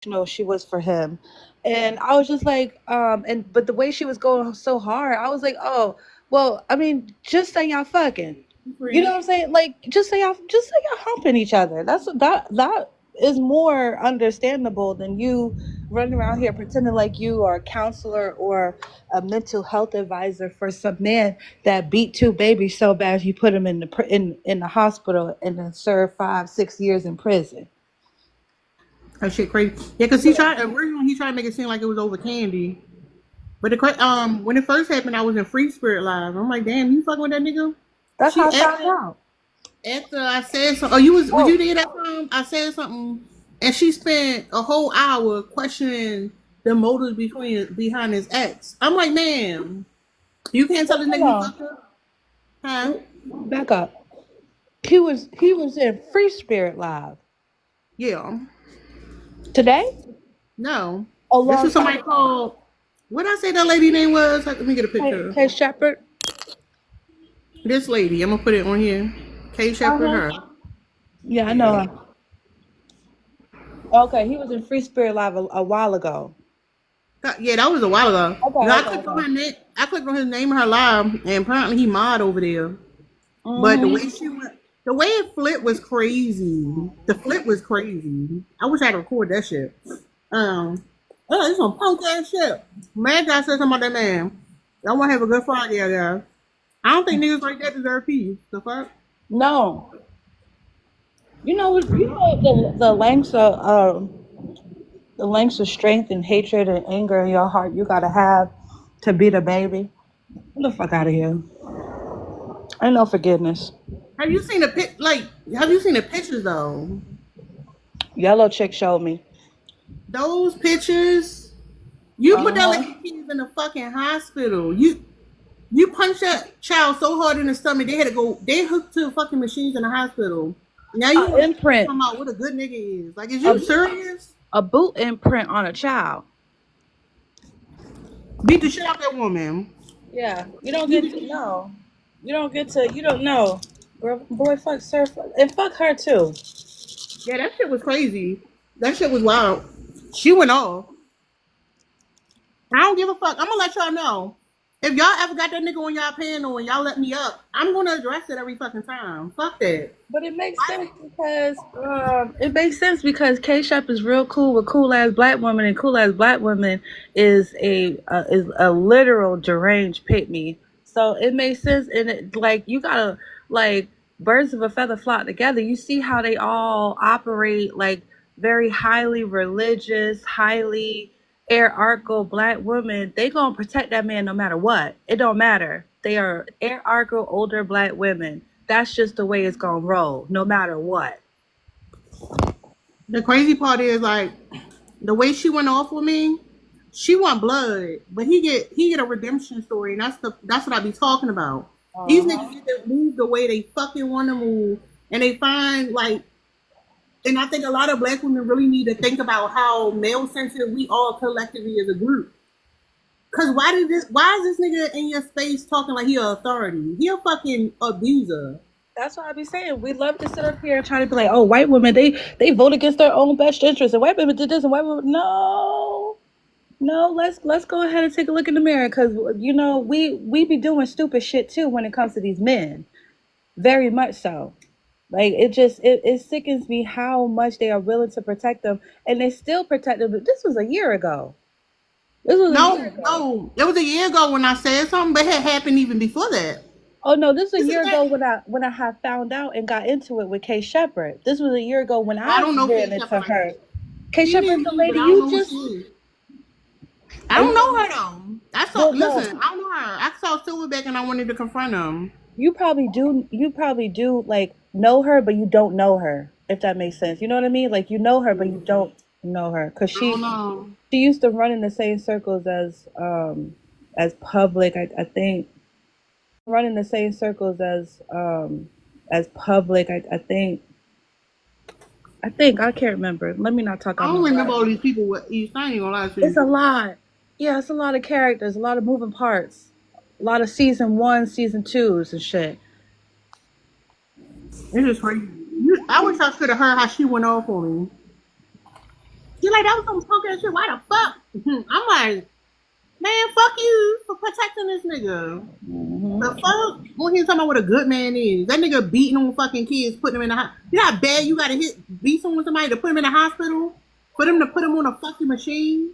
know she was for him. And I was just like, and but the way she was going so hard, I was like, oh, well, I mean, just say y'all fucking. You know what I'm saying? Like, just say y'all humping each other. That is more understandable than you running around here pretending like you are a counselor or a mental health advisor for some man that beat two babies so bad you put him in the hospital and then serve 5 6 years in prison. That shit crazy. Yeah, because originally he tried to make it seem like it was over candy. But when it first happened, I was in Free Spirit Live. I'm like, damn, you fucking with that nigga? That's how She I found after out. after I said something. Oh, was Oh, you there that time? I said something, and she spent a whole hour questioning the motives behind his ex. I'm like, man, you can't tell this hold nigga you on. fucked up, huh? Back up. He was in Free Spirit Live Yeah, today. no. A This long is time somebody ago. called. What did I say that lady name was? Let me get a Hey, picture. hey Shepherd. This lady, I'm gonna put it on here. K Uh Shepherd, huh. her. Yeah, I know Yeah. him. Okay, he was in Free Spirit Live a while ago. Yeah, that was a while ago. Okay, No, I okay, clicked on okay. her name. I clicked on his name and her live, and apparently he mod over there. But the way Mm-hmm. she went, the way it flipped was crazy. The flip was crazy. I wish I'd record that shit. Oh, this some punk ass shit. Man, I said something about that man. I want to have a good Friday, out there. I don't think niggas like that deserve peace. The fuck? No, the lengths of strength and hatred and anger in your heart you gotta have to beat a baby. Get the fuck out of here. Ain't no forgiveness. Have you seen the have you seen the pictures though? Yellow chick showed me. Those pictures. You put Uh that huh. lady kids in the fucking hospital. You punched that child so hard in the stomach they had to go. They hooked to fucking machines in the hospital. Now you want to Imprint. talking about what a good nigga is? Like, is A, you serious? a boot imprint on a child. Beat the shit out that woman. Yeah, you don't Beat get the to shit. know. You don't get to. You don't know. Girl, boy, fuck, sir, and fuck her too. Yeah, that shit was crazy. That shit was wild. She went off. I don't give a fuck. I'm gonna let y'all know. If y'all ever got that nigga on y'all panel and y'all let me up, I'm gonna address it every fucking time. Fuck that. But it makes sense because K Shep is real cool with cool ass black women, and cool ass black woman is a literal deranged pitme. So it makes sense, and it like you gotta like birds of a feather flock together. You see how they all operate like very highly religious, highly hierarchical black women. They gonna protect that man no matter what. It don't matter. They are hierarchical older black women. That's just the way it's gonna roll, no matter what. The crazy part is like the way she went off with me. She want blood, but he get a redemption story, and that's what I be talking about. These niggas Uh-huh. get to move the way they fucking want to move, and they find like, and I think a lot of black women really need to think about how male sensitive we all collectively as a group. Cause why is this nigga in your space talking like he a authority? He a fucking abuser. That's what I be saying. We love to sit up here and try to be like, oh, white women, they vote against their own best interests, and white women did this, and white women, no, no. Let's go ahead and take a look in the mirror, because we be doing stupid shit too when it comes to these men, very much so. Like it sickens me how much they are willing to protect them, and they still protect them. But this was a year ago. This was a year No, ago. no, it was a year ago when I said something, but it had happened even before that. Oh no, this was a This is year ago that. when I had found out and got into it with Kay Shepherd. This was a year ago when I I don't know ran Kate into Shepherd like her. that. Kay She Shepherd, needs the me, but lady I don't you know who she just is. I don't well, know her though. I saw. well Listen, no, I don't know her. I saw Silverback and I wanted to confront him. you probably do like know her, but you don't know her, if that makes sense. You know what I mean? Like you know her, but you don't know her because I don't know. she used to run in the same circles as public. I think run in the same circles as public. I think I can't remember. Let me not talk I out my don't remember all butt. these people with East. I ain't gonna lie to It's you. a lot. Yeah, it's a lot of characters, a lot of moving parts, a lot of season one, season twos and shit. It's just crazy. I wish I could have heard how she went off on me. You're like, that was some punk ass shit. Why the fuck? I'm like, man, fuck you for protecting this nigga. Mm-hmm. The fuck? When he's talking about what a good man is. That nigga beating on fucking kids, putting them in the hospital. You know how bad you gotta beat someone with somebody to put him in the hospital? For them to put him on a fucking machine?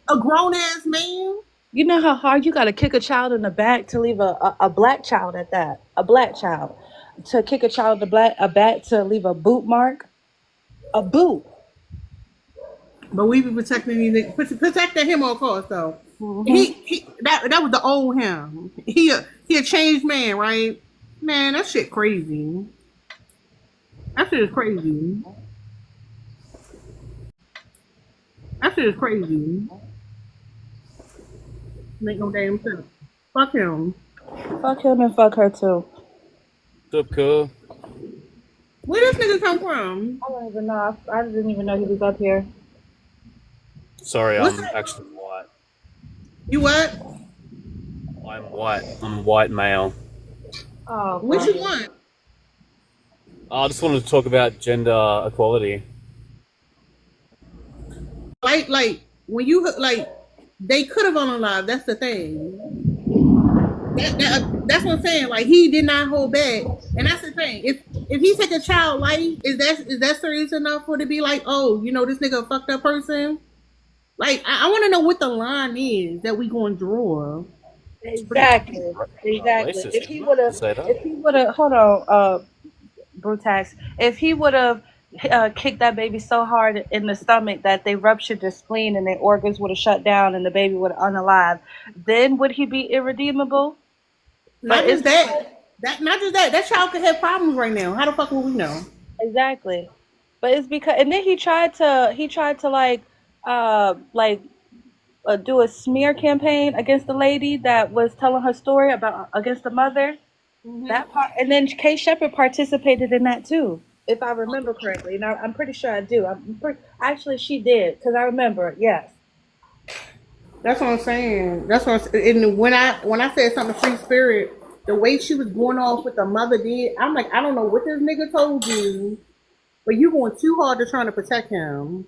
A grown ass man? You know how hard you got to kick a child in the back to leave a black child at that, a black child, to kick a child in the back to leave a boot mark, a boot. But we be protecting these niggas. Protecting him on course though. Mm-hmm. That was the old him. He a changed man, right? Man, that shit crazy. That shit is crazy. That shit is crazy. Make no damn sense. Fuck him. Fuck him and fuck her too. What's up, cuz? Where this nigga come from? I don't even know. I didn't even know he was up here. Sorry, What's I'm that? actually white. You what? I'm white. I'm a white male. Oh, What God. you want? I just wanted to talk about gender equality. Like when you like, they could have unalive. That's the thing. That's what I'm saying. Like he did not hold back, and that's the thing. If he take a child life, is that serious enough for it to be like, oh, you know, this nigga a fucked up person? Like I want to know what the line is that we going to draw. Exactly. Exactly. Racist, If he isn't would it, to have, say that? if he would have, hold on, Brutax. If he would have kicked that baby so hard in the stomach that they ruptured the spleen and their organs would have shut down and the baby would have unalive, then would he be irredeemable? But Not it's just that. Not just that. That child could have problems right now. How the fuck will we know? exactly. But it's because, and then he tried to like do a smear campaign against the lady that was telling her story about against the mother. Mm-hmm. That part, and then Kay Shepherd participated in that too, if I remember correctly. And I'm pretty sure I do. Actually, she did because I remember it. Yes. That's what I'm saying. That's what. And when I said something free spirit, the way she was going off with the mother did, I'm like, I don't know what this nigga told you, but you going too hard to trying to protect him.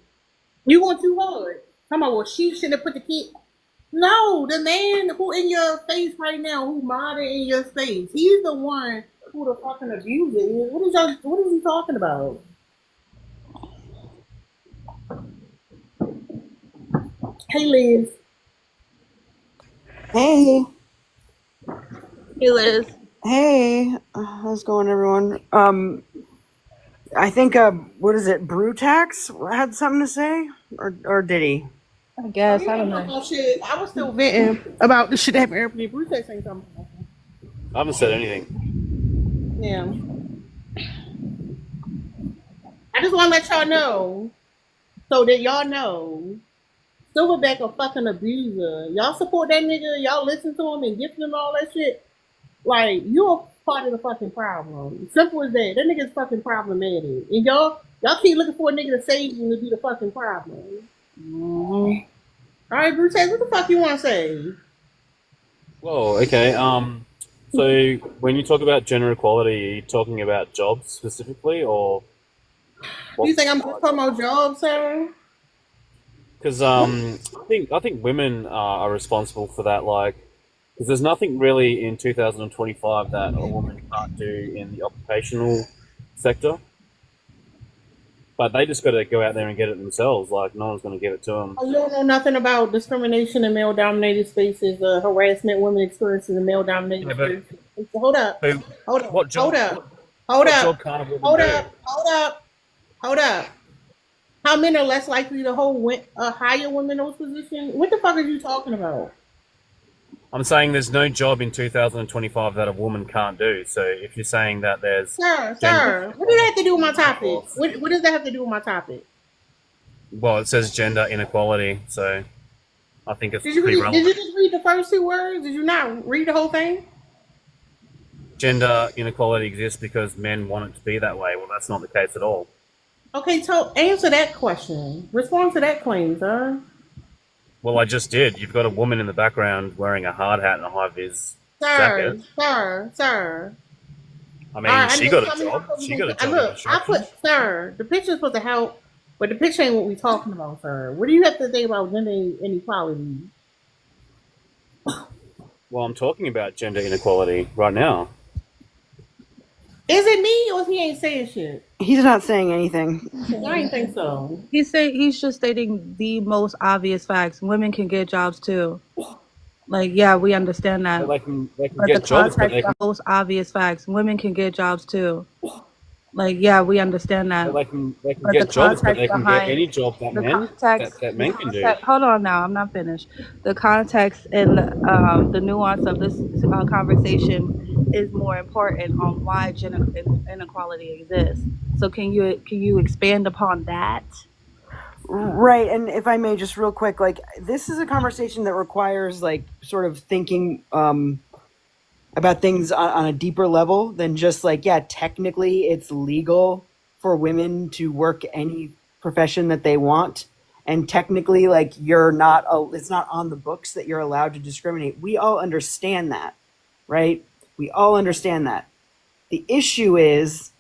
You going too hard. Come on, well, she shouldn't have put the kid. No, the man who in your face right now, who modded in your face, he's the one who the fucking abuser is. What is he talking about? Hey, Liz. Hey, He Liz. hey, how's it going, everyone? I think, what is it, Brutax had something to say, or did he? I Oh, guess you I don't ain't talking know. about shit. I was still venting about the shit that happened to Bruce saying something. I haven't said anything. Yeah. I just want to let y'all know so that y'all know Silverback a fucking abuser. Y'all support that nigga. Y'all listen to him and gift him all that shit. Like, you're part of the fucking problem. Simple as that. That nigga's fucking problematic. And y'all keep looking for a nigga to save you to be the fucking problem. Mm-hmm. All right, Bruce, what the fuck you want to say? Whoa, okay. So when you talk about gender equality, are you talking about jobs specifically, or Do you think I'm just talking about jobs, sir? because I think women are responsible for that. Like, because there's nothing really in 2025 that a woman can't do in the occupational sector. But they just got to go out there and get it themselves. Like, no one's going to give it to them. Oh, you don't know nothing about discrimination in male-dominated spaces, harassment women experiences in male-dominated Yeah, but spaces. Hold up, who, hold up, what hold job? up, hold What up, job can't a woman hold do? up, hold up, hold up. How men are less likely to hire women in those positions? What the fuck are you talking about? I'm saying there's no job in 2025 that a woman can't do. So if you're saying that there's gender Sir, what does that have to do with my topic? or What does that have to do with my topic? well, it says gender inequality, so I think it's Did you pretty read? Did you relevant. just read the first two words? Did you not read the whole thing? Gender inequality exists because men want it to be that way. Well, that's not the case at all. Okay, so answer that question. Respond to that claim, sir. Well, I just did. You've got a woman in the background wearing a hard hat and a high vis Sir, jacket. sir. I All mean, right, I she need got a tell me how job. come She you got a can. job in Look, I construction. put sir. The picture's supposed to help. But the picture ain't what we talking about, sir. What do you have to think about gender inequality? Well, I'm talking about gender inequality right now. Is it me or he ain't saying shit? He's not saying anything. I ain't think so. He's just stating the most obvious facts. Women can get jobs too. Like, yeah, we understand that. But they can But the get jobs, but context, the most obvious facts. Women can get jobs too. Like, yeah, we understand that. they can But the get jobs, but context they can get behind any job that the context, that the men can do. context. Hold on, now I'm not finished. The context and the nuance of this conversation is more important on why gender inequality exists. So can you expand upon that? Right, and if I may, just real quick, like this is a conversation that requires like sort of thinking about things on a deeper level than just like, yeah, technically it's legal for women to work any profession that they want, and technically, like you're not, it's not on the books that you're allowed to discriminate. We all understand that, right? We all understand that. The issue is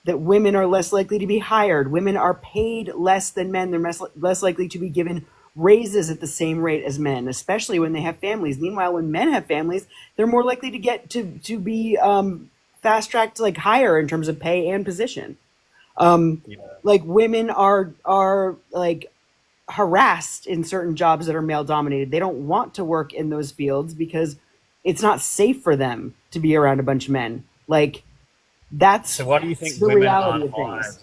that women are less likely to be hired. Women are paid less than men. They're less likely to be given raises at the same rate as men, especially when they have families. Meanwhile, when men have families, they're more likely to get to be fast tracked like higher in terms of pay and position. Yeah. Like women are like harassed in certain jobs that are male dominated. They don't want to work in those fields because it's not safe for them to be around a bunch of men. Like that's So why do you think the women reality aren't of things. hired?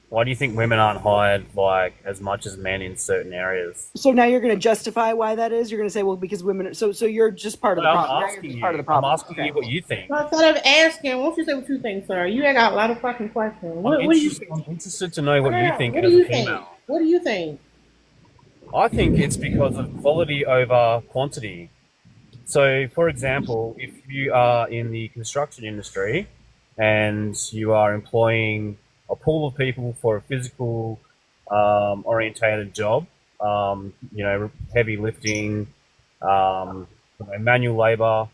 Why do you think women aren't hired like as much as men in certain areas? So now you're going to justify why that is. You're going to say, well, because women. So you're just part of the But problem. Now you're just part of the I'm problem. asking you what you think. So instead of asking, why don't you say what you think, sir? You ain't got a lot of fucking questions. I'm interested to know what you think What do as a you think? female. What do you think? I think it's because of quality over quantity. So, for example, if you are in the construction industry and you are employing a pool of people for a physical orientated job, heavy lifting, manual labor,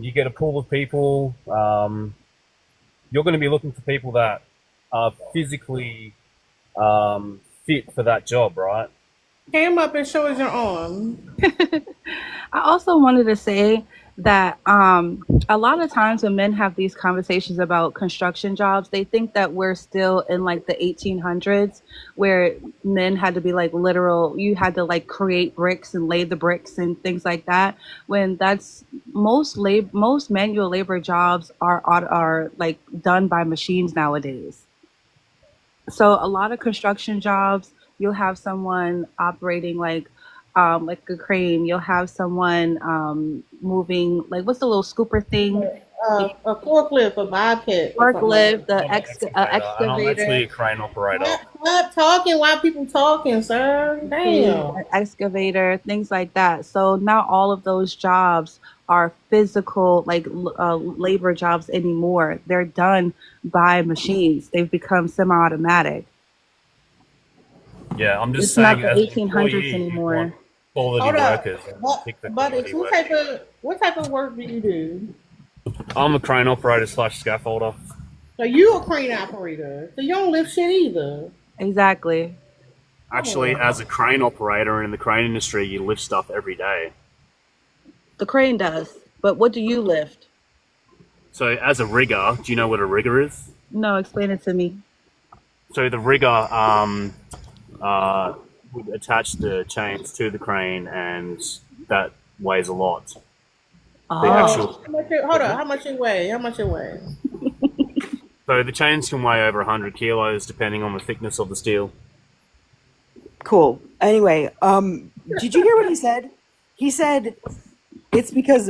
you get a pool of people. You're going to be looking for people that are physically fit for that job, right? Came up and show us your arm. I also wanted to say that a lot of times when men have these conversations about construction jobs, they think that we're still in like the 1800s where men had to be like literal, you had to like create bricks and lay the bricks and things like that. When that's most manual labor jobs are like done by machines nowadays. So a lot of construction jobs, you'll have someone operating like a crane. You'll have someone moving like what's the little scooper thing? The A forklift, a bobcat, or something like forklift, that. the I'm an excavator, and I'm excavator, actually a crane operator. Stop talking while people talking, sir. Damn. an excavator, things like that. So not all of those jobs are physical like labor jobs anymore. They're done by machines. They've become semi-automatic. Yeah, I'm just It's not saying, the as an 1800s employee, you want anymore. quality Hold up. workers and pick the But it's quality workers. what type of work do you do? I'm a crane operator slash scaffolder. So you a crane operator. So you don't lift shit either. Exactly. Actually, as a crane operator in the crane industry, you lift stuff every day. The crane does. But what do you lift? So, as a rigger, do you know what a rigger is? No, explain it to me. So, the rigger would attach the chains to the crane, and that weighs a lot. The Oh, actual Hold on. How much it weigh? How much it weigh? So the chains can weigh over 100 kilos depending on the thickness of the steel. Cool. Anyway, did you hear what he said? He said it's because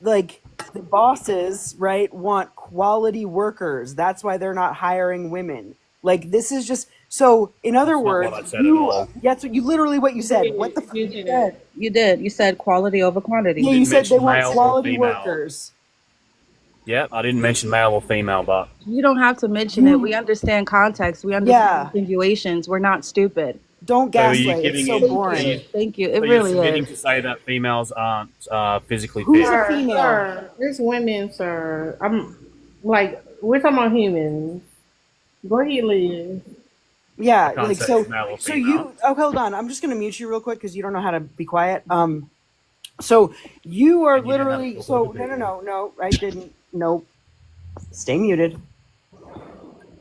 like the bosses, right, want quality workers. That's why they're not hiring women. Like this is just so. In other That's not words, what I said at all. that's what you literally what you said. What the fuck? You did it. you did. You said quality over quantity. Yeah, you Didn't said they mention want male or quality female. workers. Yeah, I didn't mention male or female, but You don't have to mention it. We understand context. We understand Yeah. insinuations. We're not stupid. Don't So are you gaslight. It's giving so in? boring. Thank you. It So you're really submitting is. to say that females aren't physically Who's fit? a female? Sir, it's women, sir. I'm like, we're talking about humans. Go ahead, Liz. Yeah, can't like say so. it's male or So female. you. Oh, hold on. I'm just gonna mute you real quick because you don't know how to be quiet. So you are And you know how to literally. talk So over no, no, people. no, no. I didn't. Nope. Stay muted.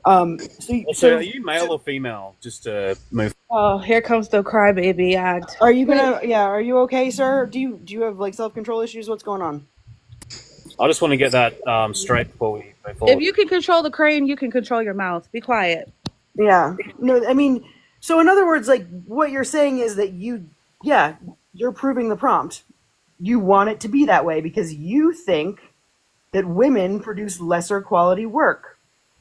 Also, are you male or female? Just to move. Oh, here comes the crybaby act. Are you gonna? Yeah. Are you okay, sir? Do you have like self control issues? What's going on? I just want to get that straight before we move If forward. you can control the crane, you can control your mouth. Be quiet. Yeah. No, I mean, so in other words, like what you're saying is that yeah, you're proving the prompt. You want it to be that way because you think that women produce lesser quality work.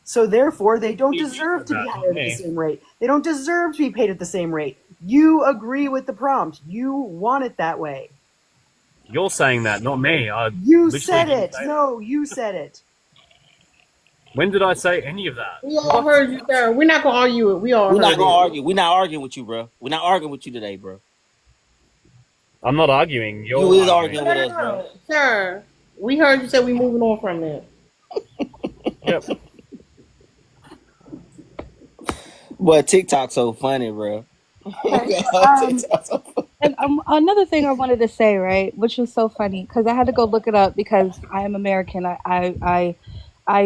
So therefore, they don't You deserve said to be that, not hired at the me. same rate. They don't deserve to be paid at the same rate. You agree with the prompt. You want it that way. You're saying that, not me. I You literally said didn't it. say that. No, you said it. When did I say any of that? We all heard you, sir. We're not gonna argue it. We all We're not heard gonna it. argue. We're not arguing with you, bro. We're not arguing with you today, bro. I'm not arguing. You You're is arguing. arguing with us, bro. Sir, we heard you say we moving on from that. Yep. Boy, TikTok so funny, bro. Okay. TikTok so funny. And another thing I wanted to say, right, which was so funny, because I had to go look it up because I am American. I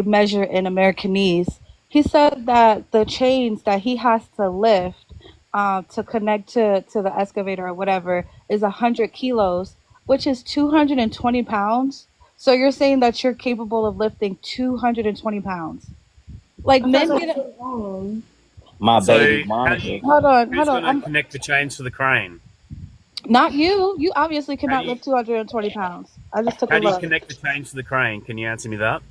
measure in Americanese. He said that the chains that he has to lift to connect to the excavator or whatever is 100 kilos, which is 220 pounds. So you're saying that you're capable of lifting 220 pounds? Like men get. My So, baby how do Monica. you, Hold on, who's hold on. going to connect the chains to the crane? Not you. You obviously How cannot do you, lift 220 pounds. I just took a how do you look connect the chains to the crane? Can you answer me that?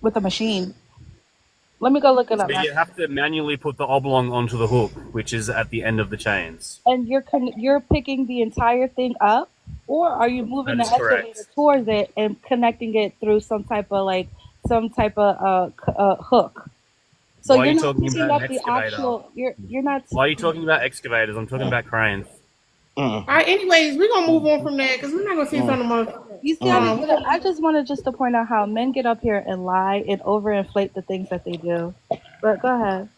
with a machine. Let me go look it up. So you have to manually put the oblong onto the hook, which is at the end of the chains. And you're picking the entire thing up, or are you moving That the is correct. excavator towards it and connecting it through some type of hook? So Why are you're you not talking picking about up an the excavator? actual. You're not. Why are you talking about excavators? I'm talking about cranes. All right. Anyways, we're gonna move on from that because we're not gonna see something about. You see, I just wanted just to point out how men get up here and lie and overinflate the things that they do. But go ahead.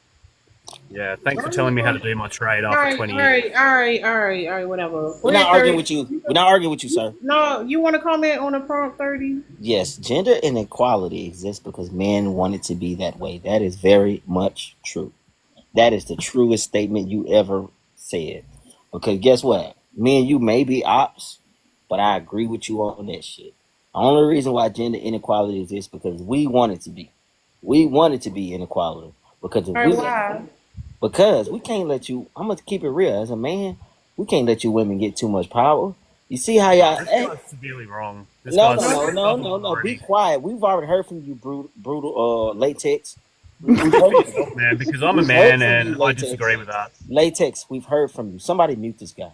Yeah, thanks for telling me how to do my trade All after right, 20 all years. right, all right, all right, all right. Whatever. We're not arguing with you. We're not arguing with you, sir. No, you want to comment on the prompt 30? Yes, gender inequality exists because men want it to be that way. That is very much true. That is the truest statement you ever said. Because guess what? Me and you may be ops, but I agree with you on that shit. The only reason why gender inequality exists because we want it to be. We want it to be inequality. Because if All right, why? because we can't let you. I'm gonna keep it real. As a man, we can't let you women get too much power. You see how y'all? This guy's severely wrong. This No, guy's no, no, no, no, no. Be quiet. We've already heard from you, brutal latex. We've heard from you. Man, because I'm a We've heard man from and you, I latex. disagree with that. Latex. We've heard from you. Somebody mute this guy.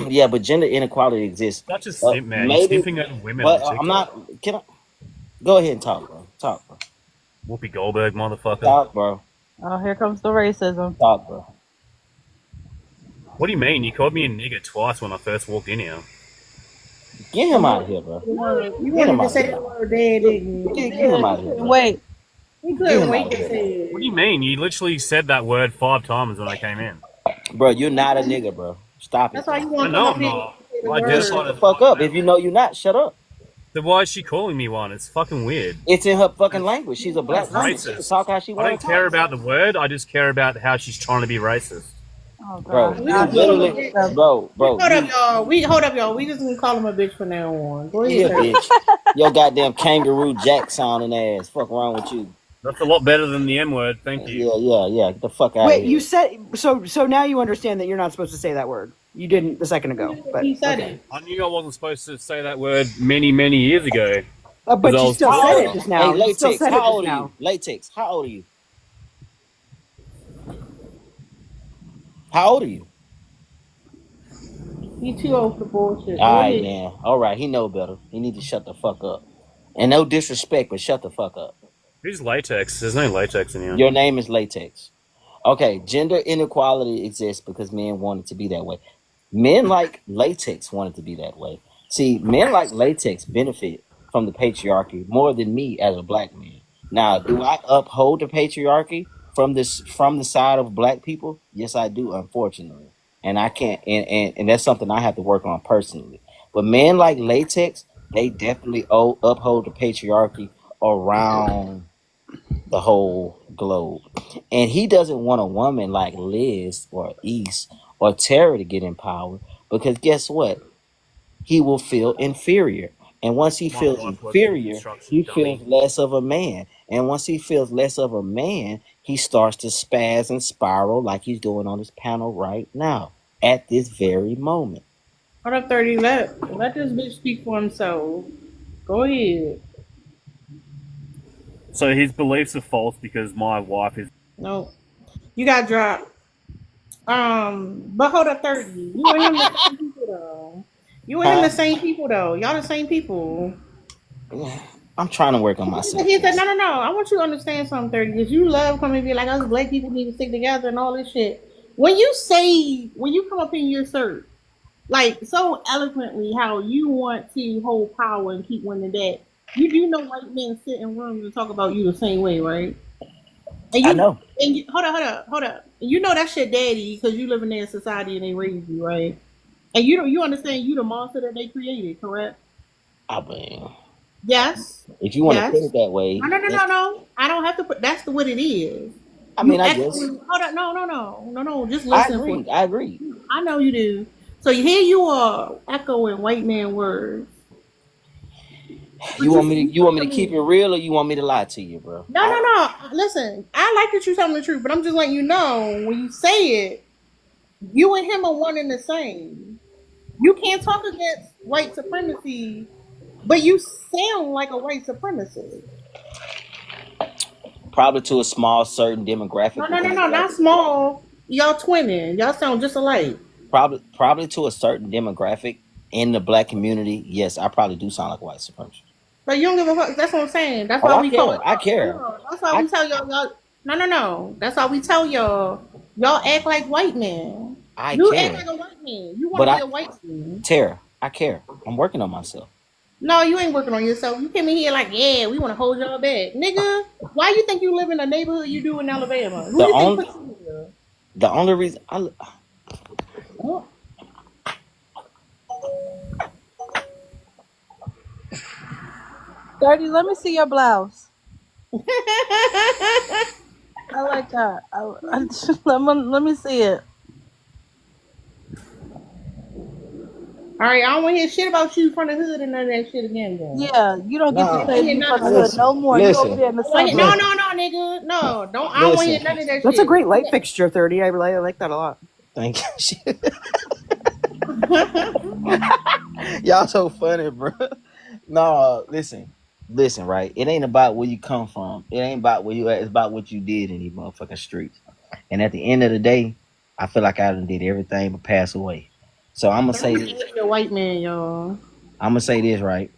Yeah, but gender inequality exists. Such a simp, man. He's Maybe, simping over women. but on I'm TikTok. not. Can I go ahead and talk, bro? Talk, bro. Whoopi Goldberg, motherfucker. Talk, bro. Oh, here comes the racism. Talk, bro. What do you mean? You called me a nigger twice when I first walked in here. Get him out of here, bro. You wanted to say the word dad, didn't you? Get him out of here, bro. Wait, He Get couldn't him wait out to of say here. it. What do you mean? You literally said that word 5 times when I came in. Bro, you're not a nigga, bro. Stop it. That's why you I want to know come I'm up not. here. I Shut identify the as fuck up. If you know you're not, shut up. Then why is she calling me one? It's fucking weird. It's in her fucking language. She's a black That's woman. She can racist. talk how she I wants don't to care talk. about the word. I just care about how she's trying to be racist. oh Bro, god, We Now just this call him a literally, bitch. bro. Hold up, You, y'all. Hold up, y'all. We just gonna call him a bitch from now on. Go you a ahead. bitch. Your goddamn kangaroo jack sounding ass. Fuck wrong with you? That's a lot better than the N word. Thank you. Yeah. Get the fuck out Wait, of here. you said so now you understand that you're not supposed to say that word. You didn't a second ago, but He said okay. it. I knew I wasn't supposed to say that word many, many years ago. But Because I you was still told- said it just now. Hey, You still latex. said it How just old are now. you? Latex. How old are you? How old are you? He too old for bullshit. All Go right, ahead. man. All right, he know better. He need to shut the fuck up. And no disrespect, but shut the fuck up. Who's latex? There's no latex in here. Your name is latex. Okay, gender inequality exists because men want it to be that way. Men like latex want it to be that way. See, men like latex benefit from the patriarchy more than me as a black man. Now, do I uphold the patriarchy? from the side of black people, yes, I do, unfortunately, and I can't, and that's something I have to work on personally. But men like Latex, they definitely uphold the patriarchy around the whole globe, and he doesn't want a woman like Liz or East or Tara to get in power because guess what? He will feel inferior. And once he My feels wife works in inferior, construction, he dummy. feels less of a man. And once he feels less of a man, he starts to spaz and spiral like he's doing on this panel right now at this very moment. Hold up, 30. Let this bitch speak for himself. Go ahead. So his beliefs are false because my wife is. No, you got dropped. But hold up, 30. You and him the same people though. You and him Huh? the same people though. Y'all the same people. I'm trying to work on myself. He said, no. I want you to understand something, 30, because you love coming and be like, us black people need to stick together and all this shit. When you come up in your shirt, like so eloquently how you want to hold power and keep winning that, you do know white men sit in rooms and talk about you the same way, right? And I you, know. hold up. You know that's your daddy because you live in their society and they raised you, right? And you understand you the monster that they created, correct? I mean, Yes. if you want to put Yes. it that way, No. I don't have to put. That's the what it is. I You mean, I guess actually hold on. No. Just listen for. I agree. I know you do. So here you are echoing white man words. But You want me to keep it real or you want me to lie to you, bro? No. Listen, I like that you telling the truth, but I'm just letting you know when you say it, you and him are one and the same. You can't talk against white supremacy, but you sound like a white supremacist. Probably to a small certain demographic because of Not small. Y'all twinning. Y'all sound just alike. probably to a certain demographic in the black community. Yes, I probably do sound like a white supremacist. But you don't give a fuck. That's what I'm saying. That's Oh, why I we call care. it. I care. That's why I we tell y'all. No. That's why we tell y'all. Y'all act like white men. I You act care. like a white man. You want But to be I a white man. Tara, I care. I'm working on myself. No, you ain't working on yourself. You came in here like, yeah, we want to hold y'all back, nigga. Why you think you live in a neighborhood you do in Alabama? Who The you think only put you here? the only reason I 30, let me see your blouse. I like that. Let me see it. All right, I don't want to hear shit about you from the hood and none of that shit again, though. Yeah, you don't get to no say I hear you none from of the it. hood listen no more. You over listen there in the No, suburbs. nigga. No, don't. I don't want to listen. hear none of that That's a shit. great light fixture, 30. I like that a lot. Thank you. Y'all so funny, bro. No, listen, right? It ain't about where you come from. It ain't about where you at. It's about what you did in these motherfucking streets. And at the end of the day, I feel like I done did everything but pass away. So I'm gonna say this. You're a white man, y'all. I'm gonna say this right.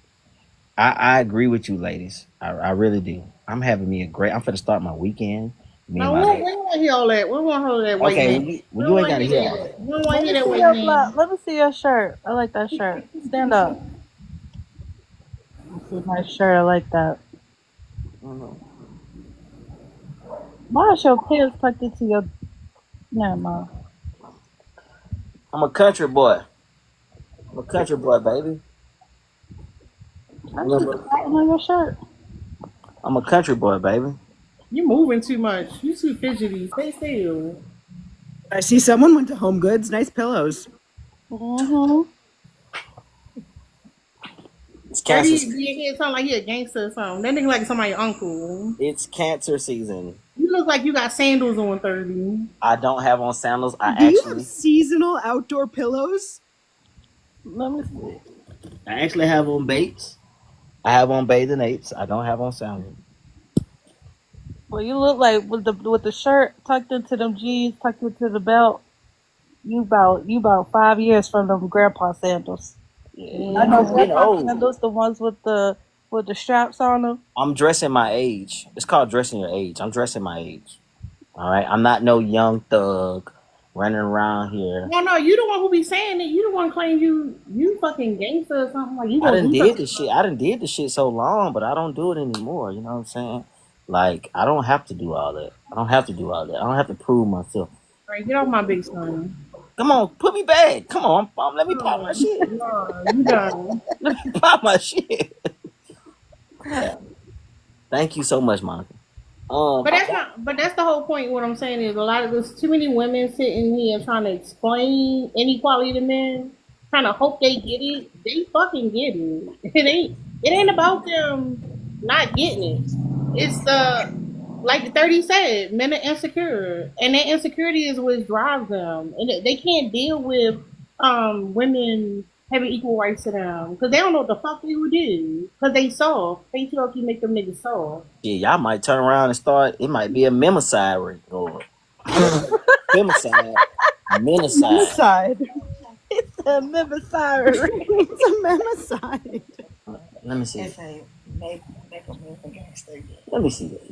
I agree with you, ladies. I really do. I'm having me a great. I'm finna start my weekend. Me and No, my we lady. don't want to hear all that. We want to hear that white Okay, man. well you ain't gotta hear all that. We don't want Let to hear me that see white your blouse. man. Let me see your shirt. I like that shirt. Stand up. This is my shirt. I like that. Why is your pants tucked into your? Never mind. I'm a country boy. I'm a country boy, baby. I see the Remember, pattern on your shirt. I'm a country boy, baby. You moving too much. You too fidgety. Stay still. I see someone went to Home Goods. Nice pillows. Mm-hmm. It's Dirty cancer. be in here sound like he a gangster or something. That nigga like somebody's uncle. It's cancer season. You look like you got sandals on, 30. I don't have on sandals. Do you have seasonal outdoor pillows? Let me see. I actually have on baits. I have on bathing apes. I don't have on sandals. Well, you look like with the shirt tucked into them jeans, tucked into the belt. You about 5 years from them grandpa sandals. Yeah, I know I'm getting grandpa old. sandals, the ones with the straps on them. I'm dressing my age. It's called dressing your age. I'm dressing my age. All right. I'm not no young thug running around here. No, you the one who be saying it. You the one claim you fucking gangster or something like you I gonna done do did something. the shit. I done did the shit so long, but I don't do it anymore. You know what I'm saying? Like, I don't have to do all that. I don't have to do all that. I don't have to prove myself. All right, get off my big son. Come on, put me back. Come on, let me pop my No, shit. no, you done. Let me pop my shit. Thank you so much, Monica. But that's not. But that's the whole point. What I'm saying is, a lot of there's too many women sitting here trying to explain inequality to men, trying to hope they get it. They fucking get it. It ain't about them not getting it. It's the like the 30 said, men are insecure, and their insecurity is what drives them, and they can't deal with women having equal rights to them because they don't know what the fuck they would do because they soft. Patriarchy make them niggas soft. Yeah, y'all might turn around and start. It might be a memicide or femicide, menocide. Side. It's a memicide. It's a memicide. Let me see. It's a make a move against the Let me see this.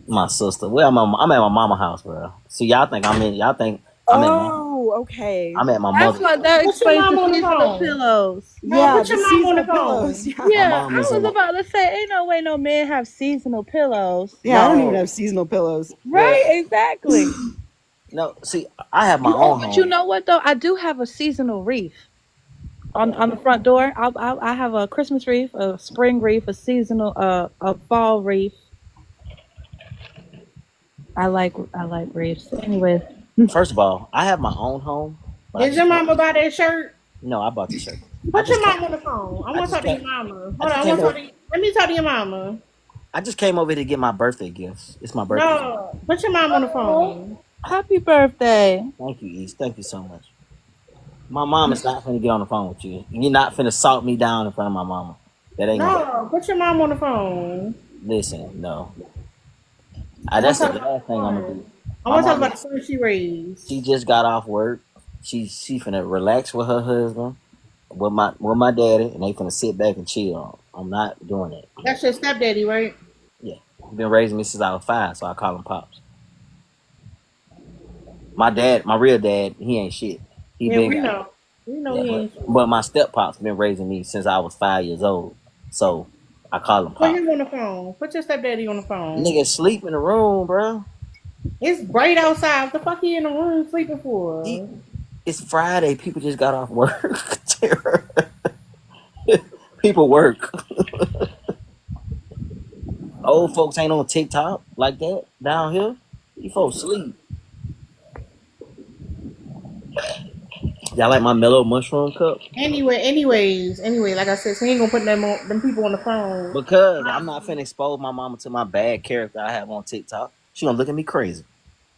My sister. Well, I'm at my mama house, bro. See, y'all think I'm in. Y'all think I'm at. Oh, okay. I'm at my That's mother. what that What's your explains mom the on the seasonal phone? pillows. Yeah, put your the mom on seasonal the phone. pillows. Yeah. Yeah, mom I is was in- about to say, ain't no way no men have seasonal pillows. Yeah, I don't even No. have seasonal pillows. Right? Exactly. No, see, I have my own But home. you know what though? I do have a seasonal wreath on the front door. I have a Christmas wreath, a spring wreath, a seasonal, a fall wreath. I like wreaths. Anyways, First of all, I have my own home. But I Did your just, mama buy that shirt? no, I bought the shirt. I Put just your came, mom on the phone. I I want to just talk to came- your mama. Hold I on, just I came want to over- talk to. Let me talk to your mama. I just came over here to get my birthday gifts. It's my birthday. No, put your mom on the phone. happy birthday. Thank you, East. Thank you so much. My mom is not finna get on the phone with you. You're not finna salt me down in front of my mama. That ain't gonna No, put your mom on the phone. listen. No, that's the last thing I'm gonna do. I My want to talk mama, about the son she raised. she just got off work. She finna relax with her husband, with my daddy, and they finna sit back and chill. I'm not doing that. That's your stepdaddy, right? Yeah, he's been raising me since I was 5, so I call him pops. My dad, my real dad, he ain't shit. He Yeah, been we got- know. We know Yeah, he ain't. but my step pops been raising me since I was 5 years old, so I call him Put pop. him on the phone. Put your stepdaddy on the phone. Nigga sleep in the room, bro. It's bright outside. What the fuck he in the room sleeping for? It's Friday. People just got off work. People work. Old folks ain't on TikTok like that down here. You folks sleep. Y'all like my mellow mushroom cup? Anyway, like I said, so he ain't gonna put them people on the phone. Because I'm not finna expose my mama to my bad character I have on TikTok. She gonna look at me crazy.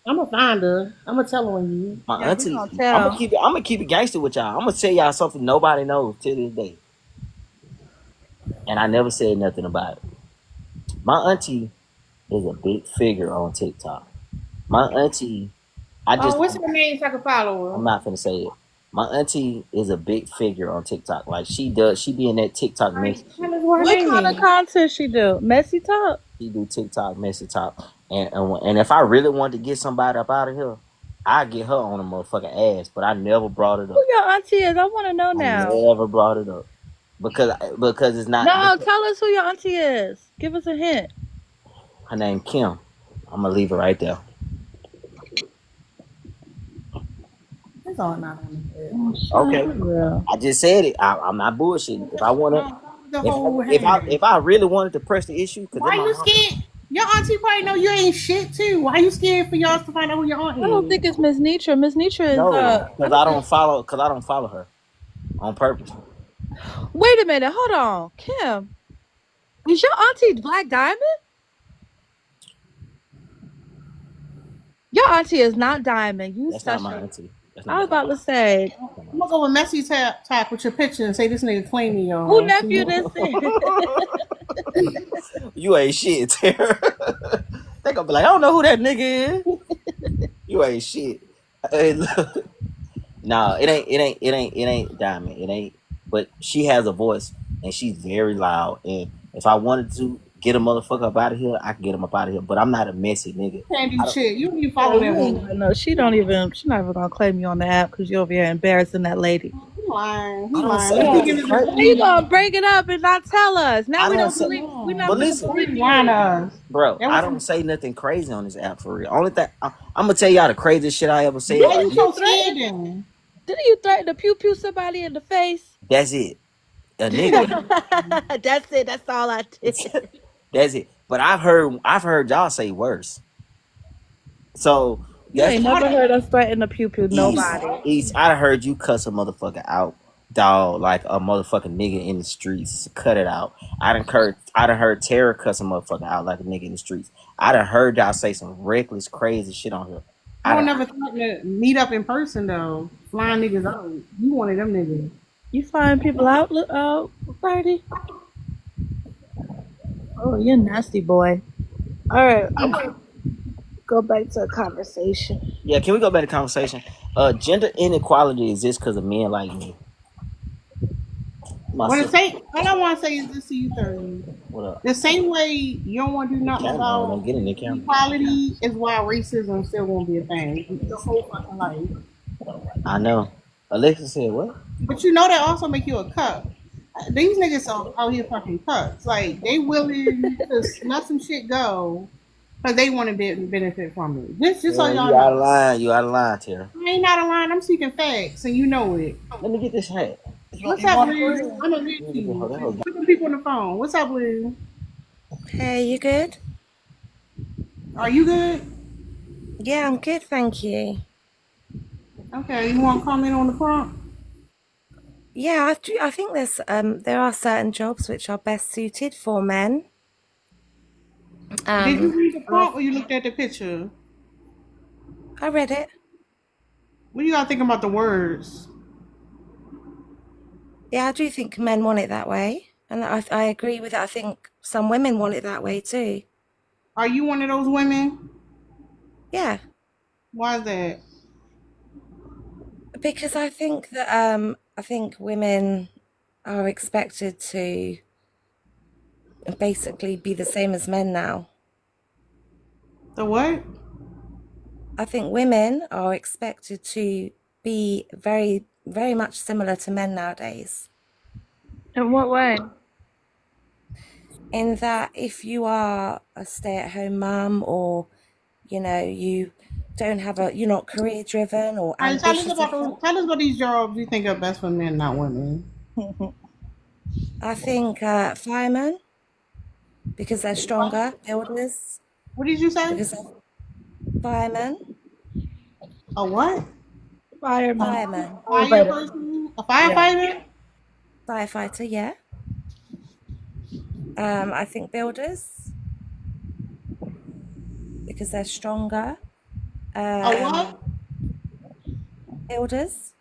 I'm gonna find her. I'm gonna tell her on you. My Yeah, auntie, we I'm gonna tell. gonna keep it gangster with y'all. I'm gonna tell y'all something nobody knows till this day. And I never said nothing about it. My auntie is a big figure on TikTok. My auntie, What's her name so I can follow her? I'm not finna say it. My auntie is a big figure on TikTok. Like she be in that TikTok mess. What kind of content she do? Messy talk. She do TikTok, messy talk. And if I really wanted to get somebody up out of here, I get her on a motherfucking ass. But I never brought it up. Who your auntie is? I want to know I now. never brought it up because it's not. No, tell us who your auntie is. Give us a hint. Her name Kim. I'm gonna leave it right there. That's all not on Okay, Real. I just said it. I'm not bullshitting. If I wanna, the whole if I really wanted to press the issue, because Why you scared? Your auntie probably know you ain't shit too. Why you scared for y'all to find out who your aunt is? I don't think it's Miss Nitra. Miss Nitra is. No, because I don't follow her on purpose. Wait a minute. Hold on, Kim. Is your auntie Black Diamond? Your auntie is not Diamond. You That's such not my a. auntie. That's I not was my about to say, I'm gonna go with messy tap with your picture and say this nigga claim me, y'all. who nephew this is? You ain't shit, Tara. They gonna be like, I don't know who that nigga is. You ain't shit. Hey, look. No, it ain't Diamond. It ain't. But she has a voice and she's very loud. And if I wanted to get a motherfucker up out of here, I can get him up out of here. But I'm not a messy nigga. Can't do shit. You don't even follow that woman. No, she's not even gonna claim you on the app because you're over here embarrassing that lady. You lying. He I don't lying. say Let me nothing give How crazy. you gonna break it up and not tell us? Now I we don't don't say, believe. We not but gonna listen, believe He's lying to you. us. bro, That I was don't say nothing crazy on this app for real. Only thing I'm gonna tell y'all the craziest shit I ever said. why you Didn't you so scared threaten? then? Didn't you threaten to pew pew somebody in the face? That's it. A nigga. That's it. That's all I did. That's it. But I've heard y'all say worse. So You that's ain't never heard us threaten to pew pew East. nobody. East. I done heard you cuss a motherfucker out, dog, like a motherfucking nigga in the streets. Cut it out. I done heard Tara cuss a motherfucker out like a nigga in the streets. I done heard y'all say some reckless, crazy shit on here. I I don't done, never threaten to meet up in person though. Flying niggas out. You one of them niggas. You find people out, party. Oh, you're nasty boy. All right, I'm gonna go back to a conversation. yeah, can we go back to conversation? Gender inequality exists because of men like me. My What it sister. say? All I want to say is this to you, 30. What up? The same way you don't want to do The nothing camera on, don't about get in the camera. equality is why racism still won't be a thing your whole fucking life. I know. Alexa said what? But you know that also make you a cuck. These niggas are out here fucking cucks. Like they willing to let some shit go because they want to benefit from it. Just so Yeah, y'all you out of know. line. You out of line, Tara. I ain't out of line. I'm speaking facts, and you know it. Let me get this hat. What's You up, want Liz? to I'm gonna leave Let to me get you. that hoe. Put the people on the phone. What's up, Liz? Hey, you good? Are you good? Yeah, I'm good, thank you. Okay. You want to comment on the prompt? Yeah, I think there are certain jobs which are best suited for men. Did you Um, read the I prompt or you looked at the picture? I read it. What do you gotta think about the words? Yeah, I do think men want it that way, and I agree with it. I think some women want it that way too. Are you one of those women? Yeah, Why is that? because I think women are expected to basically be the same as men now. The what? I think women are expected to be very, very much similar to men nowadays. In what way? In that if you are a stay-at-home mum, or you don't have you're not career driven or All right, ambitious enough, tell us about these jobs you think are best for men, not women. I think firemen, because they're stronger, builders What did you say? because they're firemen, A what? Fireman. firemen, Fire person? A firefighter? firefighter, yeah. I think builders because they're stronger. A what? Builders.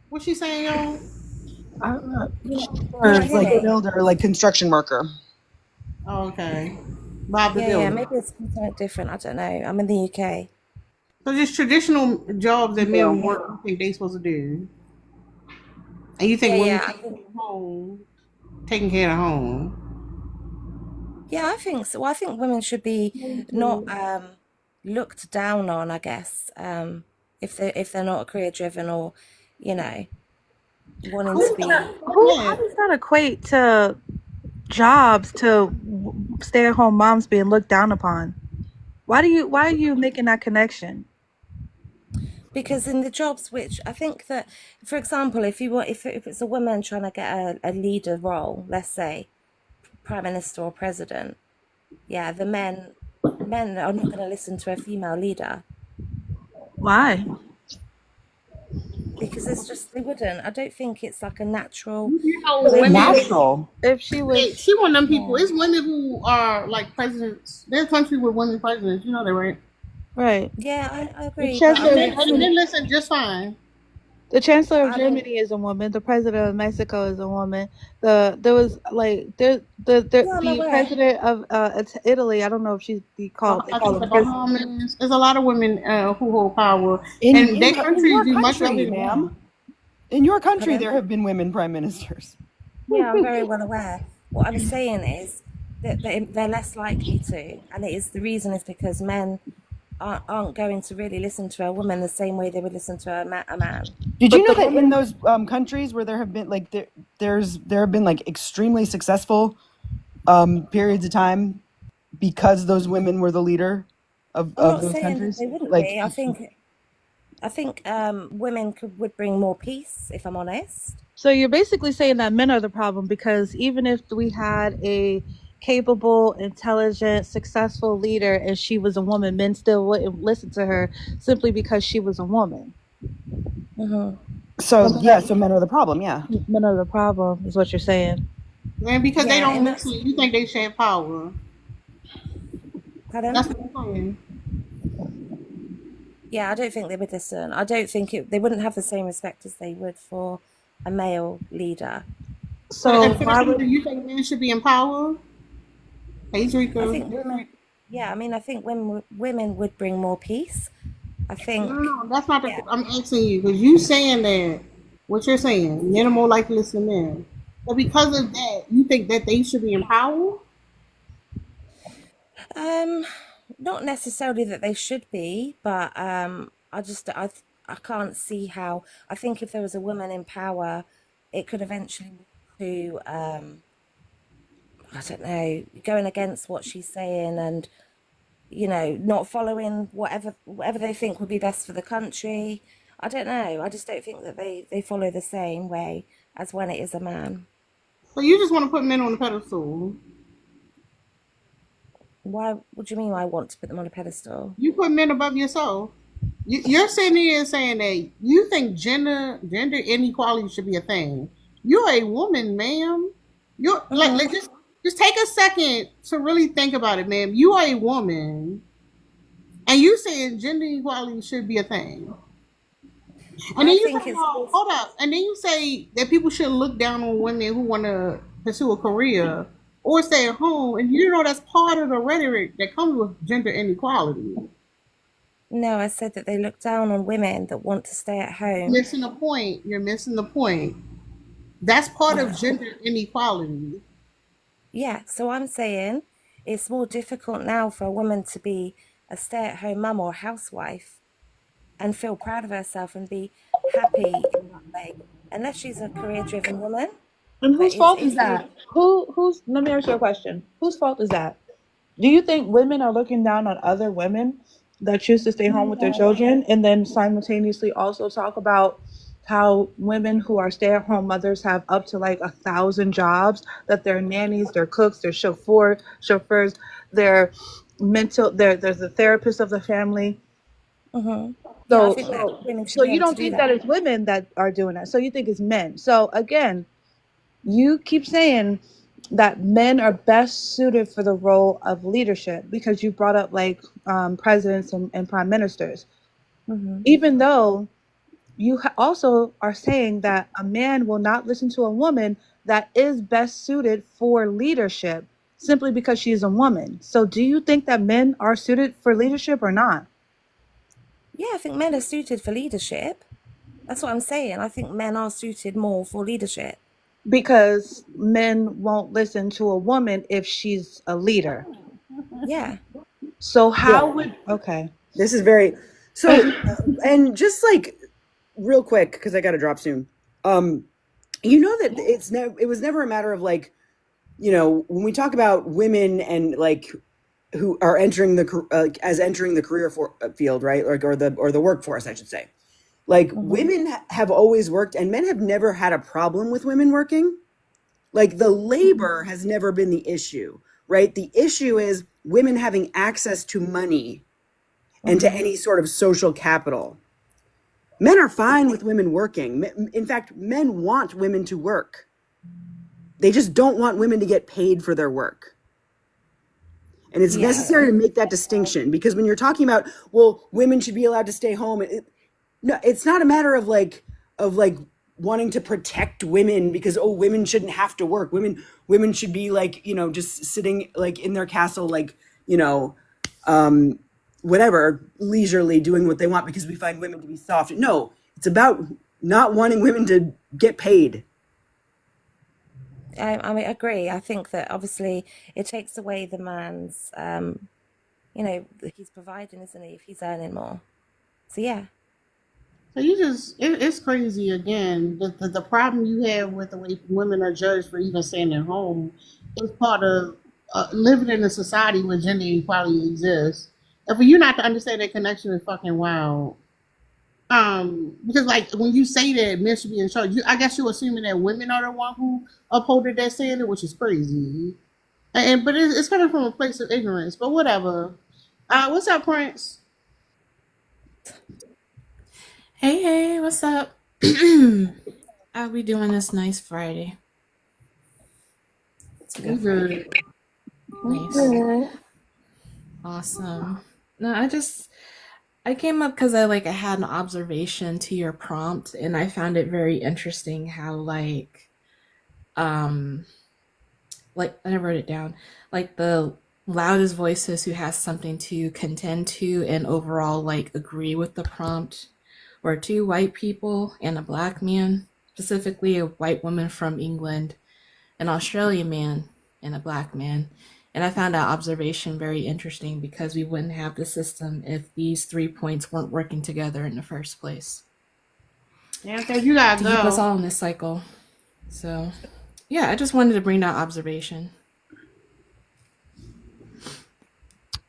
What's she saying, y'all? You not Or hear like a me? builder, like construction worker. Oh, okay. Bob the Yeah, Builder. maybe it's something different. I don't know. I'm in the UK. So just traditional jobs that Yeah. men work, you think they supposed to do. And you think women Yeah, should be at home, taking care of home. yeah, I think so. Well, I think women should be not looked down on, I guess, if they're not career driven, or you know wanting to be. How does that equate to jobs to stay-at-home moms being looked down upon? Why are you making that connection? Because in the jobs which I think that, for example, if it's a woman trying to get a leader role, let's say prime minister or president, yeah, the men are not going to listen to a female leader Why? because it's just they wouldn't. I don't think it's like a natural You know, way women. for. Natural. If she was, She one of them people. Yeah. It's women who are like presidents. There's countries with women presidents. You know that, right? right. Yeah, I The agree, but I chancellor, don't And think they listen just fine. the chancellor of I don't. Germany is a woman. The president of Mexico is a woman. Yeah, I'm The aware. president of Italy. I don't know if she's the called. They I call think them the president. Bahamas. There's a lot of women who hold power, In and in their in countries your do much better country, than ma'am. men. In your country, Pardon? there have been women prime ministers. Yeah, I'm very well aware. What I'm saying is that they're less likely to, and the reason is because men aren't going to really listen to a woman the same way they would listen to a man. Did you But know the that in woman, those countries where there have been like there have been like extremely successful periods of time because those women were the leader I'm of not those saying that countries? they wouldn't Like, be. I think women would bring more peace, if I'm honest. so you're basically saying that men are the problem because even if we had a capable, intelligent, successful leader and she was a woman, men still wouldn't listen to her simply because she was a woman. Hmm. so So men yeah, are, so men are the problem. Yeah. men are the problem, is what you're saying. And because they Yeah, don't in that. listen, you think they should have power. Pardon? That's what I'm saying. Yeah, I don't think they would listen. I don't think they wouldn't have the same respect as they would for a male leader. So And for why that reason, would you think men should be in power? Hey, I Drika. think women. Yeah, I mean, I think women would bring more peace. I No, think. no, no, that's not the. Yeah. I'm asking you because you saying that what you're saying, men are more likely to listen to men. But because of that, you think that they should be in power? Um, Not necessarily that they should be, but I can't see how. I think if there was a woman in power, it could eventually lead to I don't know, going against what she's saying and not following whatever they think would be best for the country. I don't know. I just don't think that they follow the same way as when it is a man. So you just want to put men on the pedestal. Why? What do you mean? I want to put them on a pedestal? You put men above yourself. You're sitting here saying that you think gender inequality should be a thing. You're a woman, ma'am. You're like Hmm. just take a second to really think about it, ma'am. You are a woman, and you saying gender equality should be a thing. And I then you say, think it's well, hold up. And then you say that people should look down on women who want to pursue a career or stay at home. And you know that's part of the rhetoric that comes with gender inequality. no. I said that they look down on women that want to stay at home. Missing the point. You're missing the point. That's part of Well, gender inequality. yeah. So I'm saying it's more difficult now for a woman to be a stay-at-home mum or housewife and feel proud of herself and be happy in that way, unless she's a career-driven woman. and But whose fault is if you that? Who's let me ask you a question. Whose fault is that? Do you think women are looking down on other women that choose to stay home with their children and then simultaneously also talk about how women who are stay-at-home mothers have up to like 1,000 jobs, that they're nannies, they're cooks, they're chauffeurs, they're they're the therapist of the family. hmm Yeah, I So think that women should so be you able to don't do think that that. it's women that are doing that. So you think it's men. So again, you keep saying that men are best suited for the role of leadership because you brought up like presidents and prime ministers, Hmm. even though you also are saying that a man will not listen to a woman that is best suited for leadership simply because she's a woman. So do you think that men are suited for leadership or not? Yeah, I think men are suited for leadership. That's what I'm saying. I think men are suited more for leadership. Because men won't listen to a woman if she's a leader. Yeah. So Yeah. how would okay? This is very so, and just like real quick because I got to drop soon. You know that it was never a matter of like, when we talk about women and like who are entering entering the career field, right? Like, or the workforce, I should say. Like, Hmm. women have always worked, and men have never had a problem with women working. Like, the labor has never been the issue, right? The issue is women having access to money and to Hmm. any sort of social capital. Men are fine with women working. In fact, men want women to work. They just don't want women to get paid for their work. And it's Yeah. necessary to make that distinction because when you're talking about, well, women should be allowed to stay home, no, it's not a matter of like wanting to protect women because, oh, women shouldn't have to work. Women should be like, just sitting like in their castle, like, um, whatever, leisurely doing what they want because we find women to be soft. No, it's about not wanting women to get paid. I mean, I agree. I think that obviously it takes away the man's, he's providing, isn't he, if he's earning more? So yeah. So it's crazy again. The problem you have with the way women are judged for even staying at home is part of living in a society where gender equality exists. And for you not to understand that connection is fucking wild. Because like when you say that men should be in charge, I guess you're assuming that women are the one who upholded that standard, which is crazy. But it's coming from a place of ignorance. But whatever. What's up, Prince? Hey, what's up? How we doing this nice Friday? It's a good Friday. Nice. Awesome. No, I came up because I had an observation to your prompt, and I found it very interesting how I wrote it down, the loudest voices who has something to contend to and overall agree with the prompt were two white people and a black man, specifically a white woman from England, an Australian man, and a black man. And I found that observation very interesting because we wouldn't have the system if these 3 points weren't working together in the first place. Yeah, because you gotta to keep us all in this cycle. So, yeah, I just wanted to bring that observation.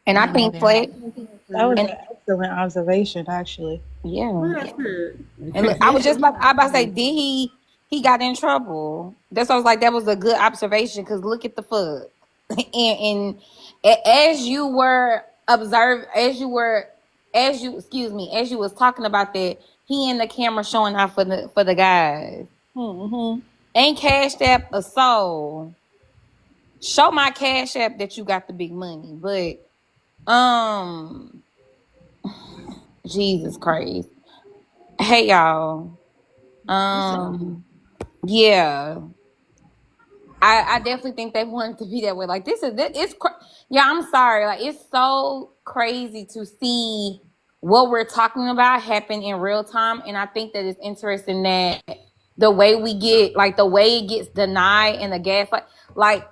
And I think Flex. That was an excellent observation, actually. Yeah. And look, I was about to say, did he got in trouble? That's why I was like, that was a good observation because look at the fuck. and as you was talking about that, he in the camera showing out for the guys. Mm-hmm. Ain't cashed app a soul. Show my cash app that you got the big money, but Jesus Christ. Hey y'all. Yeah. I definitely think they wanted to be that way. Like yeah, I'm sorry. Like it's so crazy to see what we're talking about happen in real time. And I think that it's interesting that the way it gets denied and the gaslight,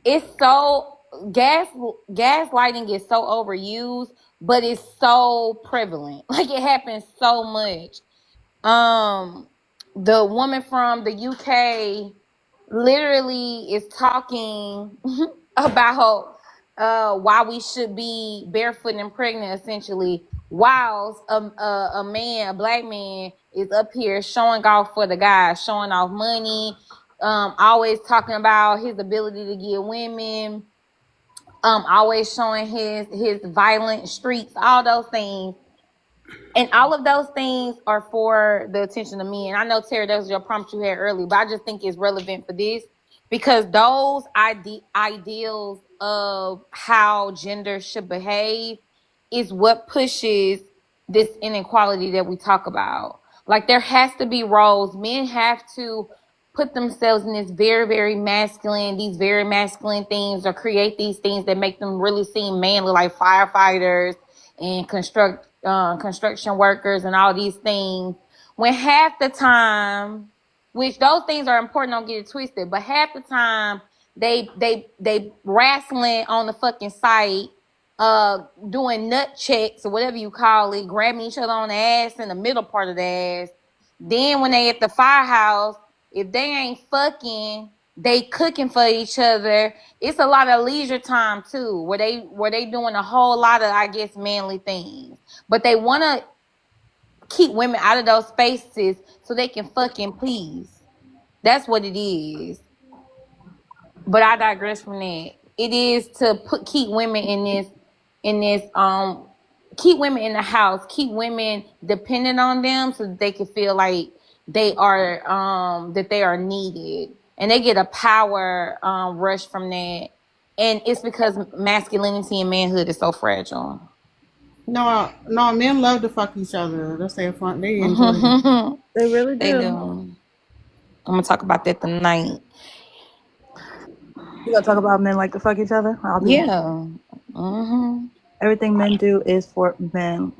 it's so gaslighting is so overused, but it's so prevalent. Like it happens so much. The woman from the UK literally is talking about why we should be barefoot and pregnant, essentially, whilst a black man, is up here showing off for the guys, showing off money, always talking about his ability to get women, always showing his violent streaks, all those things. And all of those things are for the attention of men. I know, Terry, that was your prompt you had earlier, but I just think it's relevant for this because those ideals of how gender should behave is what pushes this inequality that we talk about. Like there has to be roles. Men have to put themselves in these very masculine things or create these things that make them really seem manly, like firefighters and construction workers and all these things, when half the time, which those things are important, don't get it twisted, but half the time they wrestling on the fucking site, doing nut checks or whatever you call it, grabbing each other on the ass in the middle part of the ass. Then when they at the firehouse, if they ain't fucking, they cooking for each other. It's a lot of leisure time too, where they doing a whole lot of, I guess, manly things. But they want to keep women out of those spaces so they can fucking please. That's what it is. But I digress from that. It is to keep women keep women in the house, keep women dependent on them so that they can feel like they are needed. And they get a power rush from that. And it's because masculinity and manhood is so fragile. No, men love to fuck each other. That's their fun. They enjoy it. They really do. They do. I'm gonna talk about that tonight. You gonna talk about men like to fuck each other? Yeah. Everything men do is for men.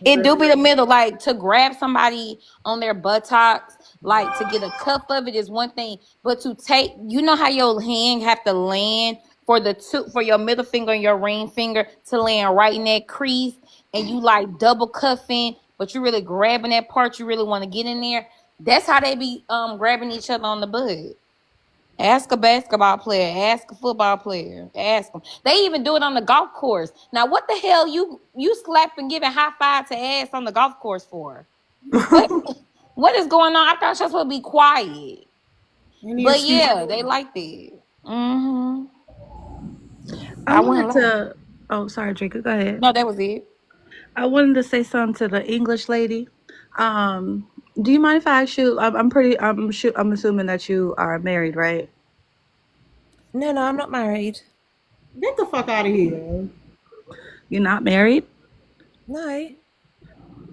It do be the middle, like to grab somebody on their buttocks, like to get a cuff of it is one thing, but to take, you know how your hand have to land for your middle finger and your ring finger to land right in that crease, and you like double cuffing, but you really grabbing that part you really want to get in there. That's how they be grabbing each other on the butt. Ask a basketball player, ask a football player, ask them. They even do it on the golf course. Now, what the hell you slapping, giving high five to ass on the golf course for? What what is going on? I thought you're supposed to be quiet. But yeah, they like that. Mm-hmm. I I wouldn't wanted lie. to. Oh, sorry, Jacob. Go ahead. No, that was it. I wanted to say something to the English lady. Um, do you mind if I ask you? I'm pretty. I'm assuming that you are married, right? No, no, I'm not married. Get the fuck out of here, You're not married. No,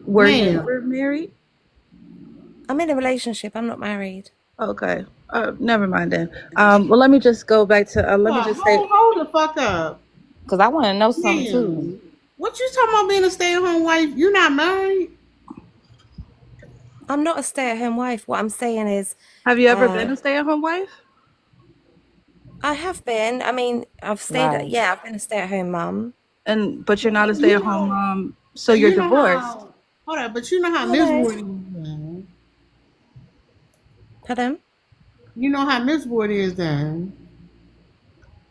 Were you man. ever married? I'm in a relationship. I'm not married. Okay. Never mind then. Well, let me just go back to. Let me just say. Hold the fuck up, Because I want to know something too. man. What you talking about being a stay-at-home wife? You not married? I'm not a stay-at-home wife. What I'm saying is, Have you ever been a stay-at-home wife? I have been. I mean, I've stayed. Right. Yeah, I've been a stay-at-home mum. But you're not a stay-at-home mom, so you're You know divorced. how? Hold up, but you know how Oh, Miss no. Wood is, man. Pardon? You know how Miss Wood is, then.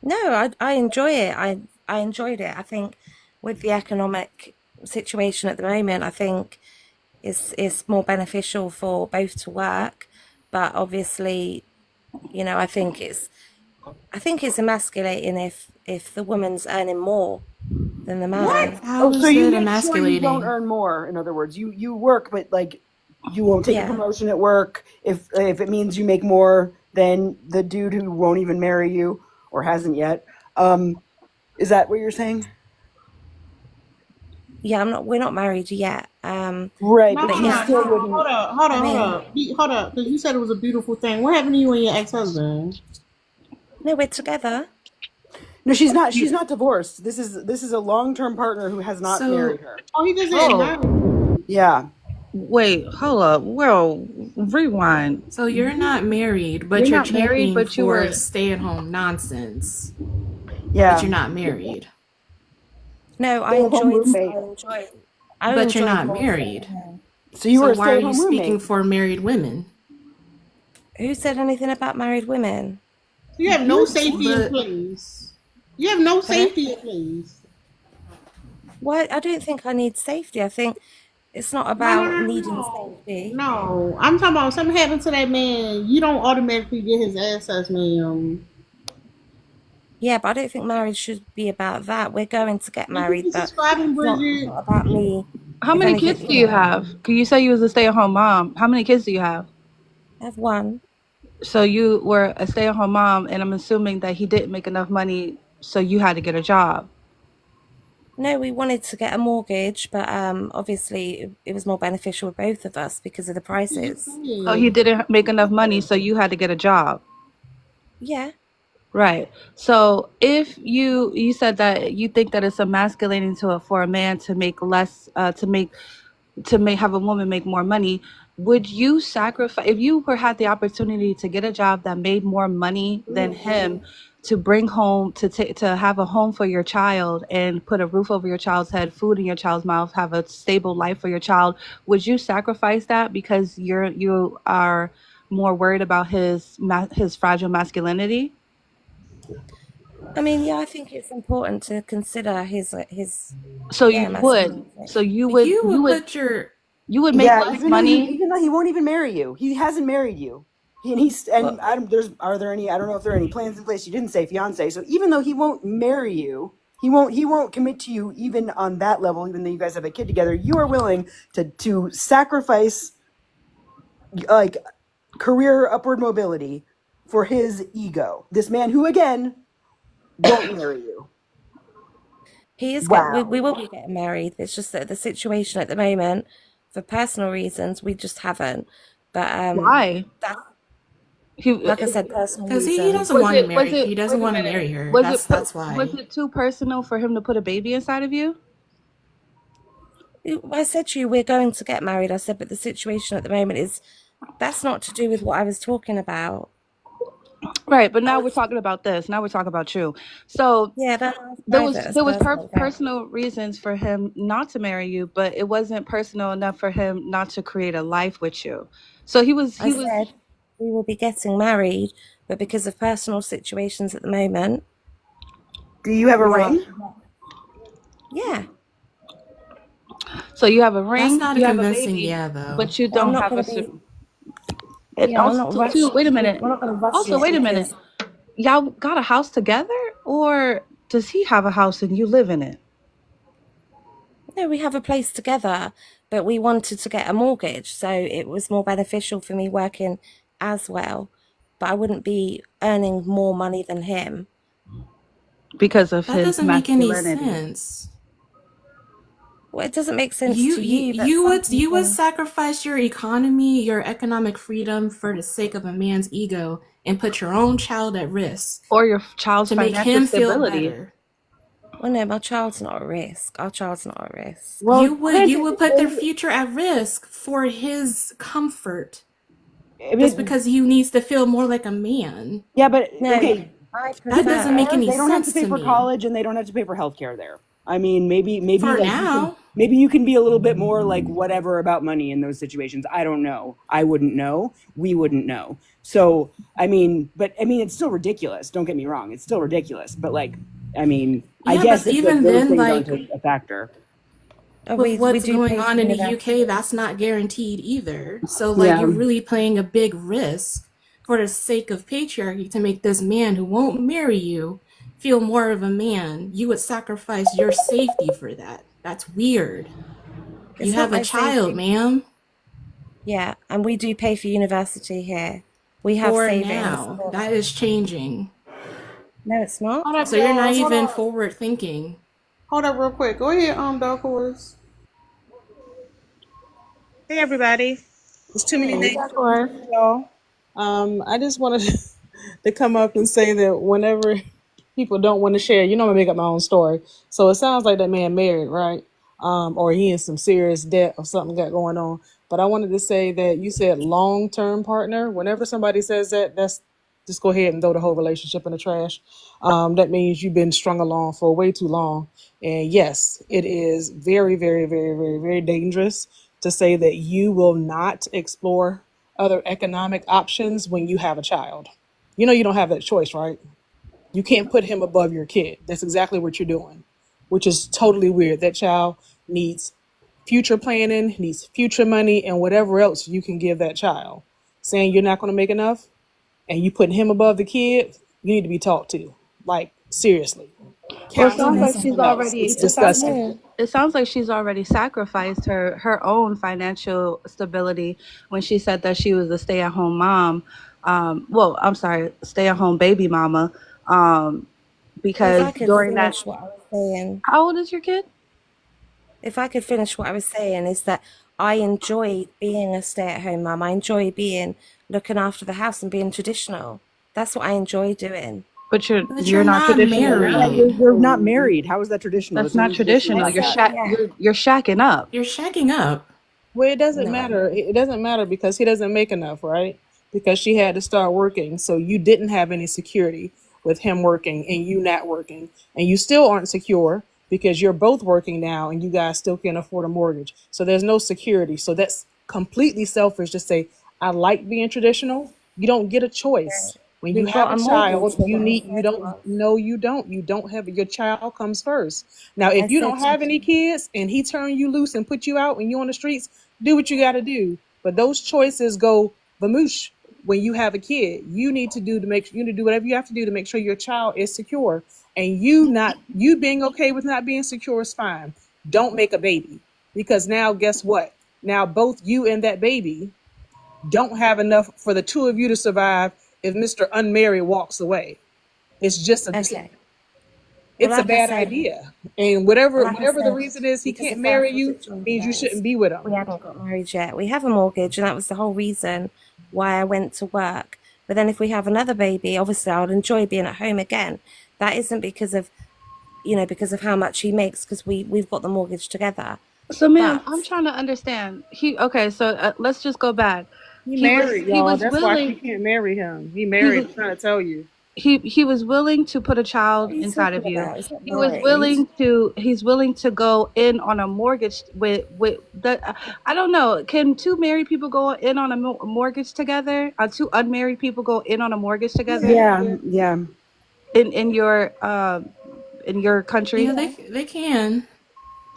No, I enjoy it. I enjoyed it. I think with the economic situation at the moment, I think it's more beneficial for both to work. But obviously, I think it's emasculating if the woman's earning more than the man. How So is you it make sure you don't emasculating? earn more. In other words, you work, but like you won't take a Yeah. promotion at work if it means you make more than the dude who won't even marry you or hasn't yet. Is that what you're saying? Yeah, we're not married yet. Right, No, but But you yeah, still wouldn't. hold up, I mean, hold up, because you said it was a beautiful thing. What happened to you and your ex-husband? no, we're together. No, she's not. She's not divorced. This is a long-term partner who has not married So, her. Oh, he just Oh, married. Yeah. wait, hold up. Well, rewind. so you're not married, You're but you're not married, championing but you for were. stay-at-home nonsense. Yeah. But you're not married. No, Stay-at-home roommate. I But you're enjoyed not more married. staying home. So you were So a why are you stay-at-home speaking roommate. for married women? Who said anything about married women? So you have no You, safety in but place. You have no Pardon? safety in place. Why? I don't think I need safety. I think it's not No, no, about no, needing no. safety. No, I'm talking about something happened to that man. You don't automatically get his assets, ma'am. Yeah, but I don't think marriage should be about that. We're going to get Thank you married, for but subscribing, it's Bridget. not about me. How If many anything, kids do you have? Can you say you was a stay-at-home mom? How many kids do you have? I have one. So you were a stay-at-home mom, and I'm assuming that he didn't make enough money, so you had to get a job. No, we wanted to get a mortgage, but obviously it was more beneficial with both of us because of the prices. So he didn't make enough money, so you had to get a job. Yeah. Right. So if you said that you think that it's emasculating for a man to make less to make have a woman make more money, would you sacrifice if you were had the opportunity to get a job that made more money than him to bring home to have a home for your child and put a roof over your child's head, food in your child's mouth, have a stable life for your child, would you sacrifice that because you are more worried about his fragile masculinity? I mean, yeah, I think it's important to consider his So yeah, you would. masculinity. So you would. you You would would. put your You would make Yeah, less money. even though he won't even marry you, he hasn't married you. I don't, are there any? I don't know if there are any plans in place. You didn't say fiance, so even though he won't marry you, he won't commit to you even on that level. Even though you guys have a kid together, you are willing to sacrifice like career upward mobility for his ego. This man who again won't marry you. Wow. We will be getting married. It's just that the situation at the moment, for personal reasons, we just haven't. But Why? that's He like I said, personal because he reasons. doesn't want to was marry. it He doesn't wait a want to minute. marry her. Was it That's was why. it too personal for him to put a baby inside of you? I said to you, we're going to get married. I said, but the situation at the moment is that's not to do with what I was talking about. Right, but now we're talking about this. Now we're talking about you. So Yeah, that's there was private. It's there was personal. Yeah. personal reasons for him not to marry you, but it wasn't personal enough for him not to create a life with you. So I he was said we will be getting married, but because of personal situations at the moment, Do you have a we are. ring? Yeah. so you have a That's ring, not a you have a convincing baby, yeah, though. but you Well, I'm don't not have going a to be. it Yeah, I'm not also too, rushing. wait a minute. We're not going to rush Also, it wait a minute. because Y'all got a house together, or does he have a house and you live in it? no, we have a place together, but we wanted to get a mortgage, so it was more beneficial for me working as well. But I wouldn't be earning more money than him. Because of That his doesn't make any masculinity. sense. Well, it doesn't make sense You to you you, but you some would you would people. sacrifice your economy, your economic freedom for the sake of a man's ego and put your own child at risk Or your child's to make financial him feel stability. better. Well, no, my child's not at risk. Our child's not at risk. Well, You would put their granted, future at risk for his comfort I just mean, because he needs to feel more like a man. yeah, but No, okay, I That to be doesn't prefer. make fair, any they don't have to sense pay to for me. college and they don't have to pay for healthcare there. I mean, maybe For like you can now, maybe you can be a little bit more like whatever about money in those situations. I don't know. I wouldn't know. We wouldn't know. So I mean, it's still ridiculous. Don't get me wrong. It's still ridiculous. But like, I mean, I yeah, guess but that even those then, things aren't like a factor. with We what's do going pay for on in the university. UK, that's not guaranteed either. So, like, Yeah. you're really playing a big risk for the sake of patriarchy to make this man who won't marry you feel more of a man. You would sacrifice your safety for that. That's weird. You It's not have a my child, safety. ma'am. Yeah, and we do pay for university here. We have For savings. now, that is changing. No, it's not. Hold up, So you're not y'all. Hold even up. forward thinking. Hold up real quick. Go ahead, Dark Horse. Hey everybody, there's too many Hey, names Dark to remember, Horse. y'all. I just wanted to come up and say that whenever people don't want to share, I'm gonna make up my own story. So it sounds like that man married, right? Or he in some serious debt or something got going on. But I wanted to say that you said long-term partner. Whenever somebody says that, that's just go ahead and throw the whole relationship in the trash. That means you've been strung along for way too long. And yes, it is very, very, very, very, very dangerous to say that you will not explore other economic options when you have a child. You don't have that choice, right? You can't put him above your kid. That's exactly what you're doing, which is totally weird. That child needs future planning, needs future money, and whatever else you can give that child. Saying you're not going to make enough and you putting him above the kid, you need to be talked to. Like, seriously. Well, it Counseling sounds is like she's something else. already. It's It sounds. disgusting. It sounds like she's already sacrificed her own financial stability when she said that she was a stay-at-home mom. Well, I'm sorry, stay-at-home baby mama. Um, Well, if because I could during that, finish what I was saying, how old is your kid? if I could finish what I was saying, is that I enjoy being a stay-at-home mum. I enjoy being looking after the house and being traditional. That's what I enjoy doing. But you're But you're you're not not traditional Yeah, now. married. you're not married. How is that traditional? That's As soon not as you get traditional. I past You're said that. yeah. you're shacking up. You're shacking up. Well, it doesn't No. matter. It doesn't matter because he doesn't make enough, right? Because she had to start working. So you didn't have any security with him working and you not working. And you still aren't secure because you're both working now and you guys still can't afford a mortgage. So there's no security. So that's completely selfish to say, I like being traditional. You don't get a choice. When you We've have got a a mortgage child, for you what I need, you said don't, was. no, you don't. You don't have, your child comes first. Now, I if you said don't have any kids and he turn you loose and put you out and you on the streets, do what you got to do. But those choices go vamoosh when you have a kid. You need to do whatever you have to do to make sure your child is secure. And you being okay with not being secure is fine. Don't make a baby because now guess what? Now both you and that baby don't have enough for the two of you to survive if Mr. Unmarried walks away. It's just okay. Well, it's a like I bad said, idea. And well, like I whatever the said, reason is he because can't of marry personal you means you situations, shouldn't be with we him. haven't got married yet. We have a mortgage, and that was the whole reason why I went to work. But then, if we have another baby, obviously, I would enjoy being at home again. That isn't because of because of how much he makes, because we've got the mortgage together. So, ma'am, I'm But trying to understand. Okay, so let's just go back. He he was married, he y'all. was That's why she willing can't marry him. He he married. was I'm trying to tell you. he was willing to put a What child are you inside of talking you. about? He's not He was married. willing to go in on a mortgage with the I don't know. Can two married people go in on a mortgage together? Two unmarried people go in on a mortgage together Yeah, yeah. in your Yeah, country? they can.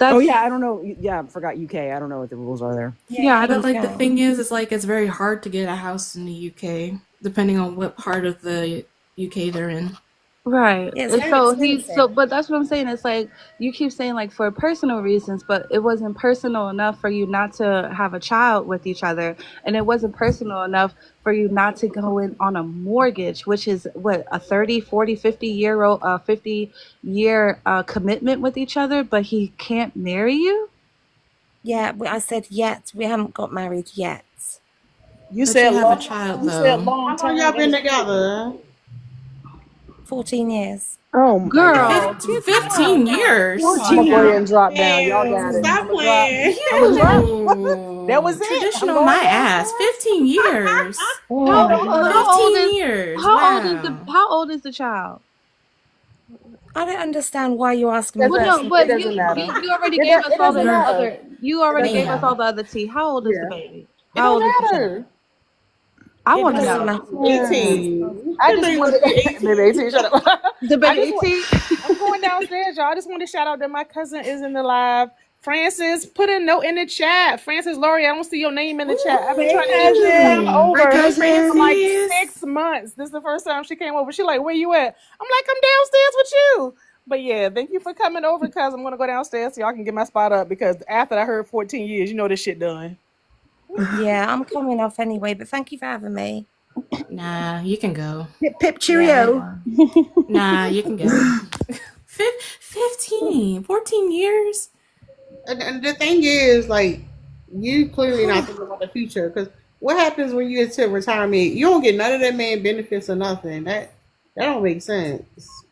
Oh That's yeah, I don't know. Yeah, I forgot UK. I don't know what the rules are there. yeah, I But don't like the thing is, it's like it's very hard to get a house in the UK, depending on what part of the UK they're in. right. Yeah, it's And very so expensive. but that's what I'm saying. It's like you keep saying like for personal reasons, but it wasn't personal enough for you not to have a child with each other. And it wasn't personal enough for you not to go in on a mortgage, which is what, a 30, 40, 50 year old, 50 year commitment with each other, but he can't marry you? Yeah, I said yet. We haven't got married yet. You But you said have a long. child You said though. long How long term. y'all That been is together? 14 years. Oh my god. Girl, 15 years. come I'm on gonna go now. ahead and drop down. Y'all got Damn, it. stop I'm gonna drop. playing. I'm gonna drop. That You was it. I'm traditional going my ass. downstairs. 15 years. How Oh, how old 15 is years. the Wow. child? I don't understand why you're asking me Well, no, personal it but doesn't questions. matter. you already gave us It all doesn't the You're matter. other you It already doesn't gave us all matter. bam. the other tea. How old is the Yeah. baby? It How don't old is the child? matter. I It want to doesn't Doesn't know. matter. matter. 18. I That just thing wanted must be maybe 18. 18, shut up. The I baby just want 18? I'm going downstairs, y'all. I just want to shout out that my cousin is in the live. Francis, put a note in the chat. Francis Laurie, I don't see your name in the chat. I've been Hey, trying to get you to come cousin. Hi, over for cousin. like 6 months. This is the first time she came over. She like, where you at? I'm like, I'm downstairs with you. But yeah, thank you for coming over, cuz I'm gonna go downstairs so y'all can get my spot up because after I heard 14 years, you know this shit done. Yeah, I'm coming off anyway, but thank you for having me. Nah, you can go. Pip pip Yeah, I cheerio. know. Nah, you can go. 15, 14 years? And the thing is, like, you clearly not thinking about the future because what happens when you get to retirement? You don't get none of that man benefits or nothing. That don't make sense.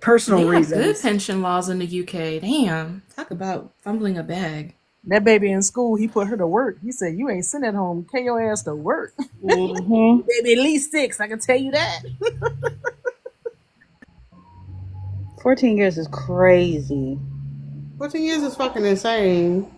Personal They have good reasons. pension laws in the UK. Damn. Talk about fumbling a bag. That baby in school, he put her to work. He said, you ain't sitting at home, take your ass to work. Mm-hmm. Baby, at least 6, I can tell you that. 14 years is crazy. 14 years is fucking insane.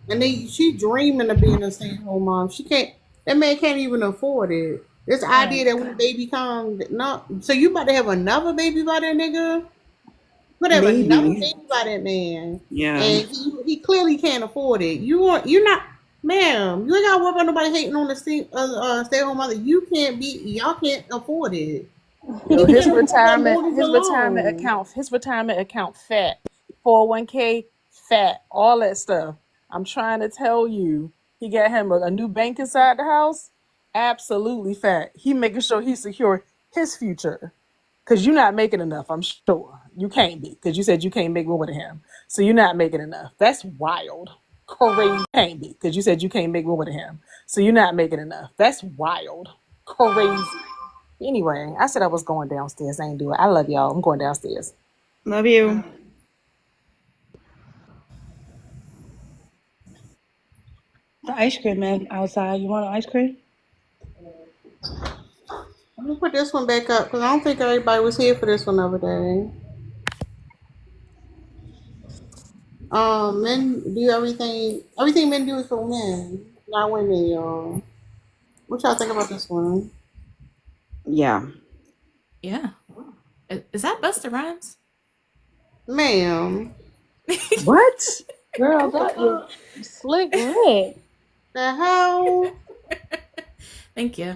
And then she dreaming of being a stay-at-home mom. She can't. That man can't even afford it. This idea that when the baby comes, no. So you about to have another baby by that nigga? Could have another Maybe. baby by that man, Yeah. and he clearly can't afford it. You're not, ma'am. You ain't got to worry about nobody hating on the stay-at-home mother. Y'all can't afford it. Yo, You can't afford that mortgage his retirement account fat. 401k fat, all that stuff. I'm trying to tell you, he got him a new bank inside the house. Absolutely fat. He making sure he secure his future. Cause you're not making enough, I'm sure. You can't be, because you said you can't make more with him. So you're not making enough. That's wild. Crazy. Can't be, because you said you can't make more with him. So you're not making enough. That's wild. Crazy. Anyway, I said I was going downstairs. I ain't do it. I love y'all. I'm going downstairs. Love you. The ice cream man outside. You want an ice cream? Let me put this one back up because I don't think everybody was here for this one the other day. Men do everything. Everything men do is for men, not women, y'all. What y'all think about this one? Yeah. Yeah. Is that Busta Rhymes? Ma'am, What? Girl, that is slick Rick. the hell? Thank you.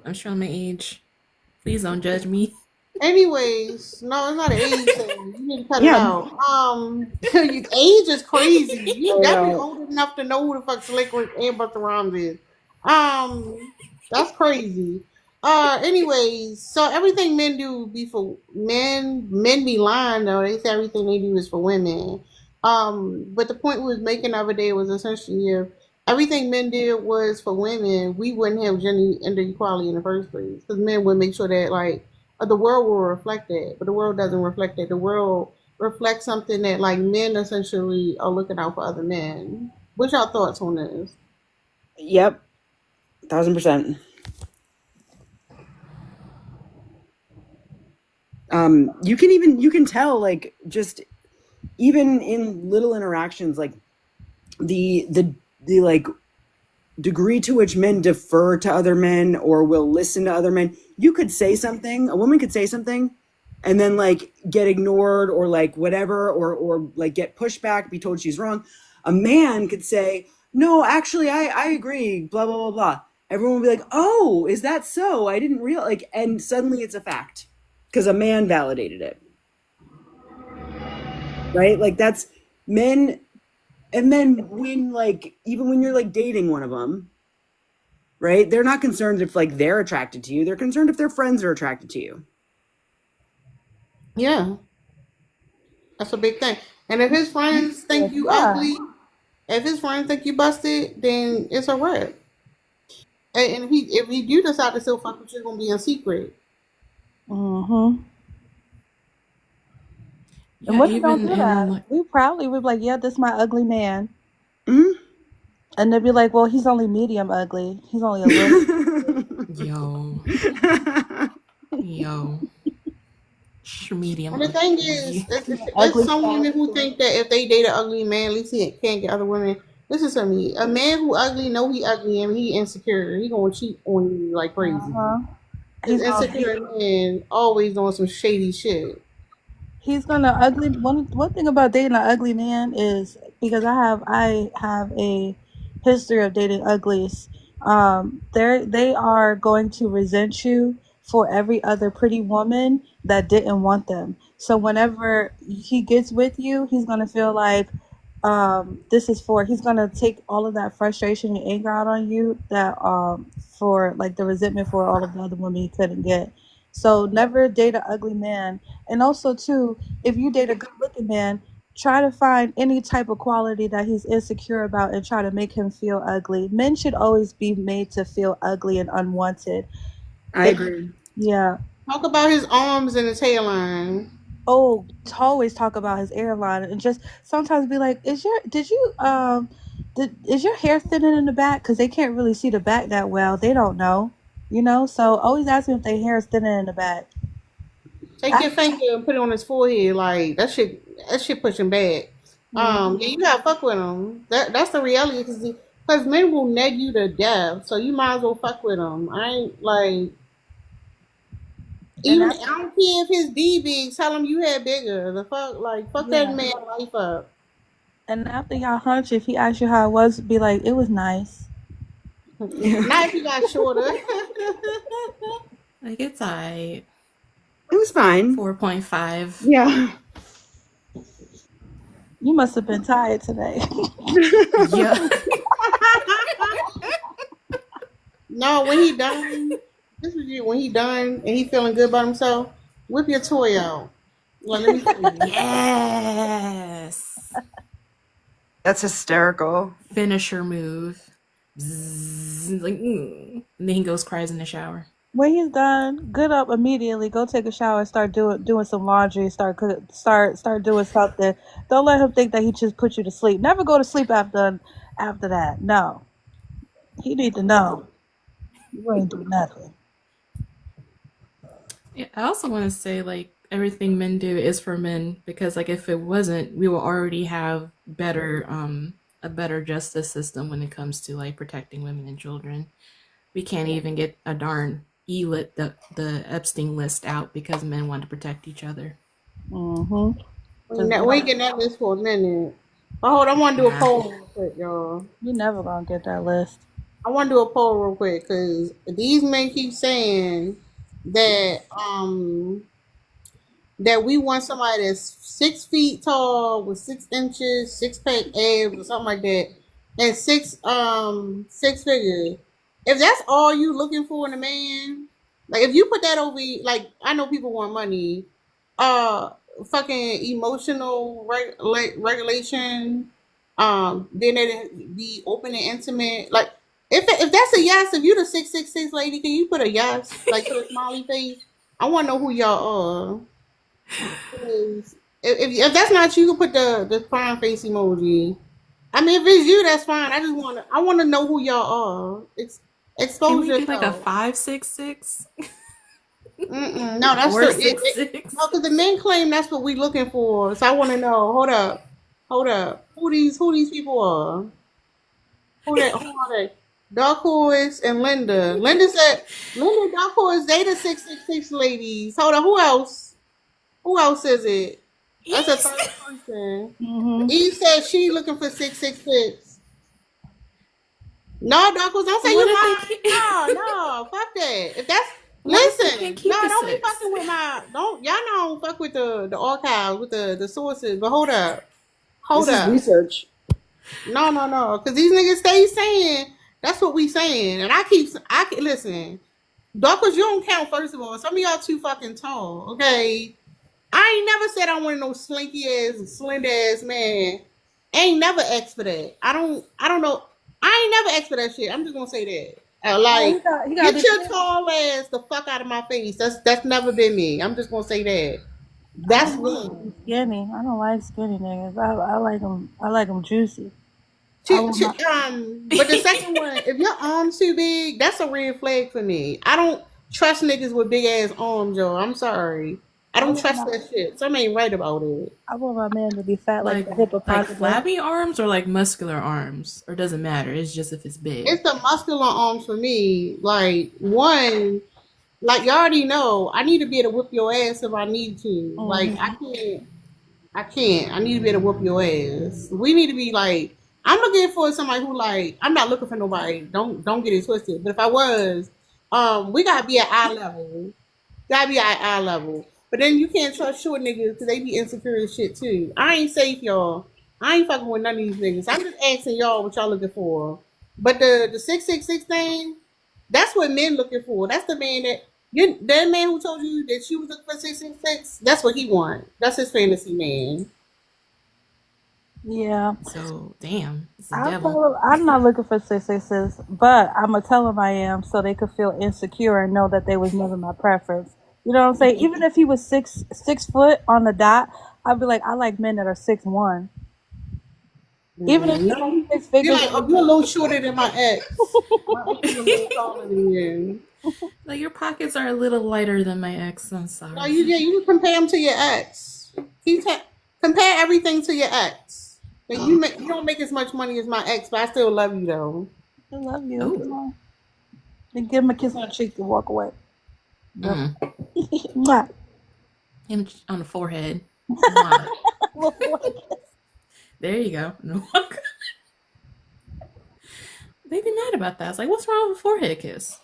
I'm showing my age. Please don't judge me. Anyways, no, it's not an age thing. You need to cut it Yeah. out. Age is crazy. You I definitely know. old enough to know who the fuck Slick Rick and Busta Rhymes is. That's crazy. Anyways, so everything men do be for men. Men be lying though. They say everything they do is for women. But the point we was making the other day was essentially if everything men did was for women, we wouldn't have gender equality in the first place. Because men would make sure that like the world will reflect that, but the world doesn't reflect that. The world reflects something that like men essentially are looking out for other men, What's your thoughts on this? Yep, 1000%. You can tell, like, just even in little interactions, like the like degree to which men defer to other men or will listen to other men. You could say something, a woman could say something, and then like get ignored or like whatever, or like get pushed back, be told she's wrong. A man could say, no, actually, I agree, blah, blah, blah, blah. Everyone would be like, oh, is that so? I didn't realize, like, and suddenly it's a fact because a man validated it. Right? Like, that's men. And then when, like, even when you're like dating one of them, right? They're not concerned if like they're attracted to you. They're concerned if their friends are attracted to you. Yeah, that's a big thing. And if his friends think you ugly, if his friends think you busted, then it's a wrap. And if he do decide to still fuck with you, it's gonna be in secret. Mm-hmm. And Yeah, what if they don't even do in that? like, We probably would be like, yeah, this is my ugly man. Mm-hmm. And they'd be like, well, he's only medium ugly. He's only a little. yo, yo, medium And the thing is, ugly. it's Ugly some fat. women who think that if they date an ugly man, at least he can't get other women. Listen to me. A man who ugly, know he ugly and he insecure. He gonna cheat on you like crazy. Uh-huh. This He's gonna insecure man always doing some shady shit. he's gonna ugly one thing about dating an ugly man is because I have a history of dating uglies. They are going to resent you for every other pretty woman that didn't want them. So whenever he gets with you, he's gonna feel like this is for he's gonna take all of that frustration and anger out on you that for like the resentment for all of the other women he couldn't get. So never date an ugly man. And also too, if you date a good looking man, try to find any type of quality that he's insecure about and try to make him feel ugly. Men should always be made to feel ugly and unwanted. I If agree. yeah. Talk about his arms and his hairline. Oh, to always talk about his airline and just sometimes be like, is your hair thinning in the back? Because they can't really see the back that well. They don't know, you know. So always ask them if their hair is thinning in the back. Take your finger and put it on his forehead. Like that shit. That shit pushing back. Yeah, you gotta fuck with him. That's the reality because men will neg you to death. So you might as well fuck with him. I ain't like And even. I don't care if his D big. Tell him you had bigger. The fuck like fuck yeah. that man life up. And after y'all hunch, if he asks you how it was, be like, it was nice. Yeah. Not if you got shorter. Like it's I It was fine. 4.5. Yeah. You must have been tired today. Yeah. No, when he done, this was you. When he done and he feeling good about himself, whip your toy out. Like, let me see. Yes. That's hysterical. Finisher move. Bzzz, like, and then he goes cries in the shower. When he's done, get up immediately, go take a shower, start doing some laundry, start doing something. Don't let him think that he just put you to sleep. Never go to sleep after that. No, he need to know you ain't do nothing. Yeah, I also want to say like everything men do is for men because like if it wasn't, we will already have better a better justice system when it comes to like protecting women and children. We can't even get a darn E-lit the Epstein list out because men want to protect each other. Mm-hmm. We ain't getting that list for a minute. But hold on, I want to do a poll real quick, y'all. You never gonna get that list. I want to do a poll real quick because these men keep saying that that we want somebody that's 6 feet tall with 6 inches, six pack abs or something like that, and six figures. If that's all you looking for in a man, like if you put that over, like I know people want money, uh, fucking emotional regulation, then it be open and intimate. Like if that's a yes, if you the 666 lady, can you put a yes like put a smiley face? I want to know who y'all are. If that's not you, can put the crying face emoji. I mean, if it's you, that's fine. I want to know who y'all are. It's Can expose we do like a yourself. 566 Mm-mm. No, that's or the six six? no, because the men claim that's what we looking for. So I want to know. Hold up. Who these people are? Who are they? Dark Horse and Linda. Linda Dark Horse. They the 666 ladies. Hold on. Who else? Who else is it? That's a East. third person. Hmm. Eve said she looking for 666. No, Darkles, don't say What you if they lying. can't? No, fuck that. If that's What if they can't listen, no, keep the don't be six? fucking with my don't y'all know fuck with the archives with the sources. But hold This is up. research. No, because these niggas stay saying that's what we saying, and listen. Darkles, you don't count. First of all, some of y'all too fucking tall. Okay, I ain't never said I wanted no slinky ass, slender ass man. I ain't never asked for that. I don't know. I ain't never asked for that shit. I'm just gonna say that. No, Like, he got to get be your skinny. tall ass the fuck out of my face. That's never been me. I'm just gonna say that. I That's want me. him to be skinny. I don't like skinny niggas. I like them. I like them juicy. I want my. But the second one, if your arms too big, that's a red flag for me. I don't trust niggas with big ass arms, yo. I'm sorry. I I don't want trust my. that shit. Something ain't right about it. I want my man to be fat like like the like hippopotamus. flabby arms or like muscular arms? Or doesn't matter. It's just if it's big. It's the muscular arms for me. Like one, like you already know, I need to be able to whip your ass if I need to. Like Hmm. I can't. I need to be able to whip your ass. We need to be like, I'm looking for somebody who like. I'm not looking for nobody. Don't get it twisted. But if I was, we gotta be at eye level. Gotta be at eye level. But then you can't trust short niggas because they be insecure as shit too. I ain't safe, y'all. I ain't fucking with none of these niggas. I'm just asking y'all what y'all looking for. But the 666 thing, that's what men looking for. That's the man that man who told you that she was looking for 666. That's what he want. That's his fantasy man. Yeah, So damn, it's the I'll devil. tell him I'm not looking for 666, but I'm gonna tell him I am so they could feel insecure and know that they was never my preference. You know what I'm saying? Even if he was 6 foot on the dot, I'd be like, I like men that are 6'1". Even if he like No, six you're figures, like, oh, you're a little shorter than my ex. My ex is a little taller than you. Like your pockets are a little lighter than my ex. I'm No, sorry. you can compare him to your ex. Compare everything to your ex. Like you don't make as much money as my ex, but I still love you though. I love you. Oh, Come on, then give him a kiss on the cheek and walk away. Yep. mm. Mwah. Him on the forehead. Mwah. There you go. No. They'd be mad about that. It's like, what's wrong with a forehead kiss?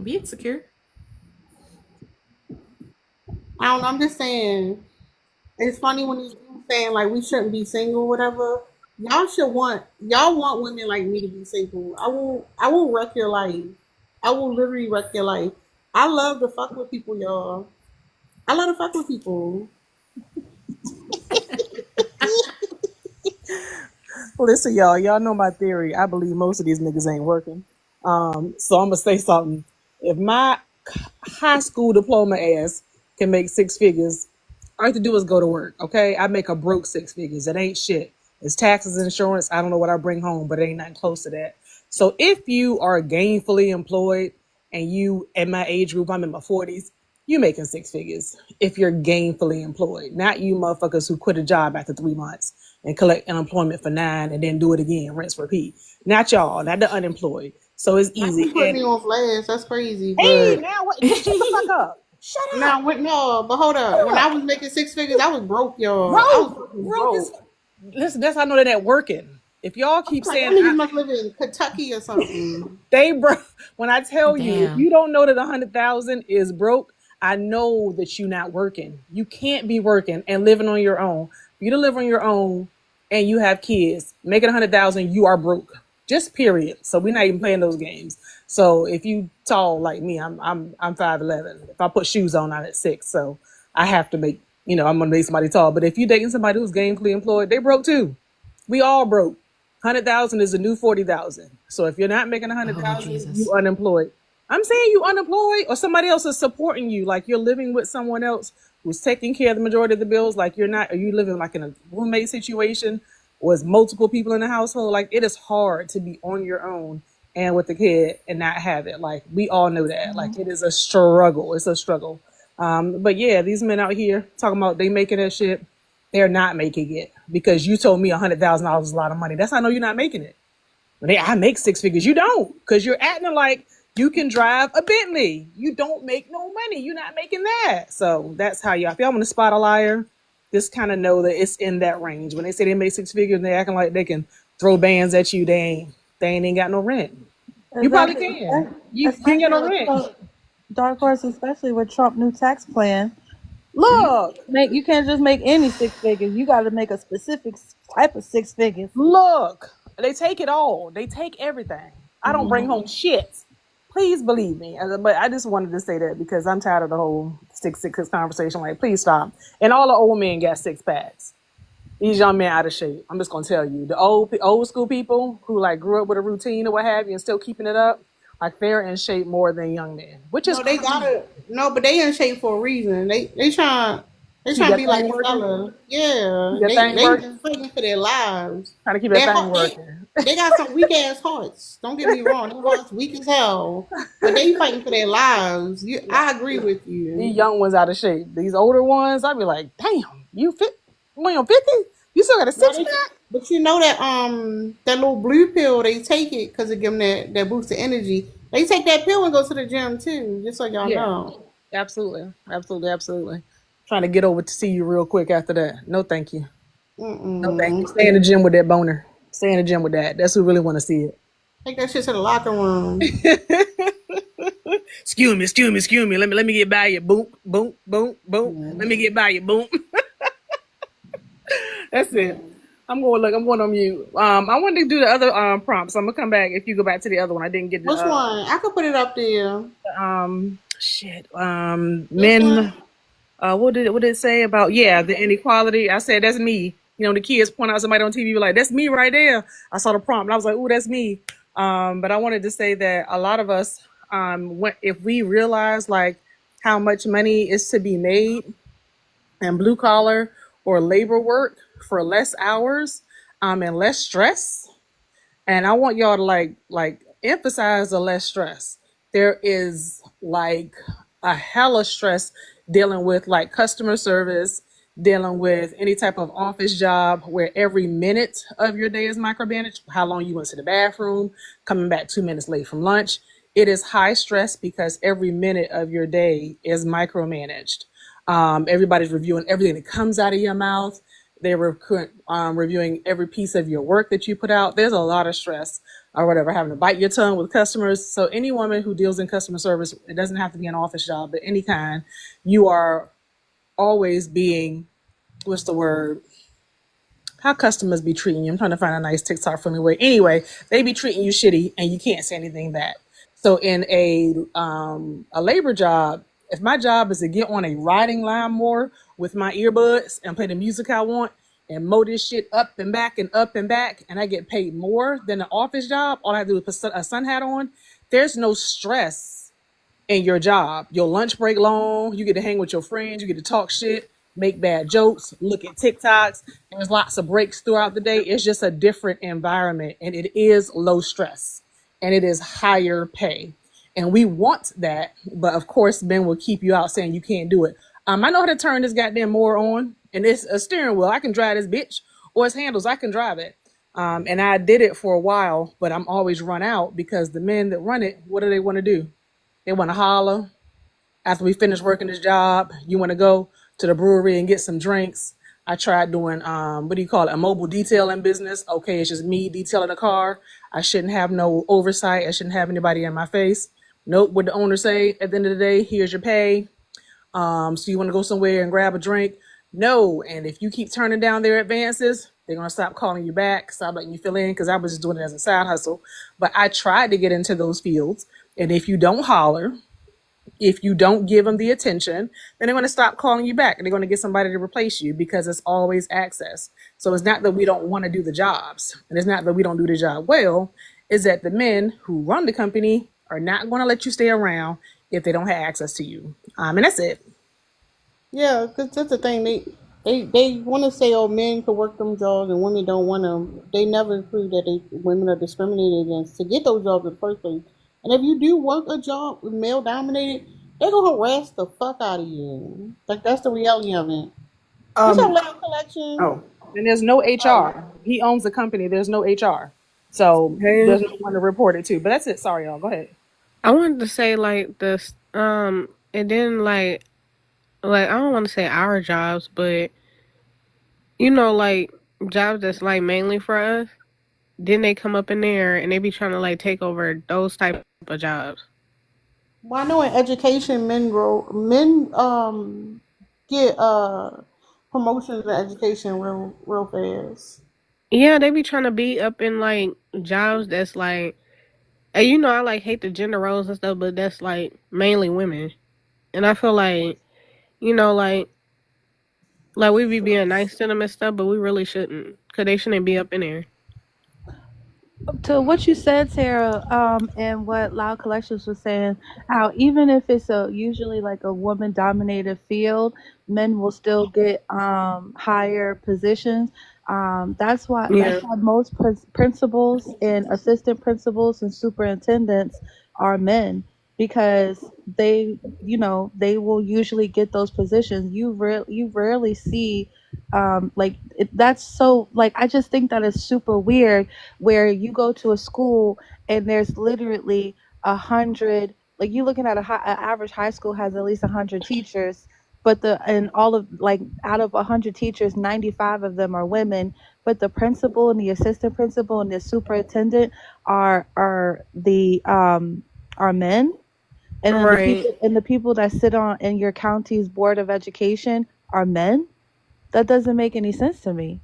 Be insecure. I don't know. I'm just saying. It's funny when these dudes saying like we shouldn't be single, whatever. Y'all want women like me to be single. I will wreck your life. I will literally wreck your life. I love to fuck with people, y'all. I love to fuck with people. Listen, y'all. Y'all know my theory. I believe most of these niggas ain't working. So I'm gonna say something. If my high school diploma ass can make 6 figures, all I have to do is go to work. Okay, I make a broke 6 figures. It ain't shit. It's taxes and insurance. I don't know what I bring home, but it ain't nothing close to that. So if you are gainfully employed and you in my age group, I'm in my 40s, you making 6 figures if you're gainfully employed, not you motherfuckers who quit a job after 3 months and collect unemployment for 9 and then do it again, rinse, repeat. Not y'all, not the unemployed. So it's Not easy. you put And me on blast. That's crazy. hey, But now what? Shut the fuck up. Shut up. no, but hold Shut up. When I up. was making 6 figures, I was broke, y'all. I was Broke. fucking Broke is. broke. Listen, that's how I know they're not working. If y'all keep Like saying y'all niggas must live in Kentucky or something. they broke, when I tell you, if Damn. you don't know that 100,000 is broke, I know that you're not working. You can't be working and living on your own. For you to live on your own and you have kids, making 100,000, you are broke. Just period. So we're not even playing those games. So if you tall like me, I'm 5'11". If I put shoes on, I'm at 6. So I have to make, I'm gonna make somebody tall. But if you dating somebody who's gainfully employed, they broke too. We all broke. 100,000 is the new 40,000. So if you're not making a hundred Oh thousand, Jesus. you unemployed. I'm saying you unemployed, or somebody else is supporting you, like you're living with someone else who's taking care of the majority of the bills. Like you're not, are you living like in a roommate situation, or it's multiple people in the household, like it is hard to be on your own and with the kid and not have it. Like we all know that. Like it is a struggle. It's a struggle. But yeah, these men out here talking about they making that shit, they're not making it because you told me $100,000 is a lot of money. That's how I know you're not making it. I make six figures. You don't, because you're acting like you can drive a Bentley. You don't make no money. You're not making that. So that's how y'all feel. I'm gonna spot a liar. Just kind of know that it's in that range. When they say they make six figures, they acting like they can throw bands at you. They ain't got no rent. You probably can. You can't get no rent. Dark horse, especially with Trump' new tax plan. Look, You can't just make any six figures. You got to make a specific type of six figures. look. They take it all. They take everything. I don't bring home shit. Please believe me. But I just wanted to say that because I'm tired of the whole six conversation. Like, please stop. And all the old men got six packs. These young men out of shape. I'm just gonna tell you, the old school people who like grew up with a routine or what have you and still keeping it up, like they're in shape more than young men. Which is No, they gotta but they in shape for a reason. They trying to be like a fella. Yeah. They fighting for their lives. Trying to keep that thing working. They got some weak ass hearts. Don't get me wrong. Their hearts weak as hell. But they fighting for their lives. I agree with you. These young ones out of shape. These older ones, I'd be like, damn, you fit when you're 50? You still got a six pack? But you know that that little blue pill, they take it because it give them that boost of energy. They take that pill and go to the gym too, just so y'all know. Absolutely. Trying to get over to see you real quick after that. No, thank you. No, thank you. Stay in the gym with that boner. Stay in the gym with that. That's who really want to see it. Take that shit to the locker room. Excuse me. Let me get by you. Boom. Let me get by you. Boom. That's it. I'm going on mute. I wanted to do the other prompts. I'm gonna come back if you go back to the other one. I didn't get the Which one? I could put it up there. Men. What did it say about the inequality? I said that's me. You know, the kids point out somebody on TV like that's me right there. I saw the prompt and I was like, oh, that's me. But I wanted to say that a lot of us, if we realize like how much money is to be made in blue collar or labor work for less hours and less stress, and I want y'all to like emphasize the less stress. There is like a hella stress dealing with like customer service, dealing with any type of office job where every minute of your day is micromanaged. How long you went to the bathroom, coming back 2 minutes late from lunch. It is high stress because every minute of your day is micromanaged. Everybody's reviewing everything that comes out of your mouth. They're reviewing every piece of your work that you put out. There's a lot of stress or whatever, having to bite your tongue with customers. So any woman who deals in customer service, it doesn't have to be an office job, but any kind, you are always being, what's the word? How customers be treating you. I'm trying to find a nice TikTok for me way. Anyway, they be treating you shitty and you can't say anything back. So in a labor job, if my job is to get on a riding lawnmower with my earbuds and play the music I want and mow this shit up and back, and I get paid more than an office job, all I have to do is put a sun hat on, there's no stress in your job. Your lunch break long, you get to hang with your friends, you get to talk shit, make bad jokes, look at TikToks. There's lots of breaks throughout the day. It's just a different environment and it is low stress and it is higher pay. And we want that, but of course, men will keep you out saying you can't do it. I know how to turn this goddamn mower on, and it's a steering wheel. I can drive this bitch, or it's handles. I can drive it. And I did it for a while, but I'm always run out because the men that run it, what do they want to do? They want to holler. After we finish working this job, you want to go to the brewery and get some drinks. I tried doing, a mobile detailing business. Okay, it's just me detailing a car. I shouldn't have no oversight. I shouldn't have anybody in my face. Nope, what the owner say at the end of the day, here's your pay. So you want to go somewhere and grab a drink? No, and if you keep turning down their advances, they're going to stop calling you back, stop letting you fill in, because I was just doing it as a side hustle. But I tried to get into those fields, and if you don't holler, if you don't give them the attention, then they're going to stop calling you back and they're going to get somebody to replace you because it's always access. So it's not that we don't want to do the jobs and it's not that we don't do the job well, is that the men who run the company are not going to let you stay around if they don't have access to you. And that's it. Yeah, because that's the thing. They want to say, oh, men could work them jobs and women don't want them. They never prove that women are discriminated against to get those jobs in the first place. And if you do work a job male dominated, they're gonna harass the fuck out of you. Like that's the reality of it. What's up, Um. Lab Collection? Oh. And there's no HR. He owns the company. There's no HR. So Hey, there's no one to report it to. But that's it. Sorry, y'all. Go ahead. I wanted to say like this, and then like I don't want to say our jobs, but like jobs that's like mainly for us. Then they come up in there and they be trying to like take over those type of jobs. Well, I know in education, men get promotions in education real fast. Yeah, they be trying to be up in like jobs that's like, and I like hate the gender roles and stuff, but that's like mainly women, and I feel like like we be being nice to them and stuff, but we really shouldn't, cause they shouldn't be up in there. To what you said, Sarah, and what Loud Collections was saying, how even if it's a usually like a woman dominated field, men will still get higher positions. That's Yeah, why most principals and assistant principals and superintendents are men, because they will usually get those positions. You rarely see that's so, like, I just think that is super weird, where you go to a school and there's literally 100, like you looking at an average high school has at least 100 teachers, but the and all of, like, out of 100 teachers, 95 of them are women, but the principal and the assistant principal and the superintendent are men, and then right. the people that sit on in your county's board of education are men. That doesn't make any sense to me.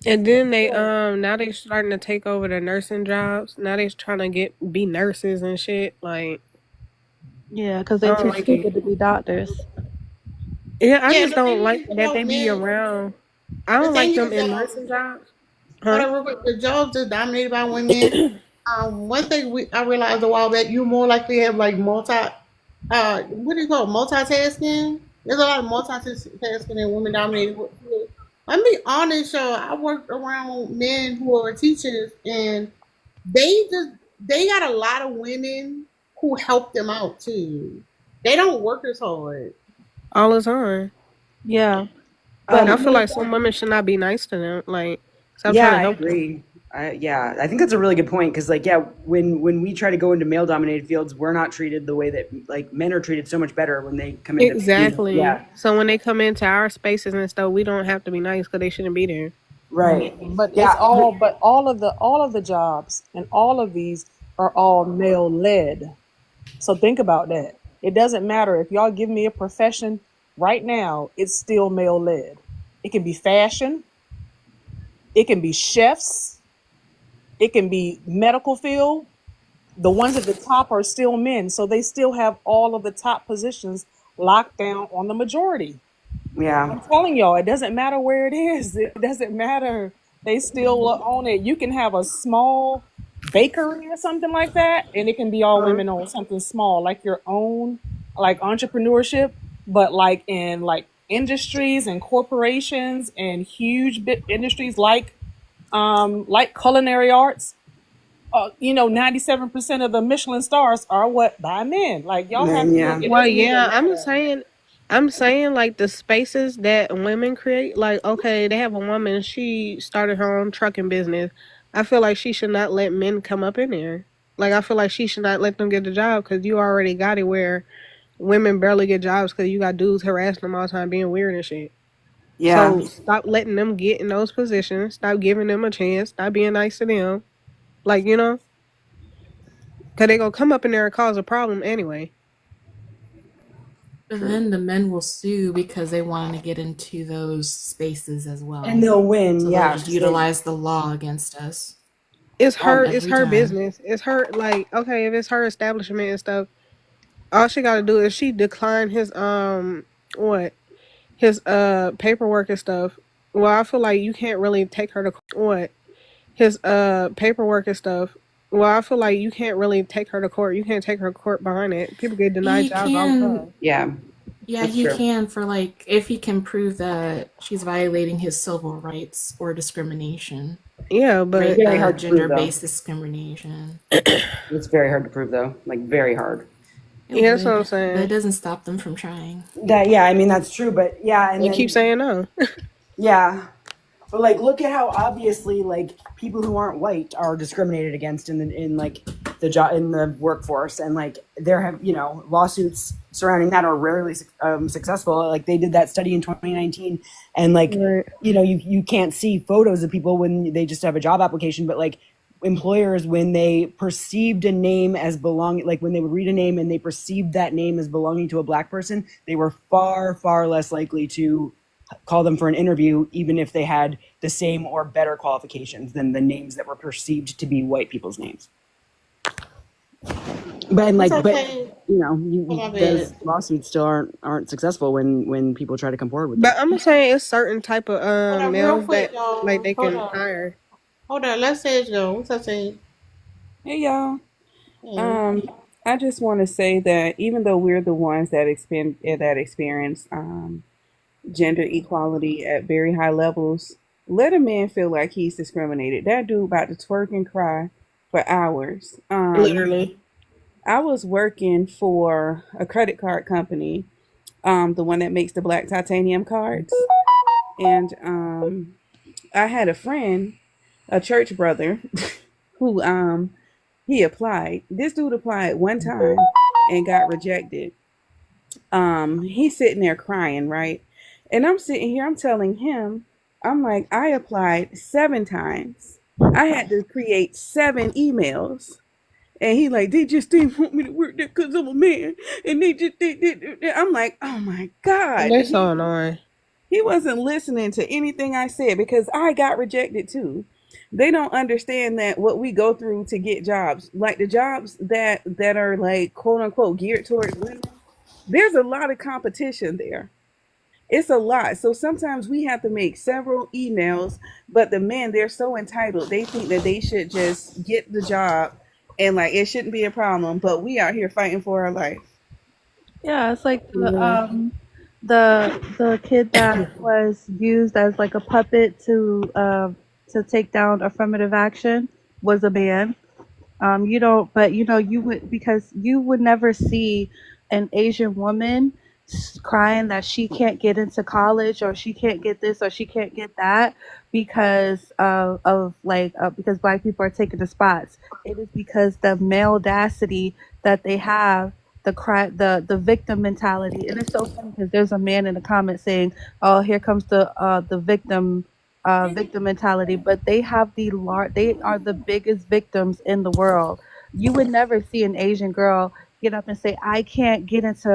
And then they now they starting to take over the nursing jobs. Now they trying to be nurses and shit. Like Yeah, because I they're don't too like it. stupid to be doctors. Yeah, I Yeah, just the don't thing like is that they about be men. around. I The don't like thing them is, in nursing jobs. hold Huh? on real quick. The jobs are dominated by women. One thing I realized a while back, you more likely to have like what do you call it? Multitasking? There's a lot of multitasking in women dominated fields. Let me be honest, y'all. I worked around men who are teachers, and they got a lot of women who help them out too. They don't work as hard. All the time. Yeah, but I Um. feel like some women should not be nice to them. Like stop trying Yeah, to I help them. agree. I think that's a really good point because, like, yeah, when we try to go into male dominated fields, we're not treated the way that like men are treated so much better when they come into. Exactly. Yeah, So when they come into our spaces and stuff, we don't have to be nice because they shouldn't be there. right. But it's Yeah, all, but all of the jobs and all of these are all male led. So think about that. It doesn't matter if y'all give me a profession right now, it's still male led. It can be fashion, it can be chefs, it can be medical field. The ones at the top are still men, so they still have all of the top positions locked down on the majority. yeah, I'm telling y'all, it doesn't matter where it is. It doesn't matter. They still own it. You can have a small bakery or something like that, and it can be all Uh-huh. women owned, something small, like your own, like entrepreneurship, but like in like industries and corporations and huge bit industries like culinary arts. 97% of the Michelin stars are what by men. Like y'all have man, to look. yeah, It Well, doesn't even yeah, matter. I'm saying like the spaces that women create. Like, okay, they have a woman. She started her own trucking business. I feel like she should not let men come up in there. Like, I feel like she should not let them get the job because you already got it where women barely get jobs because you got dudes harassing them all the time, being weird and shit. yeah. So stop letting them get in those positions. Stop giving them a chance. Stop being nice to them. Like, because they gonna come up in there and cause a problem anyway. And then the men will sue because they want to get into those spaces as And well. they'll win, So they'll yeah, just because they. utilize the law against us It's every her time. business. It's her, like, okay, if it's her establishment and stuff, all she gotta do is she decline his what? His paperwork and stuff. Well, I feel like you can't really take her to what? His paperwork and stuff. Well, I feel like you can't really take her to court. You can't take her to court behind it. People get denied He jobs all the can time. Yeah, Yeah, That's he true. can for like if he can prove that she's violating his civil rights or discrimination, Yeah, but Very hard to prove, though. gender-based discrimination. It's very hard to prove, though. Like, very hard. It yeah, that's what I'm would, but it saying. doesn't stop them from trying. Yeah, I mean, that's true, but yeah, and They keep then, saying no. yeah. But like, look at how obviously like people who aren't white are discriminated against in like the job in the workforce, and like there have lawsuits surrounding that are rarely successful. Like they did that study in 2019, and like Right. you can't see photos of people when they just have a job application, but like employers when they perceived a name as belonging, like when they would read a name and they perceived that name as belonging to a black person, they were far less likely to call them for an interview, even if they had the same or better qualifications than the names that were perceived to be white people's names. But It's like, okay. those lawsuits still aren't successful when people try to come forward with But them. I'm saying it's certain type of Hold on, real males quick, that like y'all. they Hold can on. hire. Hold on. Let's Sage go. What's up, Sage? Hey y'all. Yeah. I just want to say that even though we're the ones that experience gender equality at very high levels, let a man feel like he's discriminated. That dude about to twerk and cry for hours. Literally. I was working for a credit card company, the one that makes the black titanium cards, and I had a friend, a church brother, who he applied. This dude applied one time and got rejected. He's sitting there crying, right? And I'm sitting here, I'm telling him, I'm like, I applied 7 times. I had to create 7 emails. And he like, they just didn't want me to work there because I'm a man. And I'm like, oh my God. They're so annoying. He wasn't listening to anything I said because I got rejected too. They don't understand that what we go through to get jobs, like the jobs that are like quote unquote geared towards women, there's a lot of competition there. It's a lot. So sometimes we have to make several emails, but the men, they're so entitled. They think that they should just get the job and like it shouldn't be a problem, but we out here fighting for our life. Yeah, it's like Yeah. the kid that was used as like a puppet to take down affirmative action was a man. You don't, but you would, because you would never see an Asian woman crying that she can't get into college, or she can't get this, or she can't get that, because because black people are taking the spots. It is because the male audacity that they have, the victim mentality. And it's so funny because there's a man in the comments saying, "Oh, here comes the victim mentality," but they are the biggest victims in the world. You would never see an Asian girl get up and say, "I can't get into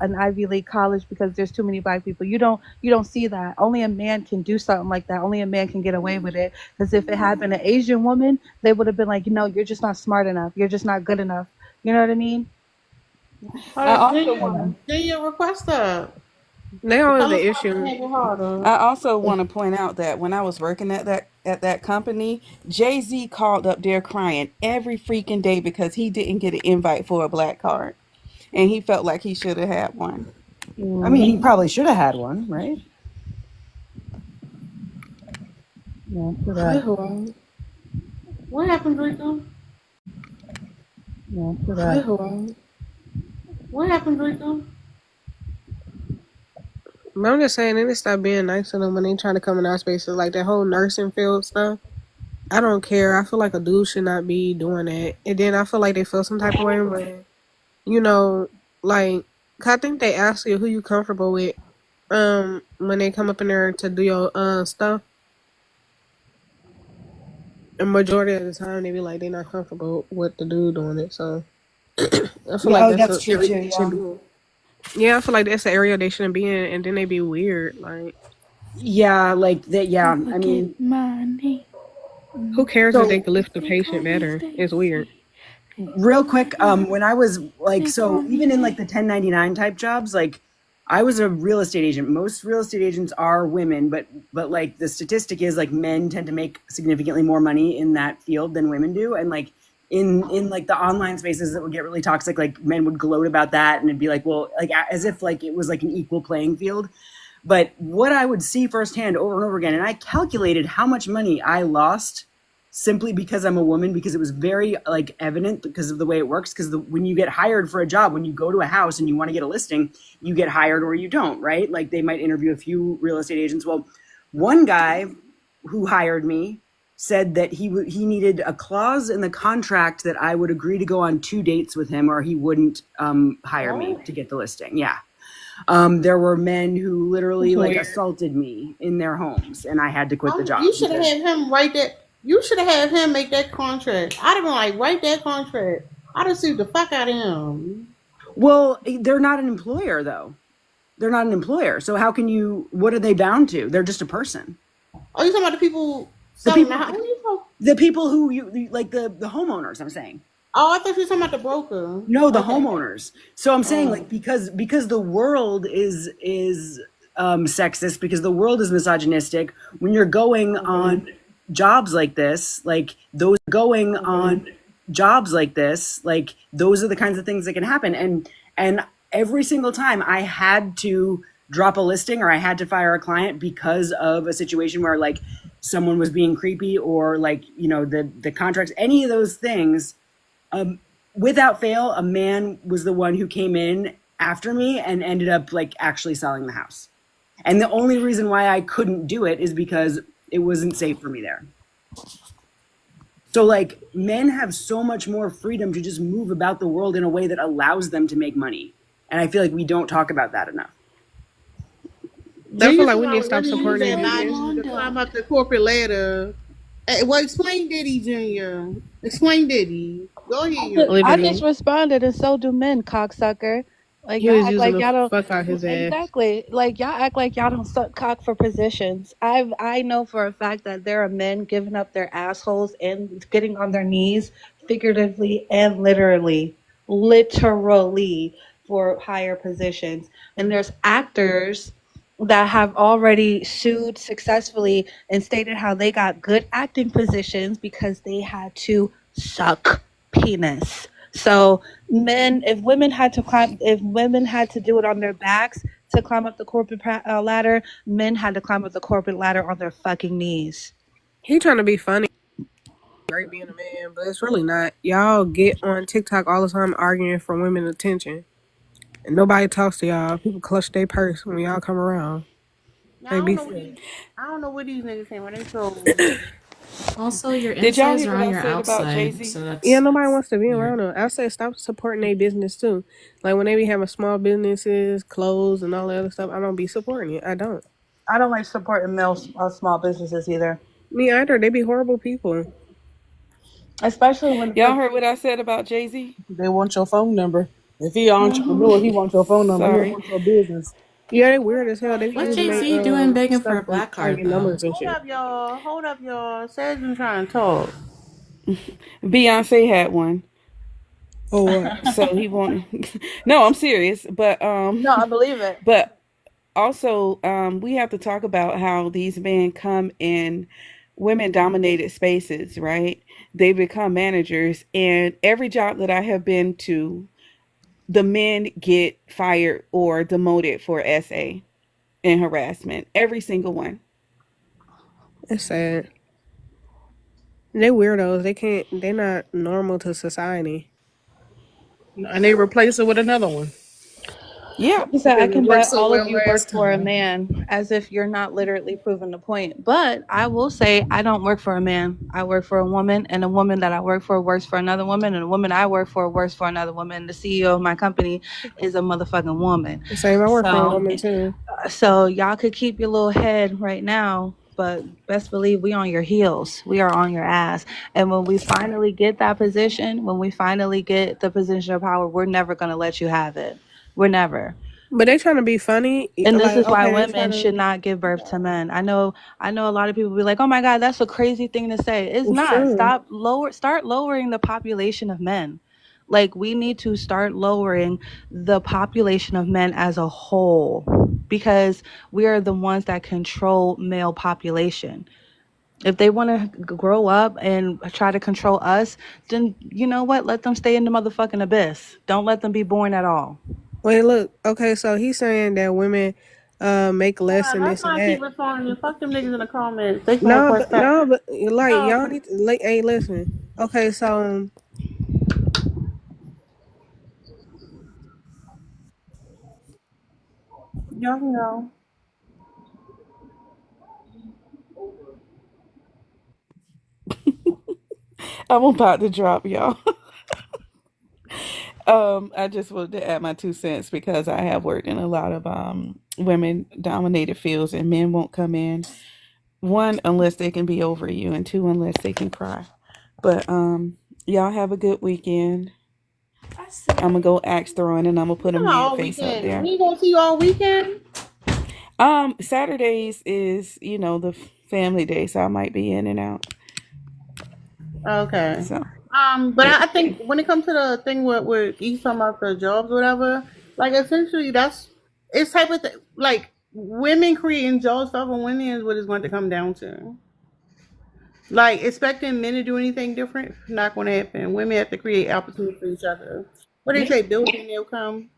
an Ivy League college because there's too many black people." You don't see that. Only a man can do something like that. Only a man can get away with it. Because if it had been an Asian woman, they would have been like, "No, you're just not smart enough. You're just not good enough." You know what I mean? Hold I on. also want to Get your request up. They always Tell us the how to issue. make it harder. I also want to point out that when I was working at that company, Jay-Z called up there crying every freaking day because he didn't get an invite for a black card, and he felt like he should have had one. I mean, he probably should have had one, right? Yeah, for Hi, that. Hawaii. What happened, Draco? Yeah, for Hi, that. Hawaii. What happened, Draco? But I'm just saying they need to stop being nice to them when they try to come in our spaces, like that whole nursing field stuff. I don't care. I feel like a dude should not be doing that. And then I feel like they feel some type of way when, you know, like, 'cause I think they ask you who you comfortable with when they come up in there to do your stuff. And majority of the time they be like they not comfortable with the dude doing it. So I feel Yeah, like oh, that's that's an true area too. they Yeah, should be in. Yeah, I feel like that's the area they shouldn't be in, and then they be weird. Like, yeah, like that. Yeah, I mean, Get money. who cares if they so could lift the They call patient me better? It's weird. Stacy. real quick, when I was like, They call so me even in like the Stacy. 1099 type jobs, like I was a real estate agent. Most real estate agents are women, but like the statistic is like men tend to make significantly more money in that field than women do, and like in like the online spaces that would get really toxic, like men would gloat about that and it'd be like, well, like as if like it was like an equal playing field. But what I would see firsthand over and over again, and I calculated how much money I lost simply because I'm a woman, because it was very like evident because of the way it works. Because when you get hired for a job, when you go to a house and you want to get a listing, you get hired or you don't, right? Like they might interview a few real estate agents. Well, one guy who hired me said that he needed a clause in the contract that I would agree to go on 2 dates with him or he wouldn't hire me to get the listing. Yeah. There were men who literally like assaulted me in their homes and I had to quit the job. You should have had him write that. You should have had him make that contract. I'd have been like, write that contract. I'd have sued the fuck out of him. Well, they're not an employer though. They're not an employer. So how can you, what are they bound to? They're just a person. Are you talking about the people the people who you like the homeowners, I'm saying. Oh, I thought you were talking about the broker. No, the homeowners. So I'm saying like because the world is sexist, because the world is misogynistic, when you're going on jobs like this, like those are the kinds of things that can happen. And every single time I had to drop a listing or I had to fire a client because of a situation where like someone was being creepy or like, you know, the contracts, any of those things, without fail, a man was the one who came in after me and ended up like actually selling the house. And the only reason why I couldn't do it is because it wasn't safe for me there. So like men have so much more freedom to just move about the world in a way that allows them to make money. And I feel like we don't talk about that enough. I feel like we need to stop supporting to climb up the corporate ladder. Well, explain Diddy, Junior. Explain Diddy. Go ahead. I just responded, and so do men, cocksucker. Like He was y'all act using like the y'all don't fuck out his ass. exactly. Like y'all act like y'all don't suck cock for positions. I know for a fact that there are men giving up their assholes and getting on their knees, figuratively and literally, for higher positions. And there's actors that have already sued successfully and stated how they got good acting positions because they had to suck penis. So if women had to do it on their backs to climb up the corporate ladder, men had to climb up the corporate ladder on their fucking knees. He trying to be funny. Great being a man, but it's really not. Y'all get on TikTok all the time arguing for women's attention. And nobody talks to y'all. People clutch their purse when y'all come around. I don't know what these niggas saying when they told. Also, your Did y'all insides hear are what on I your said about outside, Jay-Z? so that's Yeah, nobody wants to be around them. I say stop supporting their business too. Like when they be having small businesses, clothes, and all that other stuff, I don't be supporting it. I don't. I don't like supporting small businesses either. Me either. They be horrible people. Especially when Y'all heard what I said about Jay-Z? They want your phone number. If he an entrepreneur, he wants your phone number. He Sorry. don't want your business. Yeah, they weird as hell. They be What using Jay-Z they, doing begging for a stuff to black find card, your though? numbers and shit. Hold up, y'all. Says been trying to talk. Beyonce had one. Oh, what? So he wanted. No, I'm serious. But No, I believe it. But also, we have to talk about how these men come in women-dominated spaces, right? They become managers, and every job that I have been to, the men get fired or demoted for SA and harassment. Every single one. It's sad. They weirdos. They're not normal to society. And they replace it with another one. Yeah. He said, I can It worked bet so all of well you work last for a time. man, as if you're not literally proving the point. But I will say, I don't work for a man. I work for a woman, and a woman that I work for works for another woman, and a woman I work for works for another woman. The CEO of my company is a motherfucking woman. The same. I work for a woman too. So y'all could keep your little head right now, but best believe we on your heels. We are on your ass. And when we finally get that position, when we finally get the position of power, we're never going to let you have it. We're never. But they trying to be funny. And this like, is why okay, women should not give birth to men. I know a lot of people be like, "Oh my God, that's a crazy thing to say." It's not. true. Start lowering the population of men. Like we need to start lowering the population of men as a whole because we are the ones that control male population. If they want to grow up and try to control us, then you know what? Let them stay in the motherfucking abyss. Don't let them be born at all. Wait, look. Okay, so he's saying that women make less and Let's this and not keep that. responding. Fuck them niggas in the comments. They can No, request but that. no, but like No, y'all need to like. Hey, listen. Okay, so y'all know. I'm about to drop y'all. I just wanted to add my 2 cents because I have worked in a lot of women dominated fields and men won't come in. One, unless they can be over you, and two, unless they can cry. But y'all have a good weekend. I'm gonna go axe throwing and I'm gonna put a Come on, man all face up weekend. there. We gonna see you all weekend. Saturdays is, the family day, so I might be in and out. Okay. So But yeah. I think when it comes to the thing with you talking about the jobs, or whatever, like essentially that's it's type of like women creating jobs for other women is what it's going to come down to. Like expecting men to do anything different, not going to happen. Women have to create opportunities for each other. What they Yeah. say, building they'll come.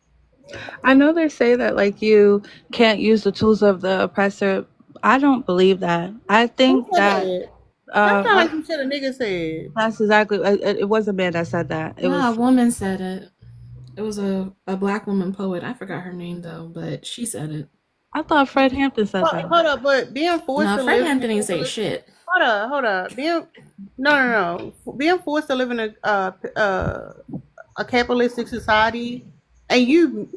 I know they say that like you can't use the tools of the oppressor. I don't believe that. I Who think said that that? That sound I, like some shit a nigga said. that's exactly. It was a man that said that. It Nah, a was. woman said it. It was a black woman poet. I forgot her name though, but she said it. I thought Fred Hampton said that. Hold up, but being forced No, to Fred live in Hampton a didn't say capitalist. shit. Hold up. No. Being forced to live in a capitalistic society, and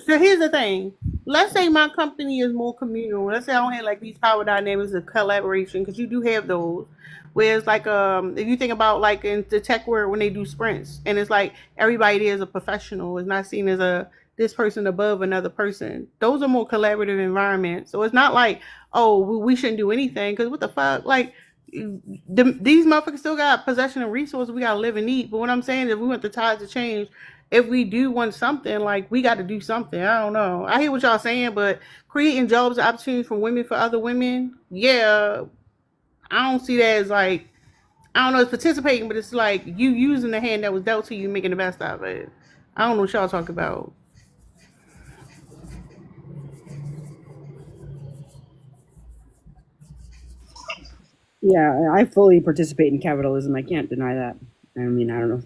so here's the thing. Let's say my company is more communal. Let's say I don't have like these power dynamics of collaboration, because you do have those. Whereas like if you think about like in the tech world when they do sprints, and it's like everybody there is a professional, is not seen as a this person above another person. Those are more collaborative environments. So it's not like, oh, we shouldn't do anything, because what the fuck, like these motherfuckers still got possession of resources. We gotta live and eat. But what I'm saying is, if we want the tide to change, if we do want something, like we got to do something. I don't know. I hear what y'all saying, but creating jobs and opportunities for women for other women, yeah, I don't see that as like, I don't know, it's participating, but it's like you using the hand that was dealt to you, making the best out of it. I don't know what y'all talk about. Yeah, I fully participate in capitalism. I can't deny that. I mean, I don't know.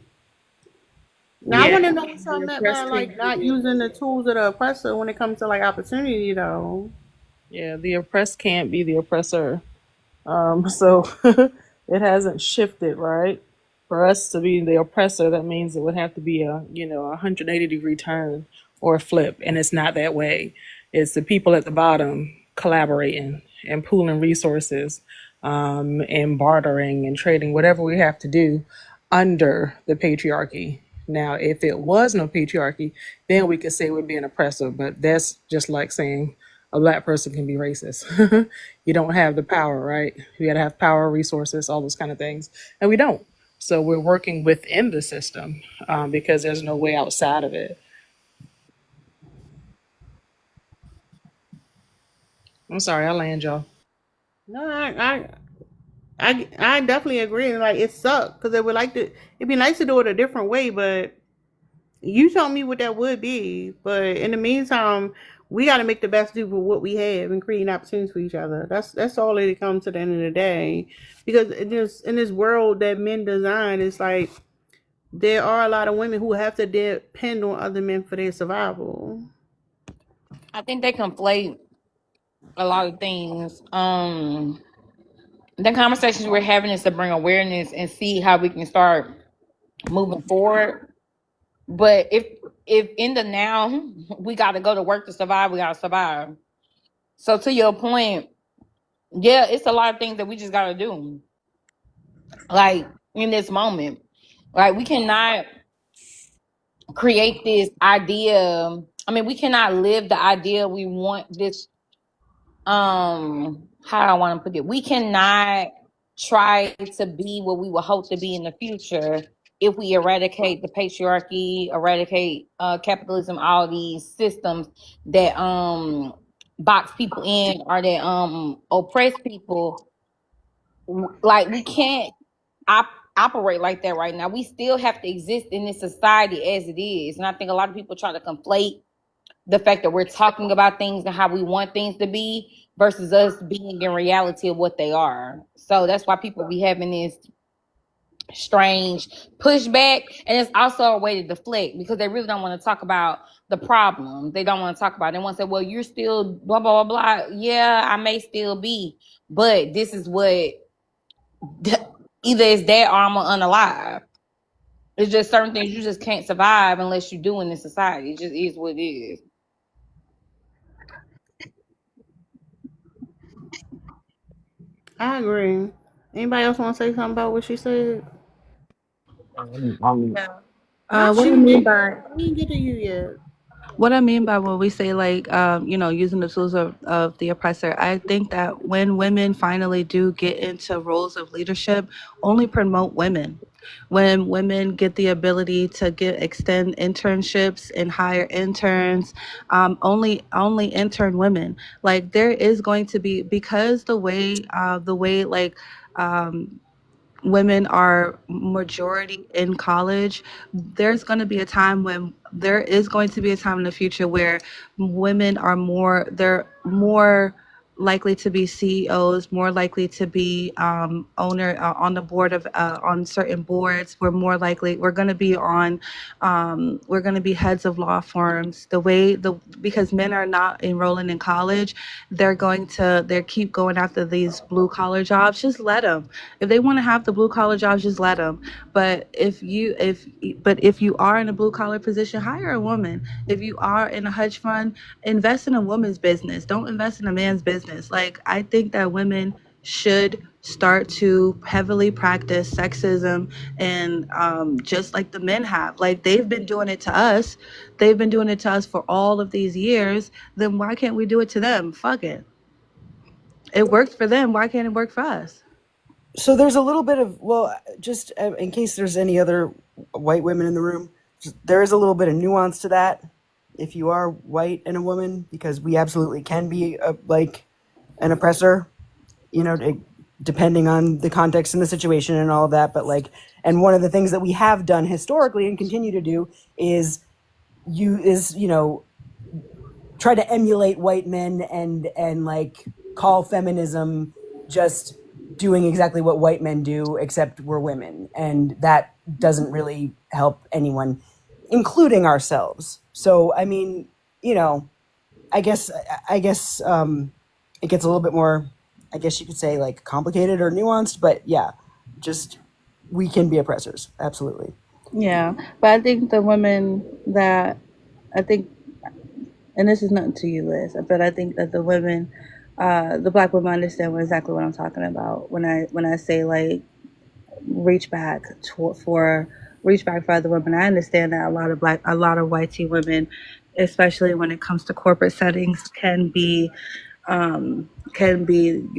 Now I Yeah. want to know what y'all The meant by oppressed like can't be not using the tools of the oppressor when it comes to like opportunity, though. Yeah, the oppressed can't be the oppressor. So it hasn't shifted, right? For us to be the oppressor, that means it would have to be a 180-degree turn or a flip, and it's not that way. It's the people at the bottom collaborating and pooling resources, and bartering and trading, whatever we have to do under the patriarchy. Now, if it was no patriarchy, then we could say we're being oppressive, but that's just like saying a black person can be racist. You don't have the power, right? You got to have power, resources, all those kind of things, and we don't. So we're working within the system, because there's no way outside of it. I'm sorry, I land y'all. No, I definitely agree. And like it sucked because it would like to. It'd be nice to do it a different way, but you tell me what that would be. But in the meantime, we got to make the best do with what we have and create opportunities for each other. That's all it comes to the end of the day. Because in this world that men design, it's like there are a lot of women who have to depend on other men for their survival. I think they conflate a lot of things. The conversations we're having is to bring awareness and see how we can start moving forward. But if in the now we got to go to work to survive, we got to survive. So to your point, yeah, it's a lot of things that we just got to do. Like in this moment, like we cannot create this idea. I mean, we cannot live the idea we want this how do I want to put it? We cannot try to be what we would hope to be in the future if we eradicate the patriarchy, eradicate capitalism, all these systems that box people in or that oppress people. Like we can't operate like that right now. We still have to exist in this society as it is, and I think a lot of people try to conflate the fact that we're talking about things and how we want things to be versus us being in reality of what they are. So that's why people be having this strange pushback, and it's also a way to deflect because they really don't want to talk about the problem. They don't want to talk about it. They want to say, well, you're still blah blah blah blah. Yeah, I may still be, but this is what either it's that or I'm unalive. It's just certain things you just can't survive unless you do in this society. It just is what it is. I agree. Anybody else want to say something about what she said? I'm Yeah. Not What I you, mean nigga. by We didn't get to you yet. what I mean by when we say like using the tools of the oppressor, I think that when women finally do get into roles of leadership, only promote women. When women get the ability to get extend internships and hire interns, only intern women. Like there is going to be because the way like um, women are majority in college, there is going to be a time in the future where women are they're more likely to be CEOs, more likely to be owner on the board of on certain boards. We're going to be we're going to be heads of law firms. Because men are not enrolling in college, they keep going after these blue collar jobs. Just let them. If they want to have the blue collar jobs, just let them. But if you are in a blue collar position, hire a woman. If you are in a hedge fund, invest in a woman's business. Don't invest in a man's business. Like I think that women should start to heavily practice sexism and just like the men have. Like they've been doing it to us for all of these years. Then why can't we do it to them? Fuck it. It worked for them. Why can't it work for us? So there's a little bit of, well, just in case there's any other white women in the room, there is a little bit of nuance to that if you are white and a woman, because we absolutely can be like an oppressor, depending on the context and the situation and all of that. But like, and one of the things that we have done historically and continue to do is try to emulate white men and like call feminism just doing exactly what white men do, except we're women, and that doesn't really help anyone, including ourselves. So I mean, I guess it gets a little bit more, I guess you could say, like complicated or nuanced, but yeah, just we can be oppressors, absolutely. Yeah, but I think the women that I think, and this is nothing to you, Liz, but I think that the black women understand exactly what I'm talking about when I say like reach back for reach back for other women. I understand that a lot of white teen women, especially when it comes to corporate settings, can be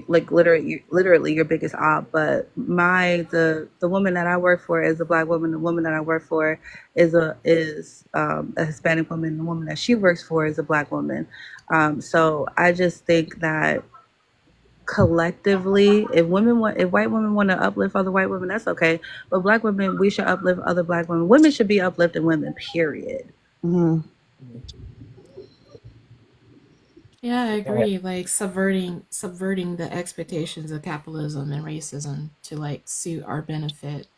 like literally your biggest op. But the woman that I work for is a black woman. The woman that I work for is a Hispanic woman. The woman that she works for is a black woman. So I just think that collectively, if white women want to uplift other white women, that's okay. But black women, we should uplift other black women. Women should be uplifting women, period. Mm-hmm. Yeah, I agree. Like subverting the expectations of capitalism and racism to like suit our benefit.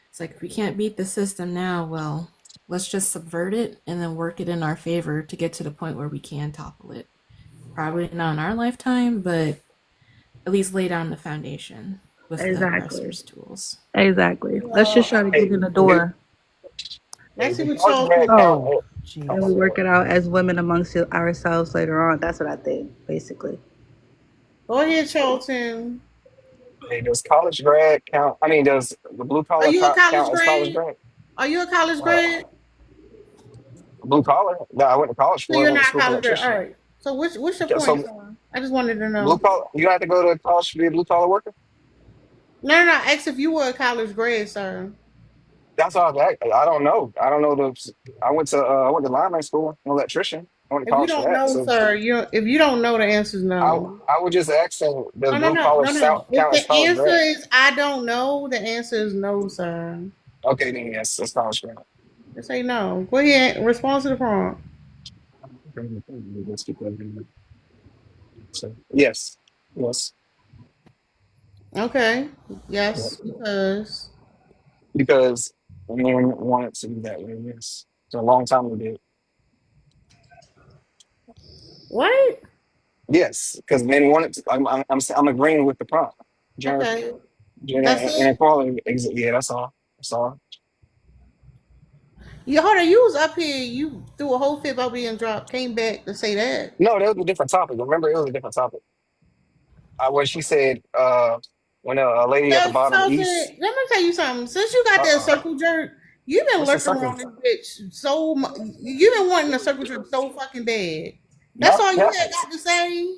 It's like if we can't beat the system now, well, let's just subvert it and then work it in our favor to get to the point where we can topple it. Probably not in our lifetime, but at least lay down the foundation with the Exactly. oppressor's tools. Exactly. Let's just try to get hey, in the do, door Let's see does what college y'all grad think. count? Oh, Oh and my we jeez. work bad. it out as women amongst ourselves later on. That's what I think, basically. Go ahead, Charlton. Hey, does college grad count? I mean, does the blue Are collar you a college count as college grad? grad? Are you a college Uh, grad? blue collar? No, I went to college So for it. I you're went to not a school for college grad. All electrician. right. So what's your Yeah, point, so son? I just wanted to blue know. collar, you have to go to college to be a blue collar worker. No, no, no. Ask if you were a college grad, sir. That's all that. I don't know. I don't know the. I went to lineman school, an electrician. want to If you college for don't that. know, So sir, if you don't know, the answer is I no. I would just ask them, does No, no, blue no, collar no, no. If count as the college answer grad? is I don't know, the answer is no, sir. Okay, then yes, that's college grad. Just say no. Go ahead. Respond to the prompt. Let's keep that in. So, yes, yes, Okay. yeah. Yes, because Because men wanted to be that way. Yes, it's a long time ago. what? Yes, because men wanted to. I'm agreeing with the prompt. Gender, Okay. That's gender it. inequality. Yeah, that's all. That's all. You hold on, you was up here, you threw a whole fit about being dropped, came back to say that. No, that was a different topic. Remember, it was a different topic. When she said, when a lady at the bottom So east, let me tell you something. Since you got that uh-uh. circle jerk, you've been What's the lurking second? around this bitch so much. You've been wanting a circle jerk so fucking bad. That's Yep, all you yep. had got to say.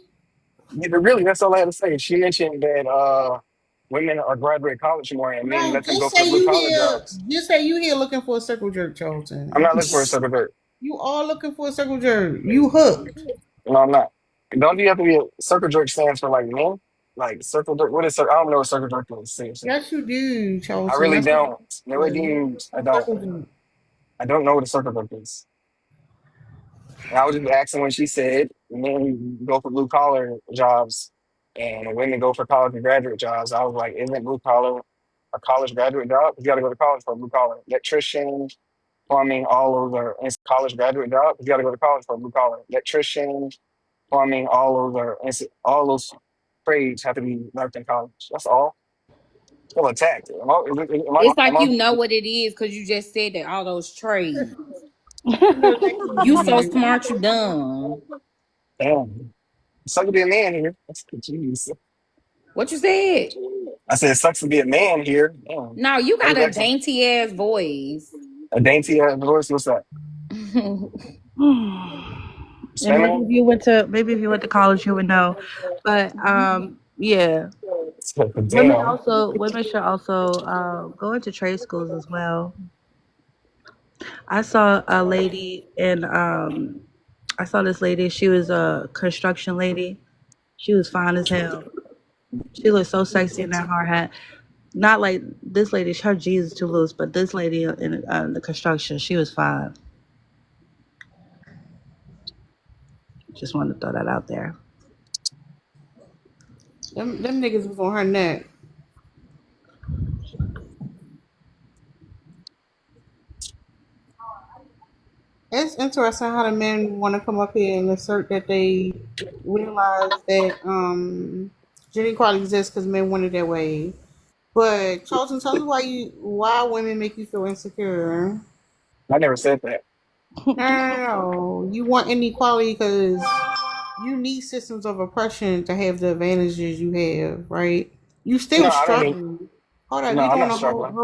Yeah, but really, that's all I had to say. She mentioned that women are graduate college more and men No, let them go for the blue collar jobs. Just say you here looking for a circle jerk, I'm Charlton. not looking for a circle jerk. You are looking for a circle jerk. You hooked. No, I'm not. Don't you have to be a circle jerk stands for like men? Like circle jerk. What is circle? I don't know what circle jerk is. Seriously. Yes, you do, I Charlton. really That's what don't. No, I do. I a don't. circle jerk. I don't know what a circle jerk is. And I was just asking when she said men go for blue collar jobs and women go for college and graduate jobs. I was like, isn't blue collar a college graduate job? You got to go to college for a blue collar. Electrician, plumbing, all those are college graduate jobs. You got to go to college for a blue collar. Electrician, plumbing, all those trades have to be learned in college. That's all. Feel attacked. It's like Am I, you know what it is because you just said that all those trades. You know exactly what You it so is. smart, you dumb. damn. Sucks to be a man here. Jeez. What you said? I said, it sucks to be a man here. Damn. No, you I got was a actually dainty ass voice. a dainty voice. What's that? It's And feminine. maybe if you went to college, you would know. But yeah, Damn. women should also go into trade schools as well. I saw a lady in I saw this lady. She was a construction lady. She was fine as hell. She looked so sexy in that hard hat. Not like this lady. Her jeans is too loose, but this lady in the construction, she was fine. Just wanted to throw that out there. Them niggas was on her neck. It's interesting how the men want to come up here and assert that they realize that gender equality exists because men want it that way. But Charlton, tell me why women make you feel insecure. I never said that. No, no, no, no. You want inequality because you need systems of oppression to have the advantages you have, right? You No, still I don't need. struggling. Hold up, No, you I'm doing not a struggling.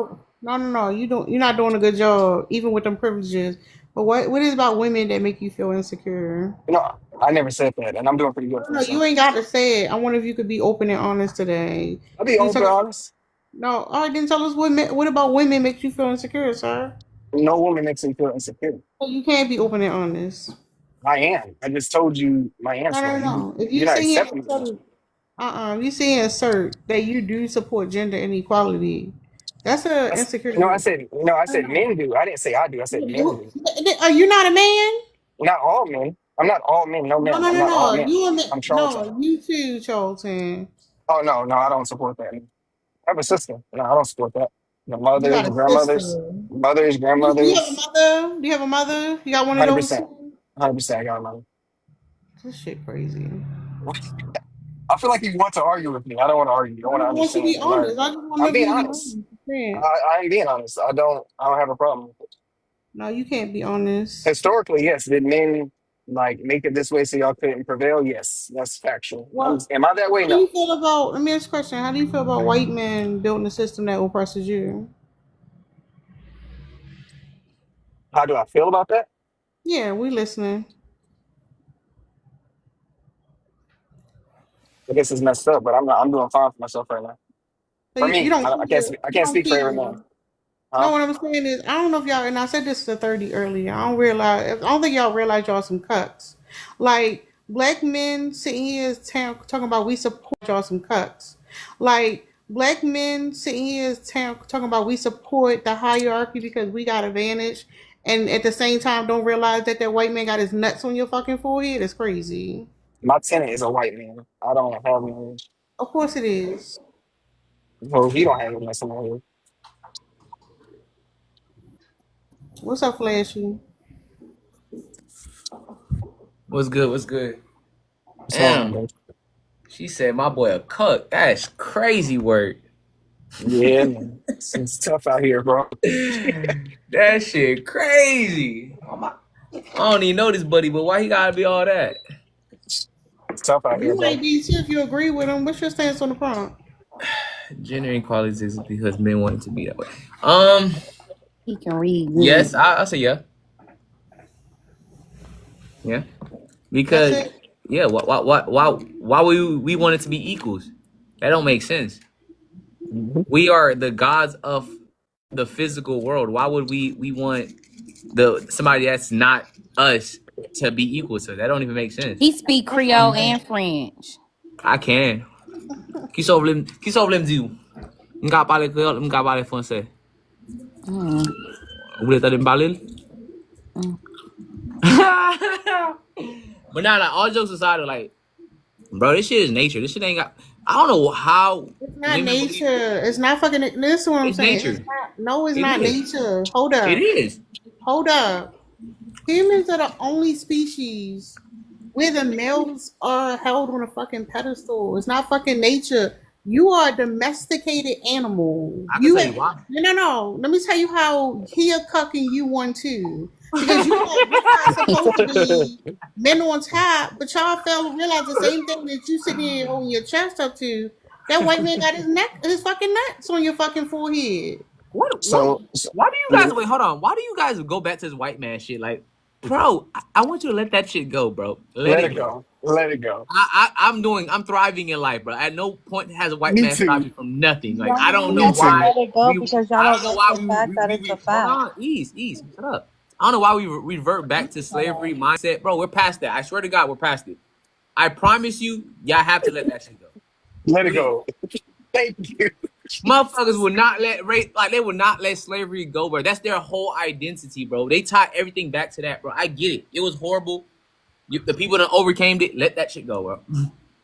no, no, no. You don't. You're not doing a good job, even with them privileges. But what is about women that make you feel insecure? No, I never said that, and I'm doing pretty good No, for no, you myself. ain't got to say it. I wonder if you could be open and honest today. I'll be Can you open, tell? honest. No, all right. Then tell us what about women makes you feel insecure, sir? No woman makes me feel insecure. Well, you can't be open and honest. I am. I just told you my No, answer. no, no. If You're you not sit here accepting and it. assert, you sit here and assert that you do support gender inequality, that's a No, insecurity. I said no. I No, said no. men do. I didn't say I do. I said men do. Are you not a man? Not all men. I'm not all men. No No, men. no, I'm no, not all no. men. You a man? I'm Charlton. No, you too, Charlton. Oh no, no, I don't support that. I have a sister. No, I don't support that. The You mothers, got the a grandmothers, sister. mothers, Do you have a grandmothers. mother? Do you have a mother? You got one of Hundred those percent, too? 100%. I got a mother. This shit crazy. I feel like you want to argue with me. I don't want to argue. I I want to just want you to understand be and learn. honest. I just want to I'm know if being you be honest. honest. You can't. I'm being honest. I don't have a problem. No, you can't be honest. Historically, yes. Did men like make it this way so y'all couldn't prevail? Yes, that's factual. Well, Am I that way? how do you No. feel about? Let me ask you a question. How do you feel about white men building a system that oppresses you? How do I feel about that? Yeah, we listening. I guess it's messed up, but I'm not. I'm doing fine for myself right now. So For you me, don't I can't. feel. I You can't don't speak for every man. feel. No, Huh? what I'm saying is, I don't know if y'all, and I said this to 30 earlier. I don't think y'all realize y'all some cucks. Like black men sitting here talking about we support y'all some cucks. Like black men sitting here talking about we support the hierarchy because we got advantage, and at the same time don't realize that that white man got his nuts on your fucking forehead. It's crazy. My tenant is a white man. I don't have any. Of course it is. Well, he don't have any somewhere. What's up, Flashy? What's good? What's good? What's going on, Damn. bro? She said my boy a cuck. That's crazy word. Yeah, man. It's tough out here, bro. That shit crazy. I don't even know this buddy, but why he gotta be all that? It's tough out here, You bro. might be too if you agree with him. What's your stance on the prompt? Gender inequality is because men want it to be that way. He can read Yes, good. I'll say yeah. Yeah. That's Because it. yeah, why we want it to be equals? That don't make sense. Mhm. We are the gods of the physical world. Why would we want somebody that's not us to be equal to? That don't even make sense. He speak Creole and French. I can. Qui sauve l'aime dit. M'ka parler créole, m'ka parler français. Mm. Vous voulez t'aller me parler? Mm. But now, like all jokes aside, like, bro, this shit is nature. This shit ain't got. I don't know how It's not women believe nature. It's not fucking. This is what I'm it's saying. nature. It's not, no, it's It not is. nature. Hold It up. is. Hold up. Humans are the only species where the males are held on a fucking pedestal. It's not fucking nature. You are a domesticated animal. I can You tell have you why. no. Let me tell you how he a cucking you one too. Because you guys supposed to be men on top, but y'all fail to realize the same thing that you sitting here holding your chest up to. That white man got his fucking nuts on your fucking forehead. What? So, Why do you guys wait? Hold on. Why do you guys go back to this white man shit? Like, bro, I want you to let that shit go, bro. Let let it it go. go. Let it go. I'm thriving in life, bro. At no point has a white Me man stopped too. me from nothing. Like, I Y'all don't don't know Me know how to too. why let it go because y'all I don't don't know like why the fact that it's a hold fact. on, ease, shut up. I don't know why we revert back to slavery mindset, bro. We're past that. I swear to God, we're past it. I promise you, y'all have to let that shit go. Let it Please. go. Thank you. Motherfuckers will not let rape, like they will not let slavery go, bro. That's their whole identity, bro. They tie everything back to that, bro. I get it. It was horrible. The people that overcame it, let that shit go, bro.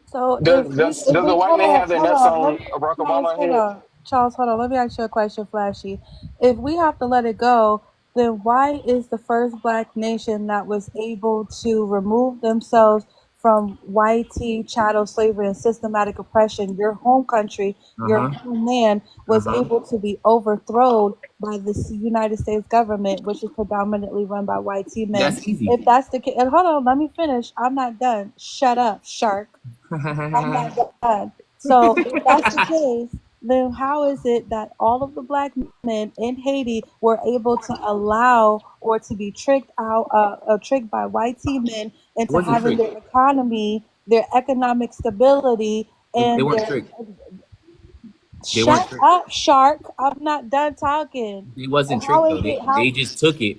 So Does does if does the we white man have their hold nuts on, on Barack Charles, Obama's hold head? on, Charles, hold on. Let me ask you a question, Flashy. If we have to let it go, then why is the first black nation that was able to remove themselves from whitey chattel slavery and systematic oppression, your home country, Uh your huh. homeland, Uh was huh. able to be overthrown by the United States government, which is predominantly run by whitey men? That's easy. If that's the case, and hold on, let me finish. I'm not done. Shut up, shark. I'm not done. So if that's the case, then how is it that all of the black men in Haiti were able to allow or to be tricked out, tricked by white men It into wasn't having tricked. their economy, their economic stability, They and weren't their tricked. They weren't shut tricked. up, shark. I'm not done talking. They wasn't How tricked is though. it? They How just took it.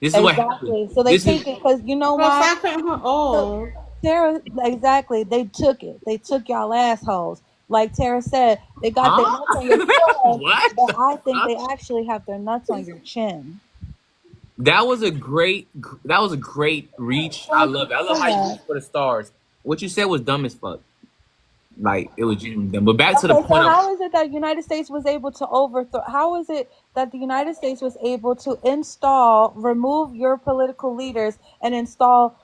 This is what happened. exactly? So they This is take it because you know Well, why? stop cutting her off. Tara, exactly. They took it. They took y'all assholes. Like Tara said, they got their huh? nuts on your forehead, What but the I think fuck? they actually have their nuts on your chin. That was a great reach. I Like, love it. I love how you yeah. reach for the stars. What you said was dumb as fuck. Like it was genuinely dumb. But back to the Okay, point so of how is it that the United States was able to overthrow? How is it that the United States was able to remove your political leaders and install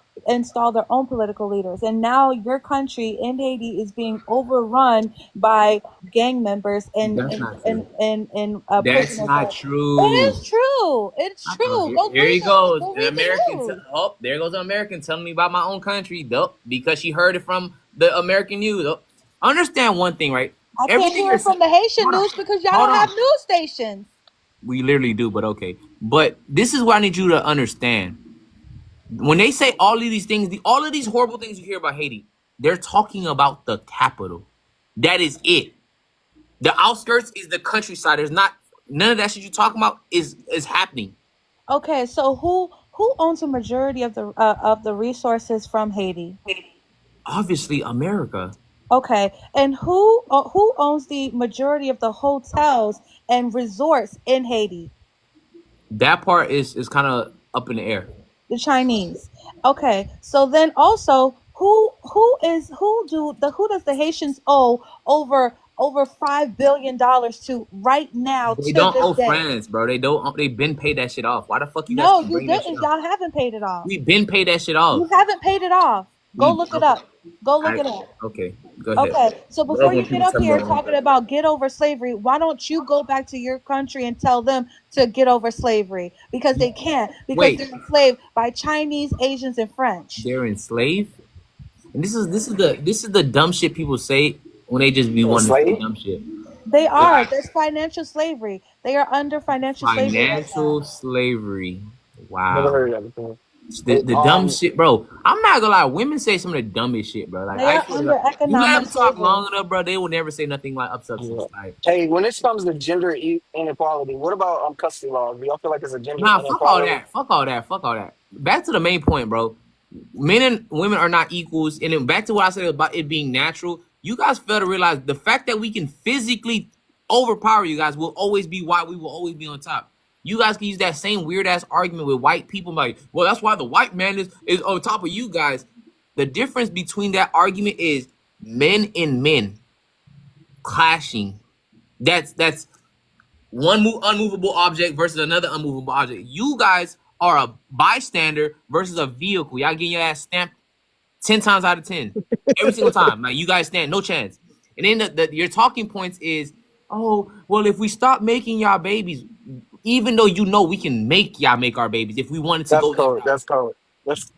their own political leaders, and now your country in Haiti is being overrun by gang members that's not true. and That's prisoners. not It true. is true. It's Oh, true. Go here read he it. goes. Go An read the American. news. Oh, there goes an American telling me about my own country. Dope. Because she heard it from the American news. Oh, understand one thing, right? I can't Everything hear you're it from saying. the Haitian Hold on. news because y'all Hold don't have on. news stations. We literally do, but okay. But this is what I need you to understand. When they say all of these things, all of these horrible things you hear about Haiti, they're talking about the capital. That is it. The outskirts is the countryside. There's not none of that shit you're talking about is happening. Okay, so Who owns a majority of the resources from Haiti? Obviously, America. Okay, and who owns the majority of the hotels and resorts in Haiti? That part is kind of up in the air. The Chinese. Okay, so then also who does the Haitians owe over $5 billion to right now They to don't this owe day? France, bro. They don't. They been paid that shit off. Why the fuck you guys No, keep you bringing that shit didn't. up? Y'all haven't paid it off. We been paid that shit You off. haven't paid it off. Go We look it okay. up. Go look I it up. okay. Go ahead. Okay, so Love before when you get people up tell me here the wrong talking stuff. about get over slavery, why don't you go back to your country and tell them to get over slavery? Because they can't, because Wait, they're enslaved by Chinese, Asians, and French. they're enslaved, and this is the dumb shit people say when they just be wanting to say Enslaved? dumb shit. They Like, are. That's financial slavery. They are under financial slavery right now. financial slavery. Never Wow. heard of that before. The dumb shit, bro. I'm not gonna lie. Women say some of the dumbest shit, bro. Like They I are swear to under God, you let economic them talk slavery. long enough, bro. They will never say nothing like of substance. Yeah. Like, Hey, when it comes to gender inequality, what about custody laws? Do y'all feel like it's a gender nah, fuck all inequality? that. Fuck all that. Fuck all that. Back to the main point, bro. Men and women are not equals. And then back to what I said about it being natural. You guys fail to realize the fact that we can physically overpower you guys will always be why we will always be on top. You guys can use that same weird ass argument with white people, like, well, that's why the white man is on top of you guys. The difference between that argument is men and men clashing. That's one unmovable object versus another unmovable object. You guys are a bystander versus a vehicle. Y'all getting your ass stamped 10 times out of 10 every single time. Like, you guys stand no chance. And then your talking points is, oh, well, if we stop making y'all babies, even though you know we can make y'all make our babies if we wanted to That's go that code. route. That's code. That's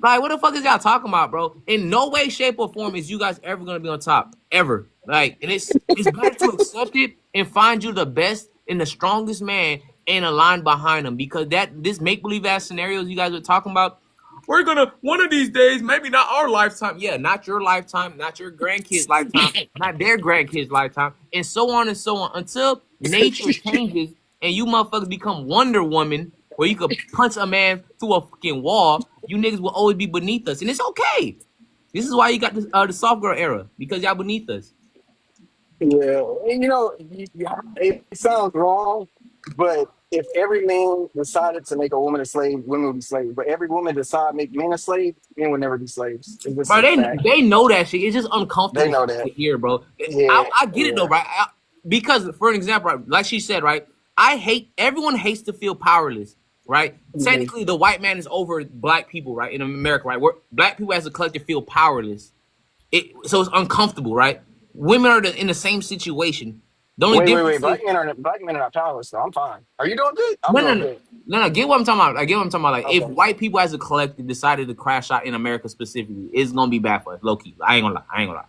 Like, what the fuck is y'all talking about, bro? In no way, shape, or form is you guys ever gonna be on top, ever. Like, and it's better to accept it and find you the best and the strongest man and align behind them, because this make believe ass scenarios you guys are talking about. We're gonna one of these days, maybe not our lifetime, yeah, not your lifetime, not your grandkids' lifetime, not their grandkids' lifetime, and so on until nature changes and you motherfuckers become Wonder Woman, where you could punch a man through a fucking wall. You niggas will always be beneath us, and it's okay. This is why you got the soft girl era, because y'all beneath us. yeah. And it sounds wrong, but if every man decided to make a woman a slave, women would be slaves. But every woman decide to make men a slave, men would never be slaves. It's just Bro, a fact. they know that shit. It's just They uncomfortable know to that. hear, bro. Yeah, I get it though, yeah. right? Because for an example, right, like she said, right? Everyone hates to feel powerless, right? Hmm. Technically, the white man is over black people, right? In America, right? Where black people as a collective feel powerless. So it's uncomfortable, right? Women are in the same situation. The only Wait. difference is Black men are not powerless, though. I'm fine. Are you doing good? I'm no, no, doing no, good. no. Get what I'm talking about. I get what I'm talking about. Like, if Okay. white people as a collective decided to crash out in America specifically, it's gonna be bad for us, low key. I ain't gonna lie. I ain't gonna lie.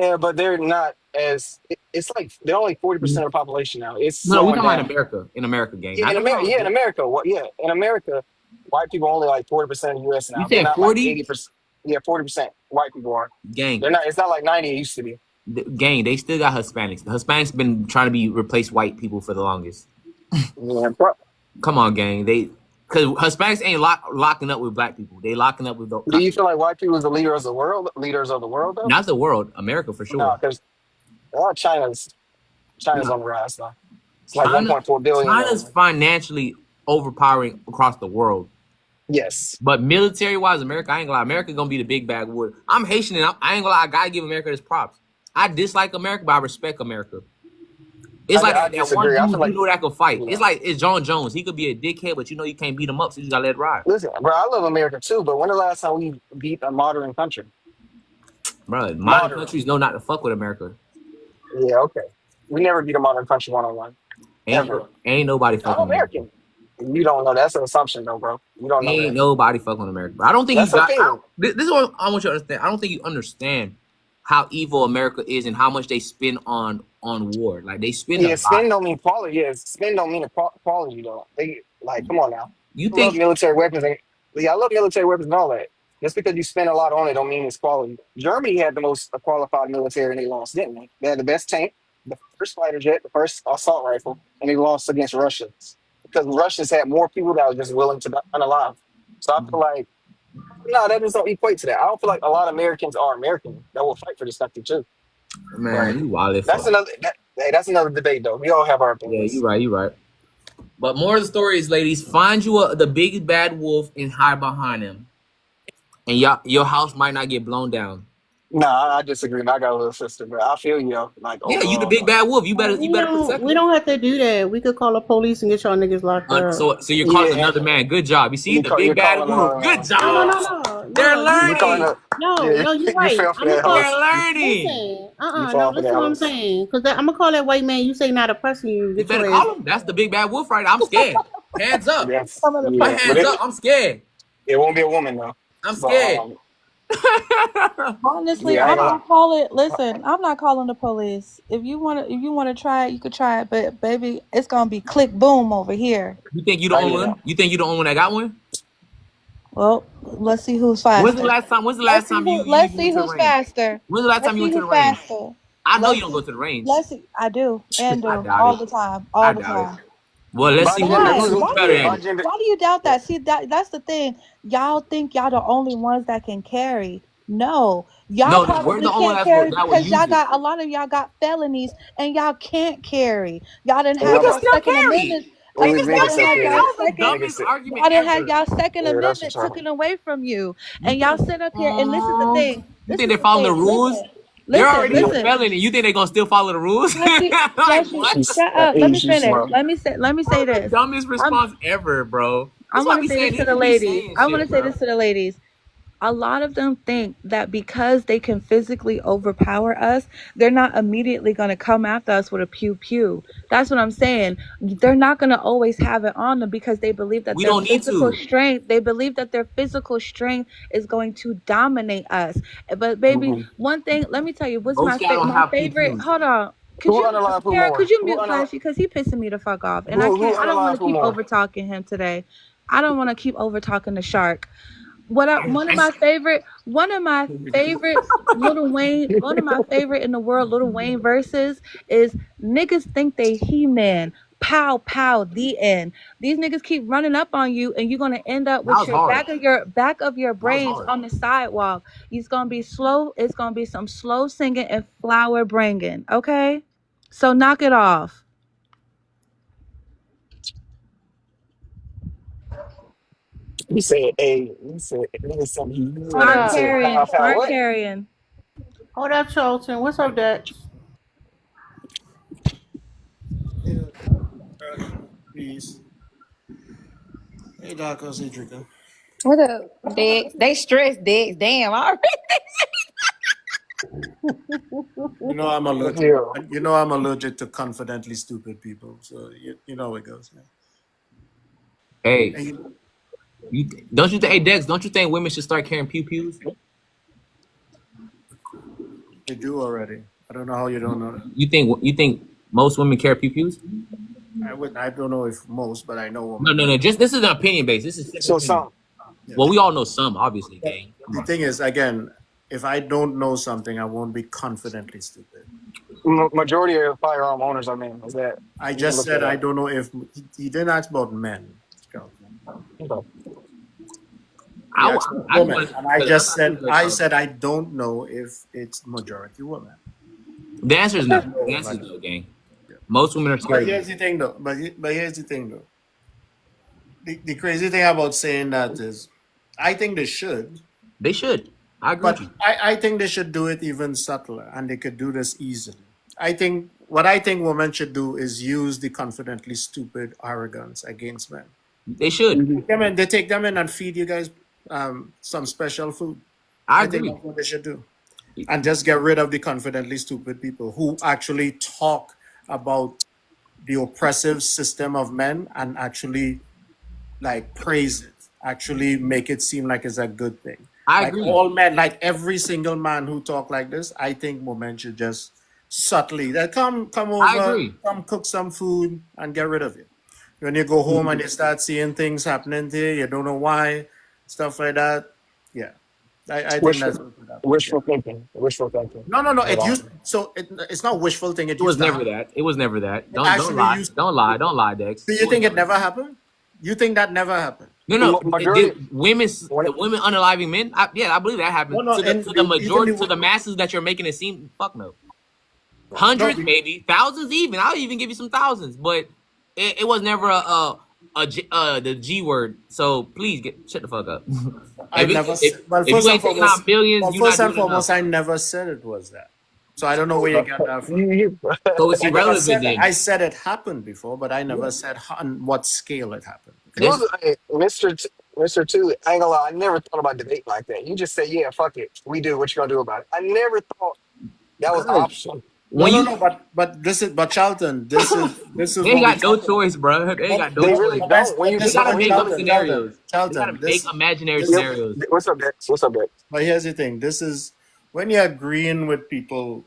Yeah, but they're not as. It's like they're only 40% of the population now. It's No, we slowing talking about in down. America, gang. Yeah, Not in talking America. about Yeah, in America. What? Yeah, in America, white people are only like 40% of the U.S. you now. They're said not like 40 80%. Yeah, 40% white people are. gang. They're not. It's not like 90 it used to be. Gang, they still got Hispanics. The Hispanics been trying to be replace white people for the longest. Yeah, Come on, gang. Because Hispanics ain't locking up with black people. They locking up with the do you feel like white people is the leaders of the world? Leaders of the world, though? not the world, America for sure. No, because China's Nah, on the rise now. It's like China 1.4 billion China's now. financially overpowering across the world. Yes. But military wise, America, I ain't gonna lie, America gonna be the big bag of wood. I'm Haitian and I ain't gonna lie, I gotta give America this props. I dislike America, but I respect America. It's like I that one disagree. I feel dude you like, know that can fight. you It's know, like it's John Jones. He could be a dickhead, but you know you can't beat him up, so you just gotta let it ride. listen, bro, I love America too, but when the last time we beat a modern country? Bro, modern Modern. countries know not to fuck with America. Yeah, okay. We never beat a modern country one on one. Ain't Ever. no, ain't nobody I'm fucking with America. American. You don't know. That's an assumption, though, bro. You don't know Ain't that. nobody fucking with America. Bro. I don't think you That's got. opinion. This is what I want you to understand. I don't think you understand how evil America is and how much they spend on war. Like, they spend a Yeah, lot. spin don't mean quality. Yeah, spin don't mean quality, though. They like, come on now. You I love think military weapons. Yeah, I love military weapons and all that. Just because you spend a lot on it don't mean it's quality. Germany had the most qualified military and they lost, didn't they? They had the best tank, the first fighter jet, the first assault rifle, and they lost against Russia. because Russia's had more people that are just willing to die unalive. So I feel like no, that just don't equate to that. I don't feel like a lot of Americans are American that will fight for this country too. But Man, you wild as that's fuck. another hey, that's another debate though. We all have our Yeah, you opinions. right, you right. But more of the story is, ladies, find you the big bad wolf and hide behind him, and your house might not get blown down. Nah, I disagree. I got a little sister, but I feel you though, like Yeah, you the overall. big bad wolf. You We better don't protect we her. don't have to do that. We could call the police and get y'all niggas locked up. So you're calling Yeah, another man. Good job. You see the big you're bad calling wolf. Good No, no, job. no, no, They're no. you're calling learning. her No, yeah, no. You're you right. fell for I'm gonna that call. They're host. learning. Listen, You no. fall for that Listen, what I'm host. saying, because I'm gonna call that white man. You say not oppressing you. You Get better your ass. call him. That's the big bad wolf right now. I'm scared. Hands up. Yes, I'm gonna Put yeah, press. but hands up. I'm scared. it won't be a woman though. I'm But scared. Honestly, yeah, I ain't I'm gonna not calling. Listen, I'm not calling the police. If you wanna try it, you could try it. But baby, it's gonna be click boom over here. You think you the lie. I only get it. one? You think you the only one that got one? Well, let's see who's faster. When's the last time you Let's even see went to the who's range? faster. When's the last Let's time you see went to who's the range? faster. I know you Let's don't see. go to the range. Let's see. I do and I do doubt all it. the time. I All the doubt it. time. Well, let's see who Why? who's Why do better you at My why, it. gender. why do you doubt Yeah. that? See that's the thing. Y'all think y'all the only ones that can carry. No, y'all No, we're probably the only can't ones carry that will because use y'all it. got a lot of y'all got felonies and y'all can't carry. Y'all didn't And have Niggas y'all still second carry. amendment. we Niggas Y'all still niggas didn't still have carry. y'all That carry. was the second. Niggas dumbest still, argument Y'all didn't have ever. y'all second yeah, that's for amendment sure. taken away from you, You and y'all think? sit up here. And this is the thing. You This think is they're the following the thing. rules? Listen, They're listen, already a Yeah. listen. felony. You think they're gonna still follow the rules? Like what? Shut That up. Let me age is finish. slow. Let me say That was the this. dumbest I'm response ever, bro. I That's why I want to be say saying this to the niggas be ladies. saying I want shit, to say bro. this to the ladies. A lot of them think that because they can physically overpower us, they're not immediately going to come after us with a pew pew. That's what I'm saying. They're not going to always have it on them because they believe that We their don't need physical to. strength, they believe that their physical strength is going to dominate us. But baby, Mm-hmm. one thing, let me tell you, what's Most guys don't my have pew favorite? pews. Hold on. Could Who you underlies who Kara, more? could you mute Flashy because he pissing me the fuck off and Who I don't want underlies to who keep more? over talking him today. I don't want to keep over talking the shark. One of my favorites, one of my favorite in the world, Little Wayne verses is niggas think they He-Man. Pow pow, the end. These niggas keep running up on you and you're gonna end up That with was your hard. back of your That was brains hard. on the sidewalk. It's gonna be some slow singing and flower bringing, okay? So knock it off. He said, "Hey, he said, nigga said he Hold Smart he up. said, carrying, pow pow, smart what? carrying. Hold up, Charlton. What's up, Dex? Yeah, peace. Hey, Doc, how's Adrica? What up, Dex? They stressed Dex. Damn, already. You know I'm allergic. Yeah. You know I'm allergic to confidently stupid people. So you know how it goes. Yeah. Hey, And you, don't you think? Hey, Dex, don't you think women should start carrying pew pews? they do already. I don't know how you don't know that. You think most women carry pew pews? I don't know if most, but I know No, women no, do. no. Just this is an opinion based. This is simple So opinion. some Yeah. Well, we all know some, obviously, But gang. Come the on. thing is, again, if I don't know something, I won't be confidently stupid. majority of firearm owners are men. Is that I you can just look said that I up. don't know if he didn't ask about men. Skelton. Okay. He I, asked about I just women, want and to. I thought it was I said I don't know if it's majority women. the answer is I no. know The if answer I is do. no, gang. Yeah. Most women are But scared of here's men. the thing, though. But here's the thing, though. The crazy thing about saying that is, I think they should, They should. I agree with but you. I think they should do it even subtler, and they could do this easily. I think women should do is use the confidently stupid arrogance against men. They should. Mm-hmm. They take them in and feed you guys some special food. I I think agree. that's what they should do, and just get rid of the confidently stupid people who actually talk about the oppressive system of men and actually like praise it, actually make it seem like it's a good thing. I Like agree. all men, like every single man who talk like this, I think women should just subtly that come I over, agree. come cook some food and get rid of it. When you go home and you start seeing things happening to you, you don't know why, stuff like that. Yeah. I think that's Wishful, what would happen. Yeah. wishful thinking. Wishful thinking. No. Hold It on. used so it's not wishful thing. It It was used to never happen. that. It was never that. It Don't actually lie. used. Don't lie. Don't lie, Dex. Do It you was think it never never that. happened? You think that never happened? No, no. Majority Women, when the women unaliving men. Yeah, I believe that No, happened no, to and the even majority, to the the masses that you're making it seem. Fuck no. no. Hundreds, maybe thousands, even. I'll even give you some thousands, but it was never the G word. So please shut the fuck up. I never said. Well, If you first and ain't taking foremost, out millions, you're not doing enough. I never said it was that. So I don't know where you got that from. So it's I never irrelevant said that. then. I said it happened before, but I never said on what scale it happened. Okay. This Mr. Two, I ain't gonna lie, I never thought about debate like that. You just say, yeah, fuck it. We do what you gonna do about it. I never thought that was guys, optional. No, when no, you no. But Charlton, this is they ain't what we got no talk about. choice, bro. They ain't No, got no They no, really choice. don't. When you They this is gotta when you make up really scenarios. They gotta Charlton. make imaginary This. Yep. scenarios. What's up, Dex? What's up, Dex? But here's the thing. This is when you're agreeing with people,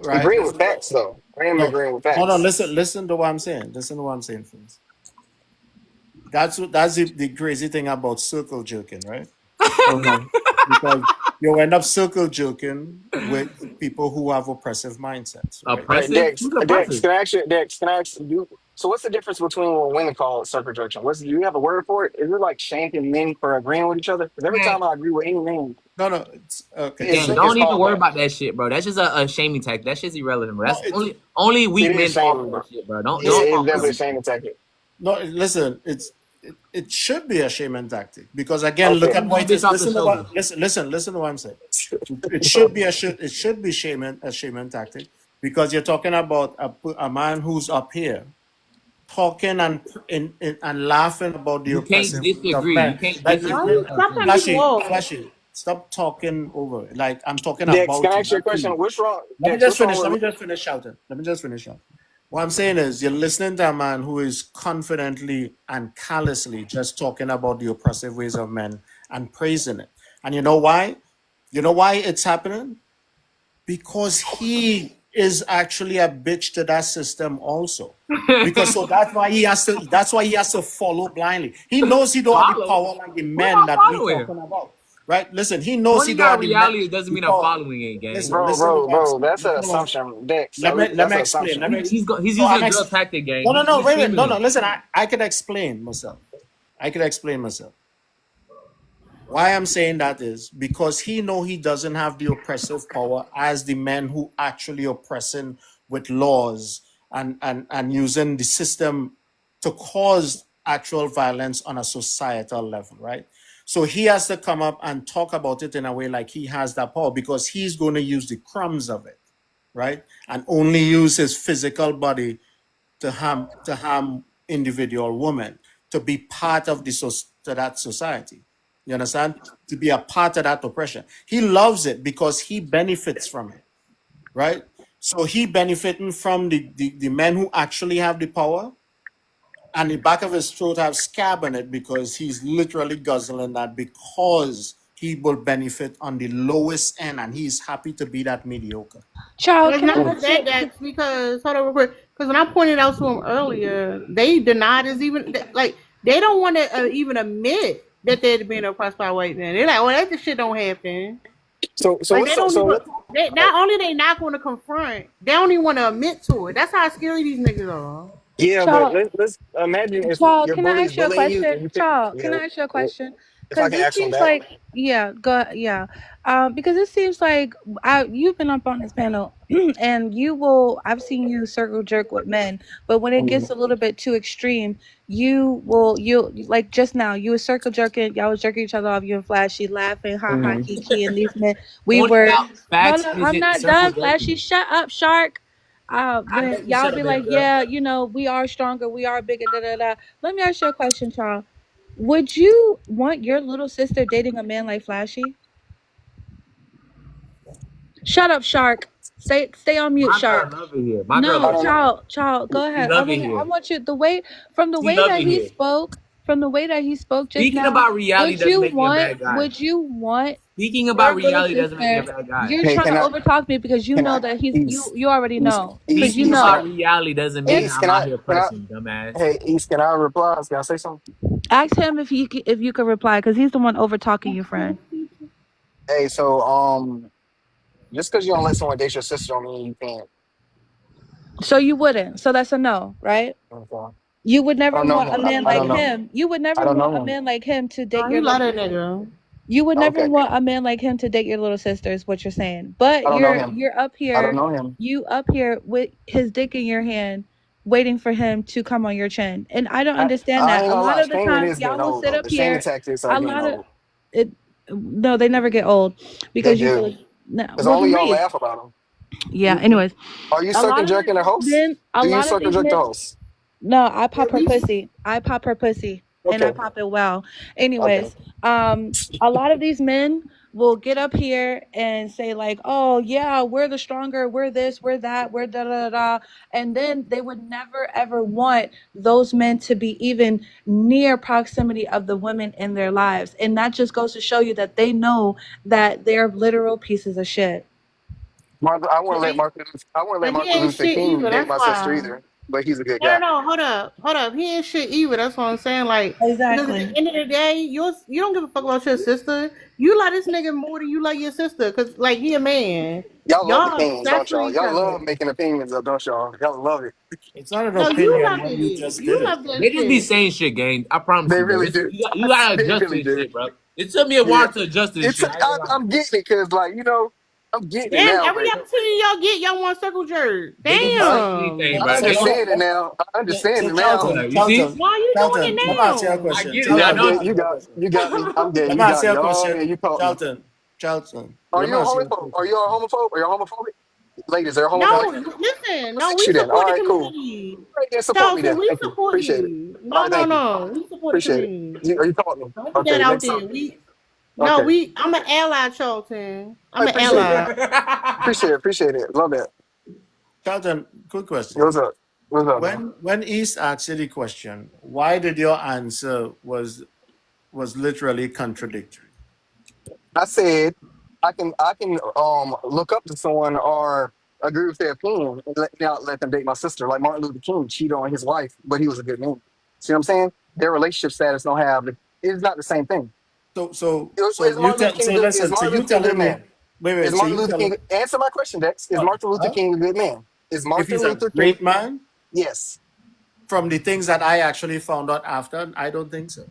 right? Agreeing with facts though. I am No, agreeing with no. facts. Listen to what I'm saying. Listen to what I'm saying, friends. That's the crazy thing about circle jerking, right? Mm-hmm. Because you end up circle jerking with people who have oppressive mindsets, right? All right, Oppressive? Who's Dex, oppressive? Can I ask you? So, what's the difference between what women call circle jerking? Do you have a word for it? Is it like shaming men for agreeing with each other? Because every Man, time I agree with any man, No, no. It's okay. it's gang, So it's don't even called worry that. about that shit, bro. That's just a shaming tactic. That shit's irrelevant, bro. no, That's it's only weak It is men fall shaming, for bro. that shit, bro. Yeah, Don't it's fall for definitely that. shaming tactic. no. Listen, it should be a shaming tactic because again, look Okay. at Send what that it is. bitch off the shoulder. Listen to what I'm saying. It should be it should be shaming a shaming tactic because you're talking about a man who's up here talking and laughing about the You can't oppressive ways of disagree. You men. can't Like Why disagree you with stop something. cutting people off? flashy. Stop talking over it. Like I'm talking Dex, can about I you, ask you a not to question? you. What's wrong, Let me Dex? just What's wrong finish. Let with? me just finish shouting. Let me just finish shouting. What I'm saying is, you're listening to a man who is confidently and callously just talking about the oppressive ways of men and praising it. And you know why? You know why it's happening? Because he is actually a bitch to that system also. Because so that's why he has to. That's why he has to follow blindly. He knows he don't have the Follow? power like the What men about that we following? talking about, right? Listen, he knows he Pointing don't out have reality doesn't the mean I'm power. following it, gang. Listen to what I'm Bro, saying. that's an Listen to what I'm saying. assumption, Dex. Let That's me an explain. assumption. He's So using a drug tactic, gang. no, no, no. He's Wait a minute. shaming No, no. them. Listen, I could explain myself. I could explain myself. Why I'm saying that is because he know he doesn't have the oppressive power as the men who actually oppressing with laws and using the system to cause actual violence on a societal level, right? So he has to come up and talk about it in a way like he has that power because he's going to use the crumbs of it, right? And only use his physical body to harm individual women to be part of to that society. You understand? To be a part of that oppression. He loves it because he benefits from it, right? So he benefiting from the men who actually have the power, and the back of his throat have scab on it because he's literally guzzling that because he will benefit on the lowest end, and he's happy to be that mediocre. Child, It's can I not ask just you? that, Dax, because hold on real quick. Because when I pointed out to him earlier, they denied is even like they don't want to even admit that they're being oppressed by white men. They're like, "Oh, that shit don't happen." So Like what's they so don't so even. what? They not only they not going to confront, they don't even want to admit to it. That's how scary these niggas are. Yeah, but Child, let's imagine if Child, your can I bully's ask you a bullying you question? and you pick. Child, can Yeah, I ask you a well, question? if I Because can it ask one seems back. like, yeah, yeah. Because it seems like you've been up on this panel, and I've seen you circle jerk with men, but when it gets Mhm. a little bit too extreme, like just now, you were circle jerking, y'all was jerking each other off, you and Flashy laughing, ha ha, Mhm. kiki, and these men, we Pointing were, out hold facts on, I'm isn't not circle done, Flashy, jerking. shut up, Shark. I When bet you y'all shut up, be baby like, girl. yeah, we are stronger, we are bigger, da da da. Let me ask you a question, child. Would you want your little sister dating a man like Flashy? Shut up, Shark. Stay on mute, My girl Shark. love it here. My girl I No, love don't it know. here. child, go She ahead. love it I here. want you from the She way love that it he here. spoke, from the way that he spoke just Speaking now. about reality doesn't make me a bad guy. Would you want Speaking about your little reality doesn't make me a sister? bad guy. You're Hey, trying to overtalk me because you can know I, that East, you already East, know because East, you Speaking East, can know. I, about reality doesn't mean If East, I'm out here pressing, dumbass. hey, East, can I reply? Can I say something? ask him if you could reply because he's the one over talking you, friend. Hey, so just because you don't let someone date your sister don't mean you can't. So you wouldn't. So that's a no, right? Okay. You would I never don't know want a him. man I like don't know. him. You would I never don't want know a him. man like him to date No, your you love little that sister. nigga. You would never Okay. want a man like him to date your little sister, is what you're saying. But I don't know you're him. you're up I don't here, know him. you up here with his dick in your hand, waiting for him to come on your chin. And I don't I, understand I that. ain't A gonna lot lie. of the Shaming times is y'all getting will old sit though. up The shaming here. tactics are A getting lot of old. it. No, they never get old They because you do. feel. No, Because well only then y'all leave. laugh about them. Yeah. Anyways, Are you a lot sucking of jerk in the these host? men. A Do you lot of suck or these jerk the men. host? No, I pop At her least pussy. I pop her pussy, and I Okay. pop it well. Okay. Anyways, a lot of these men will get up here and say like, "Oh yeah, we're the stronger. We're this. We're that. We're da da da," and then they would never ever want those men to be even near proximity of the women in their lives, and that just goes to show you that they know that they're literal pieces of shit. Martin, I wouldn't let and he Martin ain't Luther shit King either. date That's my sister why. either, but he's a good No, guy. no, hold up. He ain't shit either. That's what I'm saying. Like, because at the Exactly. end of the day, you don't give a fuck about your sister. You love this nigga more than you love your sister, cause like he a man. Y'all love Y'all opinions, obsessed don't with y'all? each Y'all love other. making opinions up, don't y'all? Y'all love it. It's not an No, you opinion love when you it. just did You it. love that They just be shit. saying shit, gang. I promise They you, bro. really do. You gotta They adjust to really this do. shit, bro. It took me a Yeah. while to adjust to this shit. I ain't gonna lie. I'm getting it because, like, I'm getting it Damn, now, every but opportunity y'all get, y'all want circle jerk. They just be I, saying Damn. anything, So, bro. I so They let, gon' understand it let, now. I understand so it now. yeah, Charlton, you see? Why you doing Charlton, let me ask you a it I question. get it. Yeah, I I Charlton, let know. me get ask you you a got question. you got me. I'm Let getting me you ask got you me. a Oh question. man, you caught me. Charlton, Are let me you a ask you a homophobe? Are question. you a homophobe? Are you a homophobic? Ladies, are you No, homophobic? listen. I'll No, fix we you then. All support the right, cool. community. All right, then support me Charlton, then. we Thank you. support Appreciate it. you. All No, right, no, thank you. no. We support the Appreciate it. community. You caught me. Don't put that Okay, out next time. there. No, Okay. I'm an ally, Charlton. I I'm an appreciate it. ally. Appreciate it. Love that. Charlton, quick question. What's up? What's up, man? When East asked you the question, why did your answer was literally contradictory? I said I can look up to someone or agree with their opinion and not let them date my sister. Like Martin Luther King cheated on his wife, but he was a good man. See what I'm saying? Their relationship status don't have it's not the same thing. So Is you Martin Luther tell King so good? Is listen, so Martin you Luther King a good telling me man? Is so Martin you Luther telling King answer my question, Dex? Is Martin Luther huh? King a good man? Is If Martin he's a Luther King great man, yes. from the things that I actually found out after, I don't think so.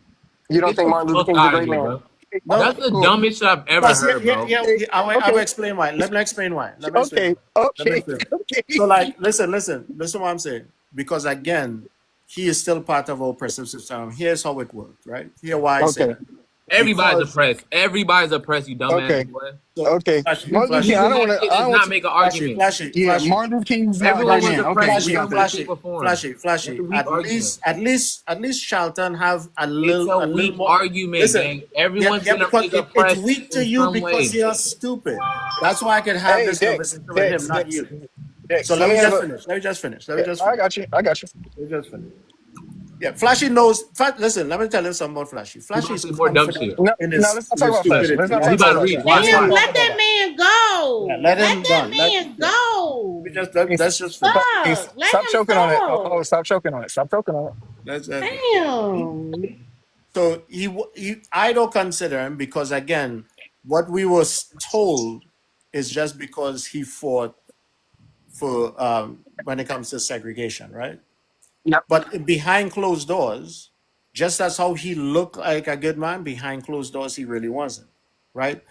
You don't Get think the Martin Luther fuck King is a out of great here, man? bro. No, That's Okay, the cool. dumbest shit I've ever because heard, bro. Okay, I will okay, explain why. Let me explain why. Let me explain okay, why. Let me okay, explain. okay. So, like, listen what I'm saying. Because again, he is still part of our oppressive system. Here's how it works, right? Here why I say Okay. that. Everybody's Because oppressed. Everybody's oppressed, you dumbass Okay. boy. so Okay. Martin Luther King, Using I that don't shit want does not to, make an flashy, argument. flashy, yeah, flashy, Martin Luther King's not a Everyone great was flashy, man. Okay, oppressed we in flashy, got some way, that. shape, flashy, or form. flashy, That's a flashy. weak argument. At least Charlton have It's a a little weak more. argument, Listen, gang. yeah, Everyone's yeah, gonna because is it's oppressed weak to in you some because way. you're stupid. That's why I can have Hey, this Dex, conversation with him, Dex, not Dex, you. So Dex. Let let me me have just a. finish. Let me just finish. Let me Yeah, just I finish. got you. I got you. Let me just finish. Yeah, Flashy knows. Listen, let me tell you something about Flashy. He Flashy about is to say more dumb confident shit. No, no, let's not in talk his about Flash. Let's stupidity. not Yeah, He talk he's about about to Flash. read. confident. Watch, Let's not Damn, watch. talk let about that that. man Yeah, go. let Let him that done. man go. Hey, Let's just finish. hey, Fuck. Let stop him choking on it. Oh, talk. stop choking on it. Stop choking on it. Let's Damn. So I don't consider him because again, what we was told is just because he fought for when it comes to segregation, right? Yep. But behind closed doors, just as how he looked like a good man, behind closed doors, he really wasn't, right?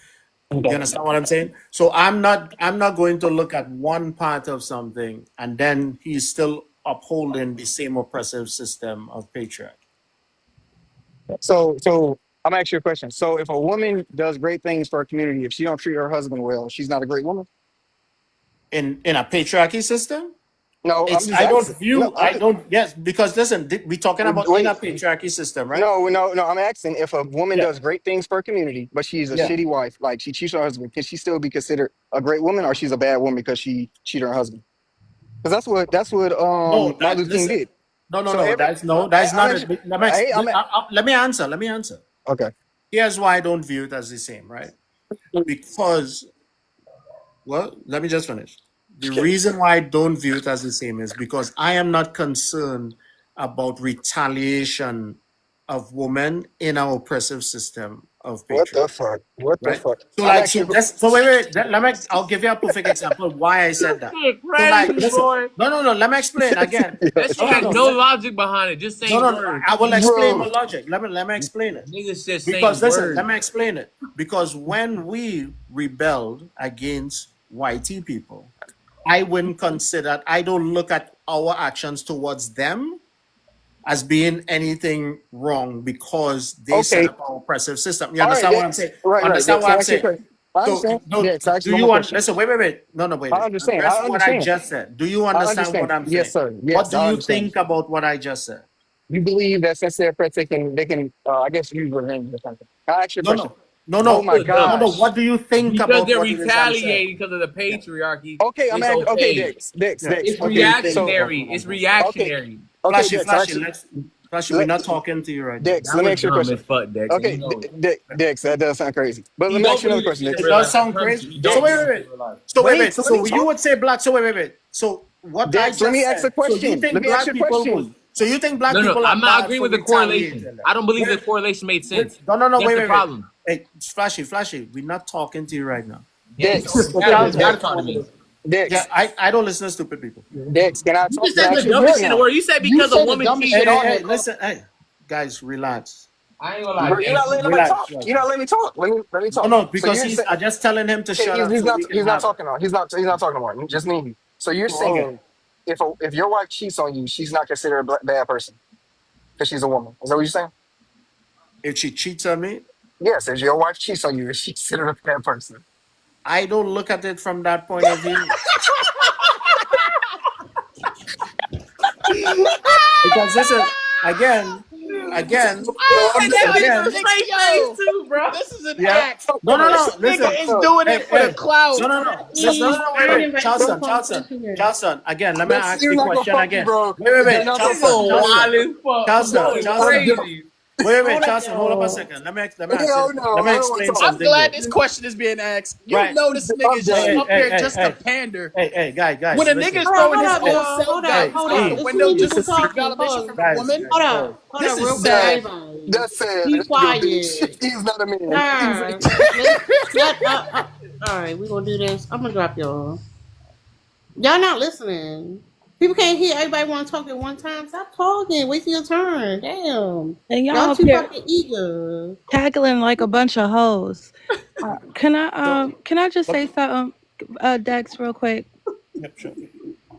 You Okay. understand what I'm saying? So I'm not going to look at one part of something and then he's still upholding the same oppressive system of patriarchy. So I'm gonna ask you a question. So if a woman does great things for a community, if she don't treat her husband well, she's not a great woman. In a patriarchy system, No, I'm it's just asking. No, I don't yes, because listen, we're talking about in a wait. patriarchy system, right? No. I'm asking if a woman Yeah, does great things for a community, but she's a yeah. shitty wife, like she cheats on her husband, can she still be considered a great woman, or she's a bad woman because she cheated on her husband? Because that's what No, Martin that Luther King listen. did. No, So no. every That's I'm not actually, it. hey, I'm at, Let me answer. Let me answer. okay. Here's why I don't view it as the same, right? Because well, let me just finish. The reason why I don't view it as the same is because I am not concerned about retaliation of women in our oppressive system of What the patriarchy, fuck? What the right? fuck? So I'm like, so actually that's so wait. Let me. I'll give you a perfect example why I said that. So like, Crazy listen. boy. No. Let me explain again. That shit has No. no logic behind it. Just saying No. words. I will explain bro. my logic. Let me explain it. Niggas just Because saying listen, let words. me explain it. Because when we rebelled against YT people, I wouldn't consider. I don't look at our actions towards them as being anything wrong because they set Okay. up our oppressive system. You All right, understand what I'm Dex. saying? Right, Understand Dex. what Can I I'm ask you a saying? question? I So, understand. no, Dex, ask do you one you more want? question. Listen, wait. No, I wait. understand. Address I what I understand. just said. Do you I understand what understand. I'm Yes, saying? sir. What Yes, do I you understand. think about what I just said? You believe that since they're oppressed, they can I guess use revenge or something. I'll ask you a No, question. no, no, Oh no, my no. gosh. What do you think Because about they're what it is I'm saying? retaliating because of the Yeah, patriarchy. Okay, It's okay, okay. Dex. Dex, yeah. Dex. It's What do you Okay, think so about reactionary. what I It's just said? okay, reactionary. okay, Flashy, Dex. I flashy. actually Flashy. We're let, not talking to you right now. Dex, That let me was ask you a dumb question. as fuck, Dex, and Okay, you know it. Dex, that does sound crazy. But He let me ask don't you another believe this question, shit in Dex. It real does life. I sound promise crazy. you, he So don't wait, believe Dex, wait, this shit wait. in real life. So wait, wait. wait. So let So me you talk. would say black. So wait. So what I Dex, let me just ask a said. So you question. think Let me ask black you a people was? question. So you think black No, people are I'm not bad agreeing for with the correlation. retaliating? Then? I don't believe the Wait, correlation made wait. sense. No. That's the Wait. problem. Hey, flashy. We're not talking to you right now. Yeah, you Dex, told me. You gotta Dex, talk to me. Yeah, Dex, I don't listen to stupid people. Dex. Can I You talk? just Can I said the ask you a dumbest question shit in the now? world. You said You because a say the woman dumbest cheated. shit on here. Hey, listen. Hey, guys, relax. I ain't gonna lie, Bro, you're Dex. not letting nobody Relax. talk. You're not letting me talk. Let me talk. No, So because you're saying I just telling him to okay, shut up he's so not we can have it. talking on. He's not talking about just me. So you're Okay. saying if your wife cheats on you, she's not considered a bad person because she's a woman. Is that what you're saying? If she cheats on me, Yes, if your wife cheats on you, is she considered a bad person? I don't look at it from that point of view. Because listen, again, again, No, I'm And that done. bitch again, a straight face Yo, too, bro. this is an yeah. act. This No. nigga Listen. is doing it for the Hey. clout. No. Please, I ain't Wait. inviting no Charleston. Again, let me That ask seems the like a question funky, again. bro. They're Wait. not gonna Nigga fuck you. wild as fuck. He Charleston. going I'm done. crazy. Charleston, hold up a yo. second. Let me ask Hell you. no, Let me I don't want to explain talk. I'm something glad here. this question is being asked. You Right. know this nigga I'm is just done. up here just to pander. Hey, When guys, a listen. nigga is Hold throwing up, his Hey, own y'all. self Hold up, value hey, hold out up. the E, There's too window many just people to seek talking. validation from a guys, woman, Hold hold up. on. Hold this up, is real quick, sad. everybody. That's sad. Be This nigga be quiet. he's not a man. Sir, shut up. All right, we're gonna do this. I'm gonna drop y'all. Y'all not listening. People can't hear. Everybody want to talk at one time. Stop talking. Wait till your turn. Damn. And y'all Y'all up too here fucking eager. cackling like a bunch of hoes. So, Can I just look, say something, Dex, real quick? yeah, sure.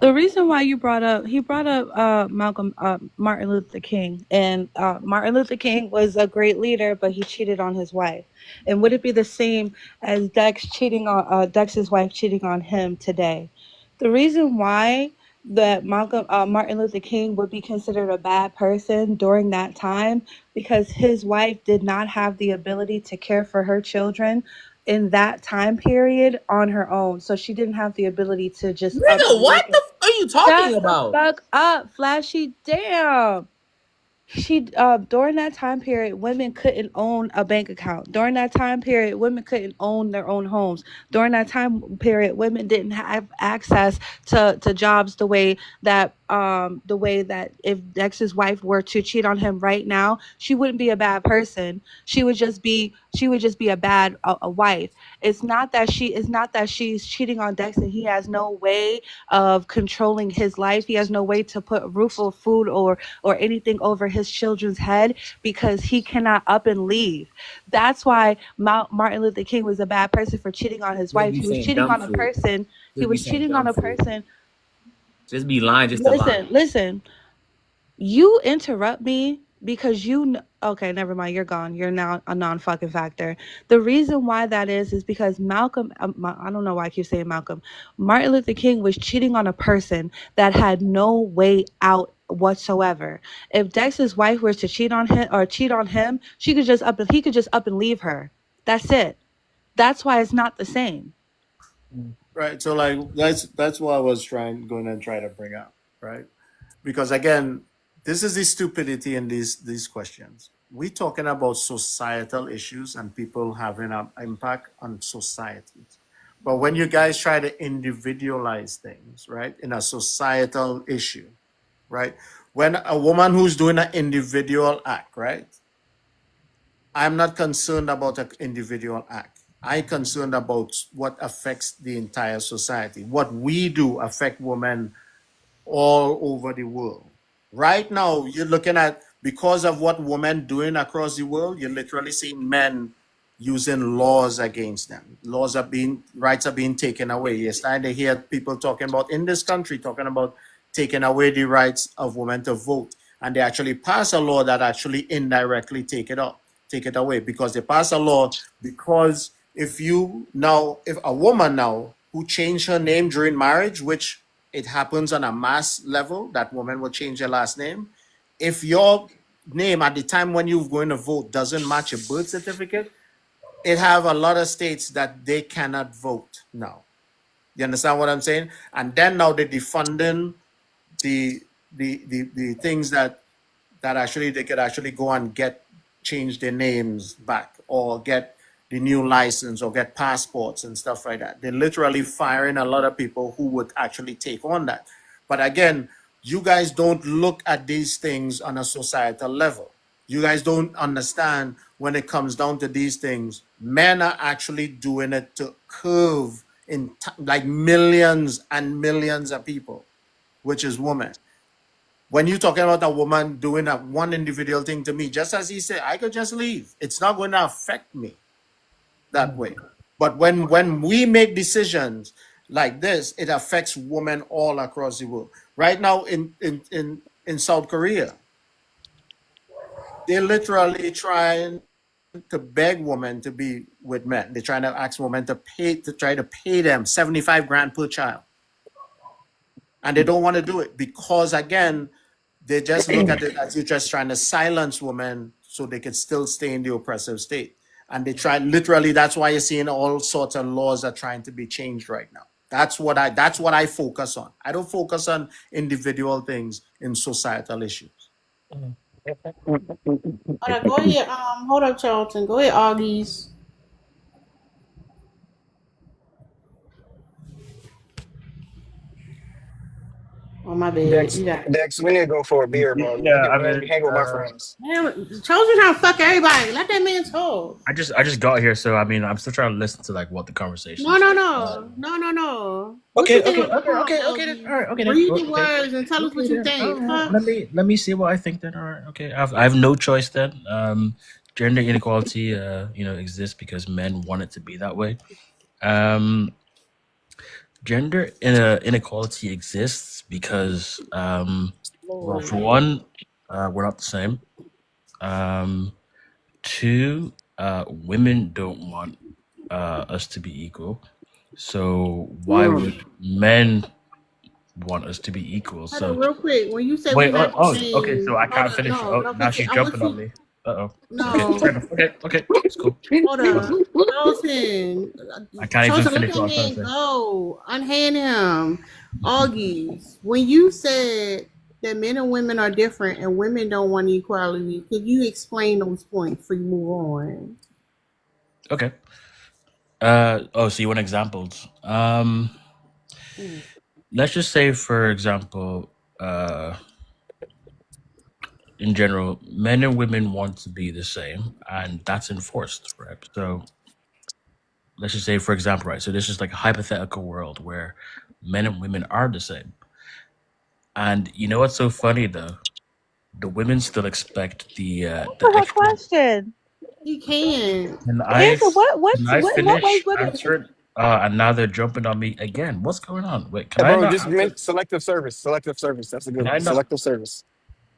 The reason why he brought up Malcolm Martin Luther King, and Martin Luther King was a great leader, but he cheated on his wife. And would it be the same as Dex's wife cheating on him today? The reason why that Martin Luther King would be considered a bad person during that time, because his wife did not have the ability to care for her children in that time period on her own. So she didn't have the ability to just up Nigga, and what leave the him. are you talking Shut the about? fuck up, Flashy. Damn. She during that time period, women couldn't own a bank account. During that time period, women couldn't own their own homes. During that time period, women didn't have access to jobs the way that if Dex's wife were to cheat on him right now, she wouldn't be a bad person. She would just be a bad a wife. It's not that she's cheating on Dex and he has no way of controlling his life. He has no way to put a roof of food or anything over his children's head because he cannot up and leave. That's why Martin Luther King was a bad person for cheating on his Just wife. be He was saying cheating dumb on a shit. person. He Just be was saying cheating on dumb a shit. person. Just be lying just to lie. Listen. You interrupt me because okay, never mind. You're gone. You're now a non fucking factor. The reason why that is because Malcolm, I don't know why I keep saying Malcolm. Martin Luther King was cheating on a person that had no way out whatsoever. If Dex's wife was to cheat on him, he could just up and leave her. That's it. That's why it's not the same. Right. So like that's what I was going to try to bring up, right? Because again, this is the stupidity in these questions. We're talking about societal issues and people having an impact on societies. But when you guys try to individualize things, right, in a societal issue, right? When a woman who's doing an individual act, right? I'm not concerned about an individual act. I'm concerned about what affects the entire society. What we do affect women all over the world. Right now, you're looking at, because of what women doing across the world, you're literally seeing men using laws against them. Rights are being taken away. You're starting to hear people talking about in this country, talking about taking away the rights of women to vote. And they actually pass a law that actually indirectly take it away, because they pass a law because if a woman now who changed her name during marriage, which it happens on a mass level that women will change their last name. If your name at the time when you're going to vote doesn't match a birth certificate, it have a lot of states that they cannot vote now. You understand what I'm saying? And then now they're defunding the things that actually they could actually go and change their names back, or get the new license, or get passports and stuff like that. They're literally firing a lot of people who would actually take on that. But again, you guys don't look at these things on a societal level. You guys don't understand when it comes down to these things. Men are actually doing it to curve like millions and millions of people, which is women. When you're talking about a woman doing a one individual thing to me, just as he said, I could just leave. It's not going to affect me that way. But when we make decisions like this, it affects women all across the world. Right now in South Korea, they're literally trying to beg women to be with men. They're trying to ask women to try to pay them 75 grand per child. And they don't want to do it because, again, they just look at it as you're just trying to silence women so they can still stay in the oppressive state. And they try, literally, that's why you're seeing all sorts of laws are trying to be changed right now. That's what I focus on. I don't focus on individual things in societal issues. All right, go ahead. Hold up, Charlton. Go ahead, Augies. Oh, my bad. Dex, You got Dex, we need to go for a beer, bro. Yeah, I Let me mean, hang with my friends. man. Chosen trying to fuck everybody. Let that man talk. I just got here, so I mean, I'm still trying to listen to like what the conversation No, is no, like. no, no, no, no. What you Okay, think okay, of the okay, prompt, okay, okay, then. LG? All right, okay, then. Read Well, the okay, words and tell us okay, what you then. All think. right. Fuck. Let me see what I think then. All right, okay. I have no choice then. Gender inequality, exists because men want it to be that way. Um, inequality exists because, well, for one, we're not the same. Um, two, women don't want us to be equal. So why would men want us to be equal? Hold on, So real quick. When you say we wait, not the okay. So same, I hold can't up. finish. No, Oh, no, now because she's I want jumping on you. me. Uh oh. Okay, No, fair enough. Okay, okay, it's cool. hold up. Chosen. I can't even Chosen, let finish that what I'm trying to man say. go. Unhand him. Augies. When you said that men and women are different and women don't want equality, could you explain those points before you move on? Okay. So you want examples? Mm. Let's just say, for example, in general, men and women want to be the same, and that's enforced, right? So let's just say, for example, right? So this is like a hypothetical world where men and women are the same. And you know what's so funny though? The women still expect the Answer her extra. question. He can. Can Answer can I in what ways finish women. answering? And now they're jumping on me again. What's going on? Wait, Hey, bro, just selective service. Selective service. That's a good can one. I not Selective service.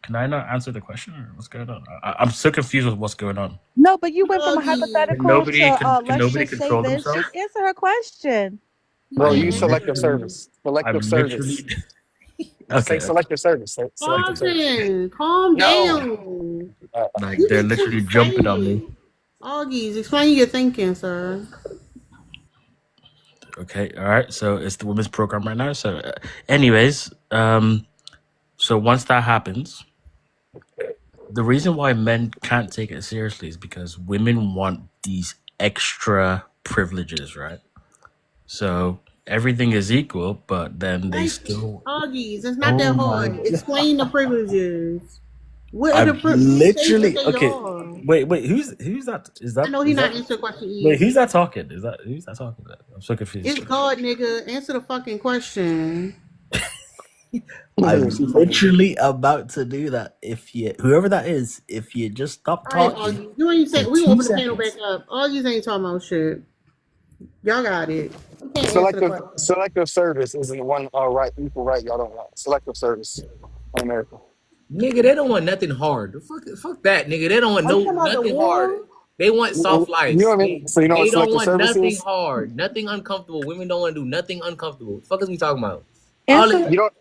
can I not answer the question, or what's going on? I'm so confused with what's going on. No, but you went from a Augie. hypothetical to Can let's nobody just say control this. themselves? Just answer her question. He Bro, I've can't use answer. selective literally service. I've Selective literally service. Just say okay. selective service. Say selective service. Chosen, calm No. down. Like You they're just literally keep saying jumping on me. it. Augies, explain your thinking, sir. Okay, all right. So it's the women's program right now. So, anyways, so once that happens, the reason why men can't take it seriously is because women want these extra privileges, right? So everything is equal, but then they Like still. Augies, it's not Oh that my hard. Explain the privileges. What are the I'm states that literally they okay. are? Wait. Who's that? I know he's not answering the question. Wait, Eve. who's that talking? Who's that talking? I'm so confused. It's God, nigga. Answer the fucking question. I'm She fucking- literally about to do that. If you, whoever that is, if you just stop All right, talking Augie. You ain't for say we gonna two open the panel back seconds. up. Augie's ain't talking about shit. Y'all got it. You can't answer the Selective question. selective service is the one right equal right y'all don't want. Selective service in America. Nigga, they don't want nothing hard. Fuck that, nigga. They don't want Are you talking about the nothing hard. war? They want soft You know lives. what I mean? So you know what They don't selective want service nothing is? hard, nothing uncomfortable. Women don't want to do nothing uncomfortable. What the fuck is we talking about? All Answer it, You don't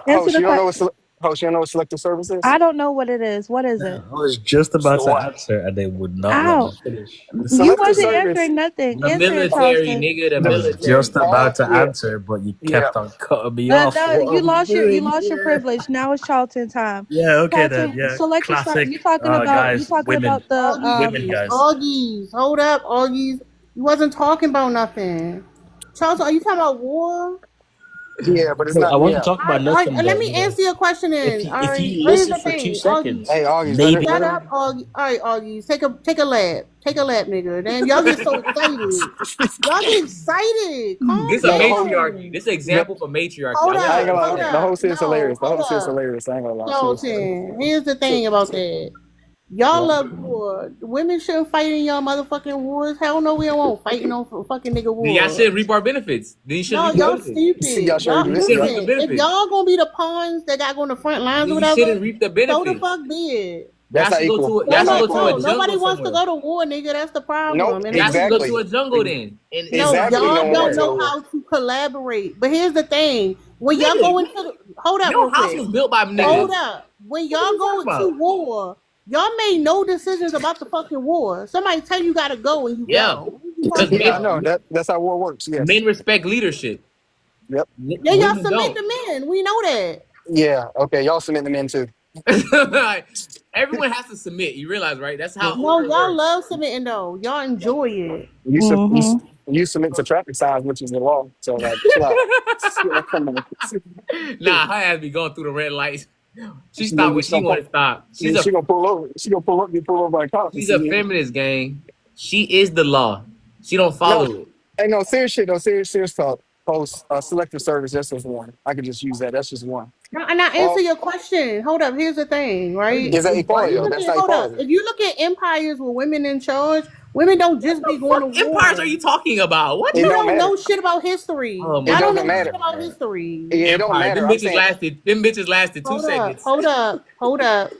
answer host, the you don't know question. what host, you don't know what selective service is? I don't know what it is. What is Yeah, it? I was just about So to what? answer, and they would not let me Ow. finish. You Selective wasn't service answering nothing. the Answer it, military, Charleston. nigga, the I the was military. just about to yeah, answer, but you yeah. kept on cutting me off. No, What you are we lost you doing lost your here? privilege. Now it's Charlton time. Yeah, okay then. Charlton, Yeah, selective start. classic. You Guys, talking women, about the women, Augies, guys. Augies. Hold up, Augies. You wasn't talking about nothing. Charles, are you talking about war? Yeah, but it's No, I not want to yeah. talk about All right, nothing, let but me answer your question then. All if right, you here's listen the for two thing, Augie. seconds, Hey August, maybe. Shut up, Augie. All right, Augie. Take a lap. Take a lap, nigga. Damn, y'all get so excited. Y'all get excited. Calm This is a no the whole matriarchy. down. This is an the, example for matriarchy. Hold I want I y'all ain't to up. gonna Hold lie. understand The that. up. host is No, hilarious. The hold host is up. hilarious. I ain't gonna lie. She is hilarious. Charlton, here's the thing about that. Y'all Yeah. love war. Women shouldn't fight in y'all motherfucking wars. Hell no, we don't want fighting on fucking nigga Then y'all war. shouldn't reap our benefits. Then you shouldn't No, reap the y'all benefits. See y'all stupid. sure Y'all do You it. shouldn't Yeah. reap the listen. If benefits. y'all gonna be the pawns that got on the front lines or Then you whatever, shouldn't reap the so the benefits. fuck be it. That's not equal. Y'all That's not should go equal to a No, either. jungle nobody wants to somewhere. go to war, nigga. That's the Nope. problem. And Y'all should go to Exactly. a jungle then, and no, sit on Exactly. peace No y'all one wants don't to there, go know to war. how to collaborate. But here's the thing: when y'all go nigga. into hold up Your real house quick. was built by Hey, Hold niggas. up. When What are y'all we go talking into about? war, y'all made no decisions about the fucking war. Somebody tell you gotta go and you Yeah, go. What are you because talking yeah, I about? know. That's how war works. Yes. men respect leadership. Yep. Yeah, y'all Women submit don't. to men. We know that. Yeah. Okay. Y'all submit the men too. Everyone has to submit. You realize, right? That's how Well, No, order y'all works. love submitting though. Y'all enjoy it. You sub Mm-hmm. you submit to traffic signs, which is the law. So like, chill out. Yeah, come on. Nah, her ass be going through the red lights. She She gonna, stopped when be- she she gonna wanted pull, to stop. she gonna pull over. She gonna pull up. You pull over by a cop and She's see a you. feminist, gang. She is the law. She don't No, follow it. hey, no, serious shit. No, serious talk. Post selective service. That's just one. I could just use that. That's just one. No, and I answer All your question. Hold up. Here's the thing, right? is that If equality you though? look That's at not hold up. equality. If you look at empires with women in charge, women don't What just the be going to fuck empires are war. you talking about? What It You the don't don't matter. know shit about history. Oh It my Y'all don't doesn't know shit matter. about god. history. It don't Empire. matter. I'm saying Them bitches lasted 2 seconds. Hold up, hold up.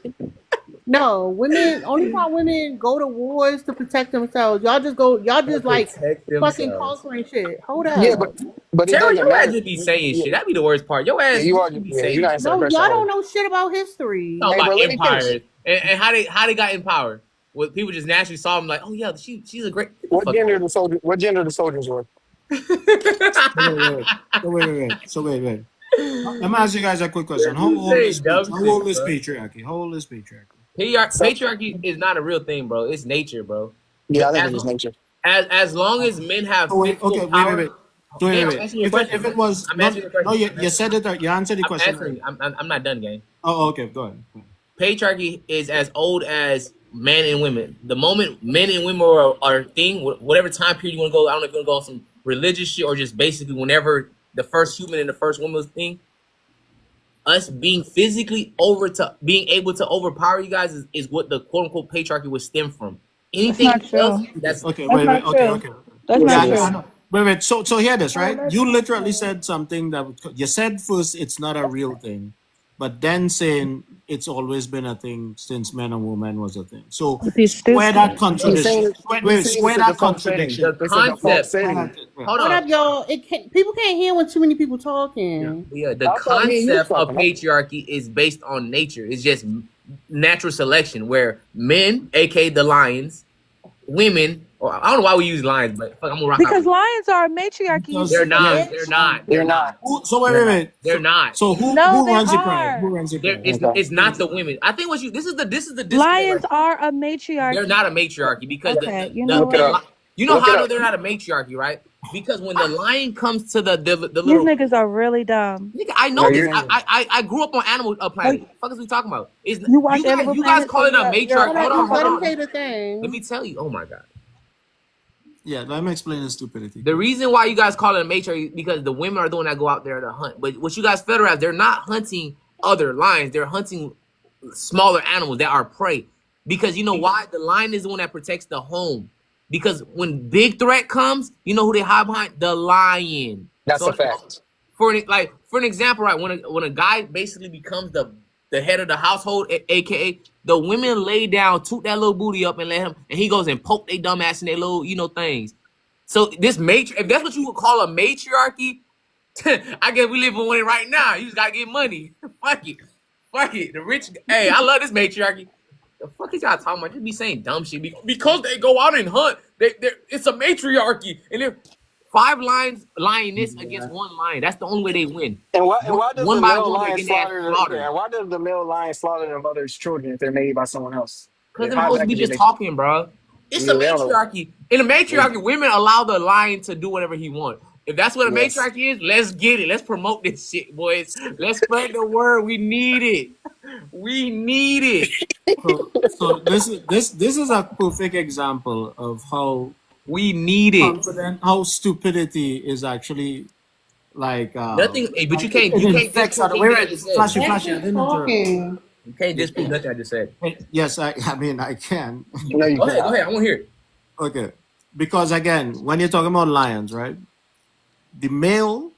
No, women. Only time women go to war is to protect themselves. Y'all just go. Y'all To just like protect fucking themselves. conquering shit. Hold yeah, up. but it Terrell, doesn't your ass matter. just be saying Yeah, shit. That'd be the worst part. Your yeah, ass, you you are. just be Yeah, you're saying not shit. answering the No, question. y'all I don't was. know shit about history. Talking Hey, about bro, let me finish. empires and how they got in power. What people just naturally saw them like, oh yeah, she's a great. Get the What fuck gender out the soldier? What gender the soldiers were? So wait. Let me ask you guys a quick question. How You old say is dumb how shit, old is bro. patriarchy? How old is patriarchy? So, Patriarchy is not a real thing, bro. It's nature, bro. yeah, I think it is nature. As long as men have Oh wait, physical okay, wait, wait, power, wait. So wait, gang, wait, I'm wait. answering your If question, it bro. was I'm not answering your no, question. you said it. You answered the I'm question answering. already. I'm not done, gang. Oh, okay, go ahead. Patriarchy is as old as men and women. The moment men and women are a thing, whatever time period you want to go, I don't know if you want to go on some religious shit or just basically whenever the first human and the first woman was a thing, us being physically over to being able to overpower you guys is what the quote unquote patriarchy would stem from. That's not Anything else, true. that's Okay, That's wait, not okay, true. okay. That's Yes, not Yeah, it I true. is. know. Wait. So hear this, Oh, right? that's You literally true. said something that you said first it's not a real thing, but then saying it's always been a thing since men and women was a thing. So If he's square that stupid. He's saying contradiction. it. Wait, He's saying square it's a that default setting. contradiction. the It's a default concept. Square setting. that. Yeah. Hold Hold on. up, y'all. People can't hear when too many people Yeah. talking. Yeah, the I thought me and you was concept of talking. Huh? patriarchy is based on nature. It's just natural selection where men, aka the lions, women, or I don't know why we use lions, but fuck, I'm gonna rock out Because with it. lions are a matriarchy, you Because They're stupid not. yeah. They're bitch. not. They're They're not. not. So They're not. wait. They're not. So No, who they runs the pride? Who are. runs the There pride? is. Okay. It's not the women. I think what you. This is the disconnect right Lions here. are a They're not matriarchy. a matriarchy because Okay, you know Look it what? up. you know Look how it I know up. they're not a matriarchy, right? Because when the lion comes to the These little niggas are really dumb. nigga, I No, know this. you're I grew up on Animal Oh, Planet. What the fuck is we talking about? Is you watch you guys Animal you guys Planet, so call it a you're matriarch? Let Hold him on. say the Let thing. me tell you. Oh my god. Yeah, let me explain the stupidity. The reason why you guys call it a matriarch is because the women are the one that go out there to hunt. But what you guys federal as, they're not hunting other lions. They're hunting smaller animals that are prey. Because you know why? The lion is the one that protects the home. Because when big threat comes, you know who they hide behind? The lion. that's So a fact. for an example, right? When a guy basically becomes the head of the household, aka the women lay down, toot that little booty up, and let him, and he goes and poke they dumb ass in their little things. So this if that's what you would call a matriarchy, I guess we live in one right now. You just gotta get money. Fuck it. The rich. Hey, I love this matriarchy. The fuck is y'all talking about? Just be saying dumb shit because they go out and hunt. It's a matriarchy, and if five lions lioness against one lion, that's the only way they win. And why does One the by male one, they're lion getting their ass slaughter? Yeah, slaughtered. why does the male lion slaughter their mother's children if they're made by someone else? Cause them How hoes be exactly did just they? talking, bro. It's a Yeah, they don't know. matriarchy. In a matriarchy, women allow the lion to do whatever he wants. If that's what a Yes. matriarchy is, let's get it. Let's promote this shit, boys. Let's spread the word. We need it. We need it. So this is a perfect example of how We need it. confident, how stupidity is actually Nothing, hey, but it you can't infects disprove other. Wait, anything I wait, just said. flashy, That's flashy. I just didn't interrupt. talking. You can't disprove nothing I just said. Yes, I mean I can. No, you Go can't. ahead. I want to hear it. Okay, because again, when you're talking about lions, right? The male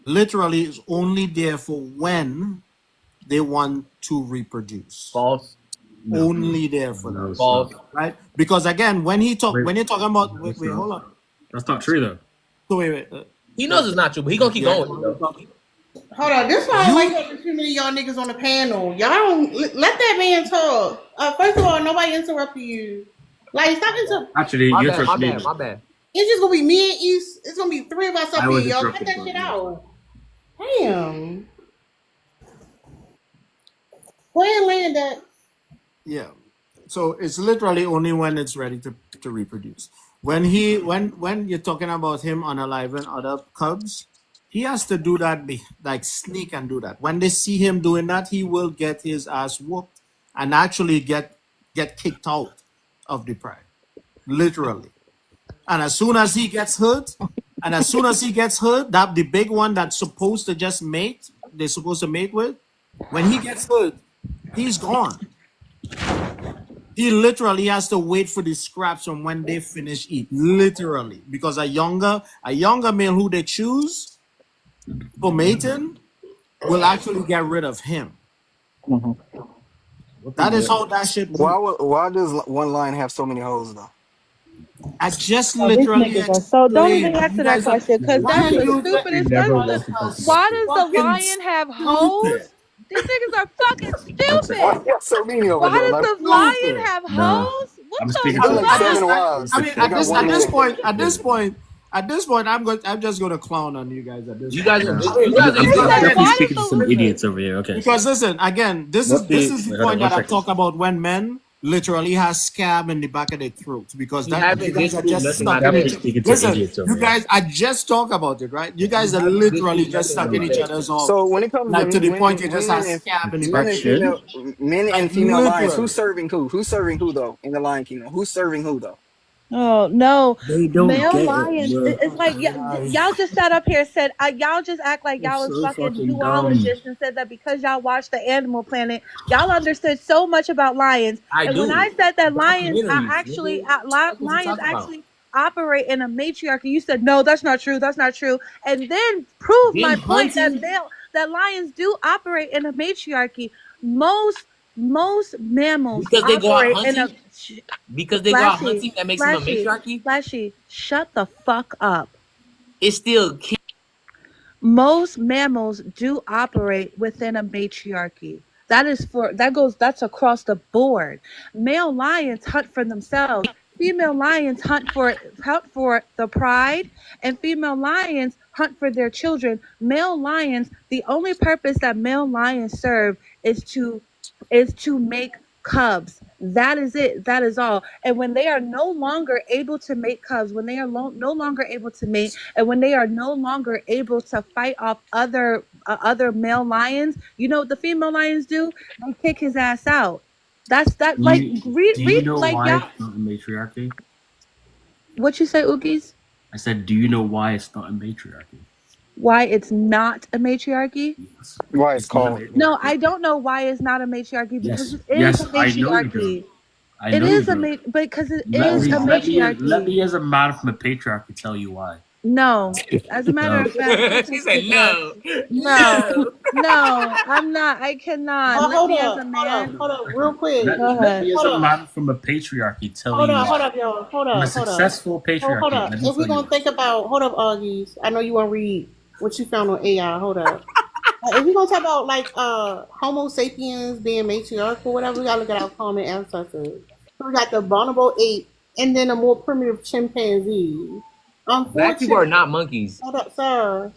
literally is only there for when they want to reproduce. False. No, Only there for no, that, it's not. False. right? Because again, Wait, when you're talking about no, it's wait, not. hold on. That's not true though. So wait, He knows it's not true, but he gonna keep yeah, going with it though. Hold on, this why I don't like you having too many of y'all niggas on the panel. Y'all don't let that man talk. First of all, nobody interrupted you. Like, stop inter. Actually, My you bad. My interrupted bad. me. My bad. It's just gonna be me and East. It's gonna be three of us up I here. was Y'all cut interrupted, that but shit yeah, it's out. Damn. Go ahead and land that. yeah. So it's literally only when it's ready to reproduce. When you're talking about him unaliving other cubs, he has to do that like sneak and do that. When they see him doing that, he will get his ass whooped and actually get kicked out of the pride. Literally. And as soon as he gets hurt, that the big one that's supposed to just mate, they're supposed to mate with, when he gets hurt, he's gone. He literally has to wait for the scraps from when they finish eat. Literally. Because a younger male who they choose for mating will actually get rid of him. Mhm. what the That is hell? how that shit works. Why does one lion have so many holes though? I just Oh, these literally niggas are so. Don't even explained. answer You that guys are question because You why that's are the you you stupidest. never First of why all, want to talk about why this. does the fucking lion have stupid? hoes? These niggas are fucking One second. Why stupid. you got so many over there? Why Like, does the lion Stupid. have Nah, hoes? What I'm the speaking I to got the like fuck? ladies. seven I'm wives. speaking They At got to this the one at this ladies. man. point at this Yeah. point at this point I'm just gonna clown on you guys at this You point. guys, Yeah. you I'm, guys, I'm, you I'm guys Listen, are actually why being does speaking to some the listen. idiots over here. Okay. Because listen, again, What this the is the wait, hold on point one that I second. talk about when men literally has scab in the back of their throats because You that you haven't guys are disproved just nothing I'm I stuck in definitely each. said. speaking to Listen, idiots over you here. guys, I just talk about it, right? You You guys are haven't literally disproved just nothing stuck I in each No, said. other's off, So when it comes to like to the point you just have scab in the back of your protection. throat. men Like and female lions, who's literally, serving who? Who's serving who though in the Lion Kingdom? Who's serving who though? Oh no, They don't male get it, lions. bro. It's like y'all just sat up here and said y'all just act like y'all It's was so fucking fucking dumb. zoologists and said that because y'all watched the Animal Planet, y'all understood so much about lions. I And when do. I said that lions are Documentaries, actually nigga. What is you lions talking about? actually operate in a matriarchy, you said no, that's not true. That's not true. And then prove my Them point that hunting lions do operate in a matriarchy. Most mammals because they go out operate in a hunting. Because they go out flashy, hunting, that makes them a flashy, matriarchy. flashy. Shut the fuck up. It's still Most mammals do operate within a matriarchy. That's across the board. Male lions hunt for themselves. Female lions hunt for the pride, and female lions hunt for their children. Male lions, the only purpose that male lions serve is to make cubs. That is it. That is all. And when they are no longer able to make cubs, when they are no longer able to mate, and when they are no longer able to fight off other male lions, you know what the female lions do? They kick his ass out. That's that. Like Do you read know like why y'all. it's not a matriarchy? What you say, Oogies? I said, do you know why it's not a matriarchy? Why it's not a matriarchy? Yes. Why it's It's not a called? No, matriarchy. I don't know why it's not a matriarchy because Yes, it is a yes, I know you don't. matriarchy. I It know you is a don't. because it Let is me a let me let matriarchy. me as a man from a patriarchy tell you why. No, as a matter No. of fact, I can She said speak up. no, No, no. no, I'm not. I cannot. Oh, Let hold me as a up, man. real quick. Go Let ahead. me as Hold a up, man from a patriarchy tell you hold why. up, y'all. From a Hold up. successful Hold patriarchy, up. let me If tell we're you gonna why. think about, hold up, Augies. I know you wanna read what you found on AI. Hold up. If we're gonna talk about like Homo sapiens being matriarchal, whatever, we gotta look at our common ancestors. So we got the bonobo ape and then a more primitive chimpanzee. Black people are Unfortunately, not monkeys. hold up, sir.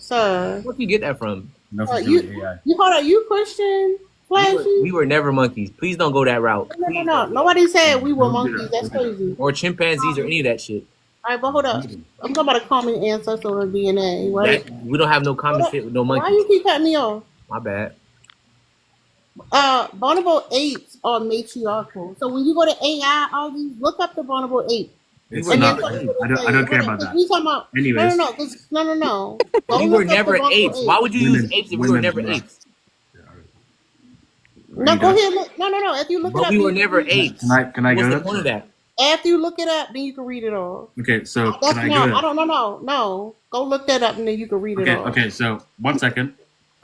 Where do you get that from? Nothing to do with You AI. you hold up, you Christian flashy? We were never monkeys. Please don't go that route. Please No. don't do that. Nobody said we were Don't do monkeys. that. That's Don't do that. crazy. Or chimpanzees or any of that shit. All right, but hold up. I'm talking about a common ancestor or DNA, right? That we don't have no Hold common up. shit with no Why monkeys. you keep cutting me off? My bad. Bonobo apes are matriarchal. So when you go to AI, all these look up the bonobo ape, We It's were and then not. never tell me apes. what it I say. don't care Hold up, about because that. we talking about Anyways, no. Go We were look up the never bonobo apes. Why ape. would you use women apes if we were women never were. apes? Are No, you go done? ahead. Look. No. If you look it But up, we then were you can never read it. apes. Can I What's go the ahead? point of that? After you look it up, then you can read it off. Okay, so can That's I go not. I ahead? don't. No. Go look that up, and then you can read it off. Okay, so 1 second.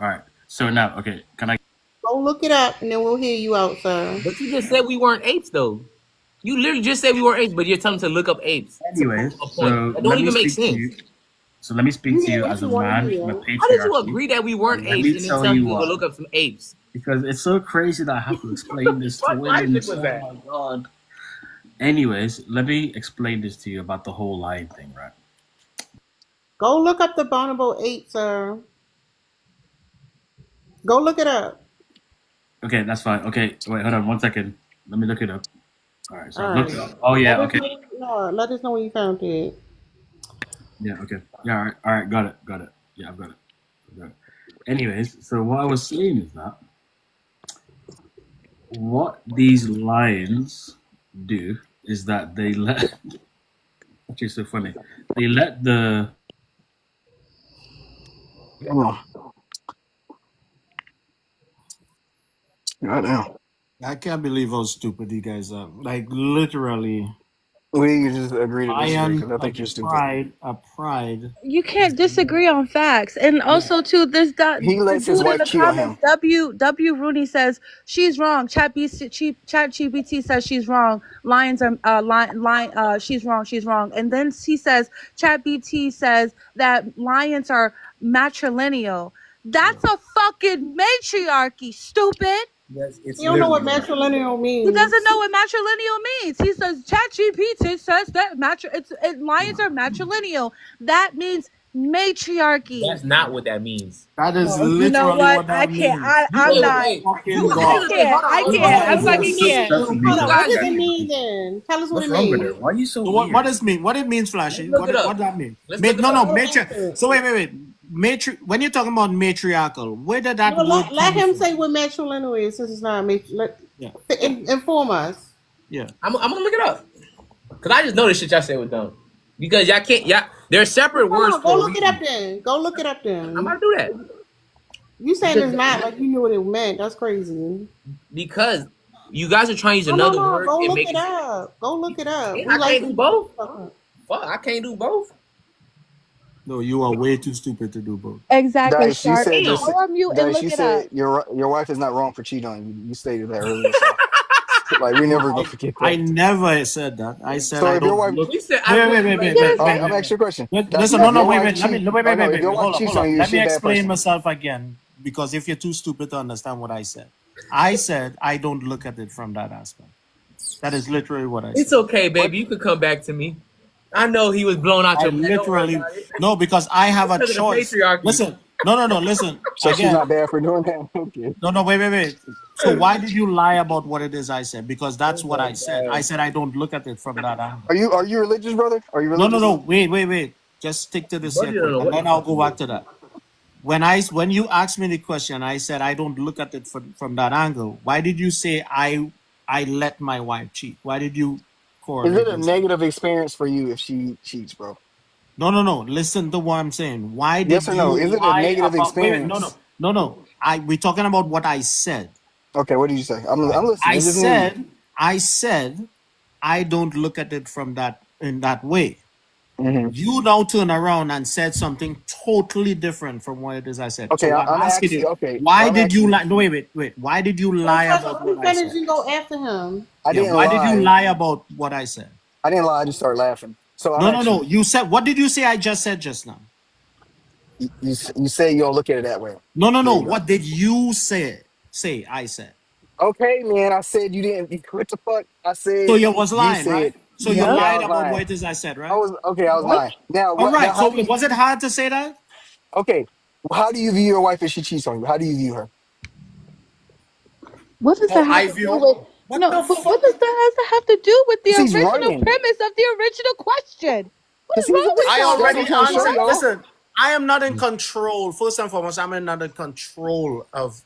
All right. So now, okay, can I Go look it up, and then we'll hear you out, sir. But you just said we weren't apes, though. You literally just said we were apes, but you're telling them to look up apes to prove anyways, a point. so That don't let me even make speak to sense. you. So let me speak You to hear you what as you a want to man from a hear. How did you patriarchy. agree that we weren't Let apes me and then tell tell you people to why. look up some apes? Because it's so crazy that I have to explain this to What women. logic was Oh that? my god. Anyways, let me explain this to you about the whole line thing, right? Go look up the bonobo ape, sir. Go look it up. Okay, that's fine. Okay, wait, hold on 1 second. Let me look it up. All right, so All I've right. looked it up. Oh Let yeah, us okay. know. No, let us know when you found it. Yeah, okay. Yeah, all right, got it. Yeah, I've got it. Anyways, so what I was saying is that what these lions do is that they let actually so funny. They let the Damn. Goddamn. I can't believe how stupid you guys are. Like literally, We just agree to disagree lion because I of think you're stupid. pride, a pride. You can't disagree on facts. And Yeah. also too, He the lets his dude in wife the cheat on comments, him. W Rooney says she's wrong. Chat GBT says she's wrong. Lions are she's wrong. And then he says Chat BT says that lions are matrilineal. Yeah. That's a fucking matriarchy, stupid. Yes, it's You don't know what literally that. matrilineal He means. doesn't know what matrilineal means. He says ChatGPT says that lions are matrilineal. That means matriarchy. That's not what that means. That is Oh, you know literally what? what I that can't. means. I'm Oh not. Wait. fucking I god. Wait, can't. hold on, I hold You on, can't. hold I on. guys are fucking so can't. stupid. Hold You on. What guys, does it mean then? Tell us what what's it wrong with her? means. Why are you so So weird? what does it mean? What it means, Let's Flashy? look it What up. that mean? Let's look it No, up. matri. So wait. When you're talking about matriarchal, where did that No, word let come him from? say what matrilineal is since it's not Yeah, inform us. yeah. I'm gonna look it up because I just know this shit y'all say was dumb. Because y'all can't. They're separate words No. Go for a look it up reason. then. Go look it up I'm then. about to do that You saying because it's not like you knew what it meant. That's crazy. because you guys are trying to use another No. word Go and look make it it. up. Go look it up. We I like can't to do both. know. Fuck, I can't do both. No, you are way too stupid to do both. Exactly, Dice, you Sharp. said this. Damn. Go on mute and Dice, look you it up. said your wife is not wrong for cheating on you. You stated that earlier, so like we No, never gonna forget I that. never said that. I said So I if your don't wife, look. We said I Wait, wait, wouldn't wait, blame wait, He wait, her. didn't all say wait, right, I'm wait, gonna that. ask you a question. Listen, He no, If no, your wait, wife wait. cheat, Let no, me, if your wife hold cheats on. on you, is Let she me a bad explain person? myself again because if you're too stupid to understand what I said I don't look at it from that aspect. That is literally what I It's said. okay, What? baby. You could come back to me. I know he was blown out I your mind. Don't worry literally about it. no because I have It's a because of the choice. patriarchy. Listen, No. Listen So she's again. not bad for doing that. Okay. No. Wait. So why did you lie about what it is I said? Because that's Oh what my I said. I god. said I don't look at it from that angle. Are you religious, brother? Are you religious? No. Wait. Just stick to this here Buddy, don't quick, know and what the then I'll fuck go he back is. to that. When you asked me the question, I said I don't look at it from that angle. Why did you say I let my wife cheat? Why did you Is it correlate a those? negative experience for you if she cheats, bro? No. Listen to what I'm saying. Why Yes did or no? you Is it a lie negative about? Wait. experience? No. We're talking about what I said. Okay, what did you say? I'm listening. I It's just me and you. said I said I don't look at it from that in that way. Hmm. You now turn around and said something totally different from what it is I said. Okay, So I'm I'm asking asking. you, Okay, why I'm did you asking. lie? No, wait. Why did you Wait, lie Tasha, about let me what I finish said? and go after him. I Yeah, didn't why did you lie. lie about what I said? I didn't lie. I just started laughing. So I'm No. actually. You said, what did you say I just said just now? You say you don't look at it that way. No. There you go. What did you say I said? Okay, man. I said you didn't. What the fuck? I So said you was you lying, right? said. So you Okay, Yep. I lied was about lying. what it is I said, I right? was okay. I was What? lying. Now All what? Now right. how So do you? was it hard to say that? Okay. How do you view your wife if she cheats on you? How do you view her? What does that Oh, have I to do view. with What no? the But what fuck? does that have to do with the Because he's original running. premise of the original question? What Because is he's wrong with I running. y'all? That's What what I'm already the trying to show answered. fuck? y'all. Listen, I am not in control. First and foremost, I'm not in control of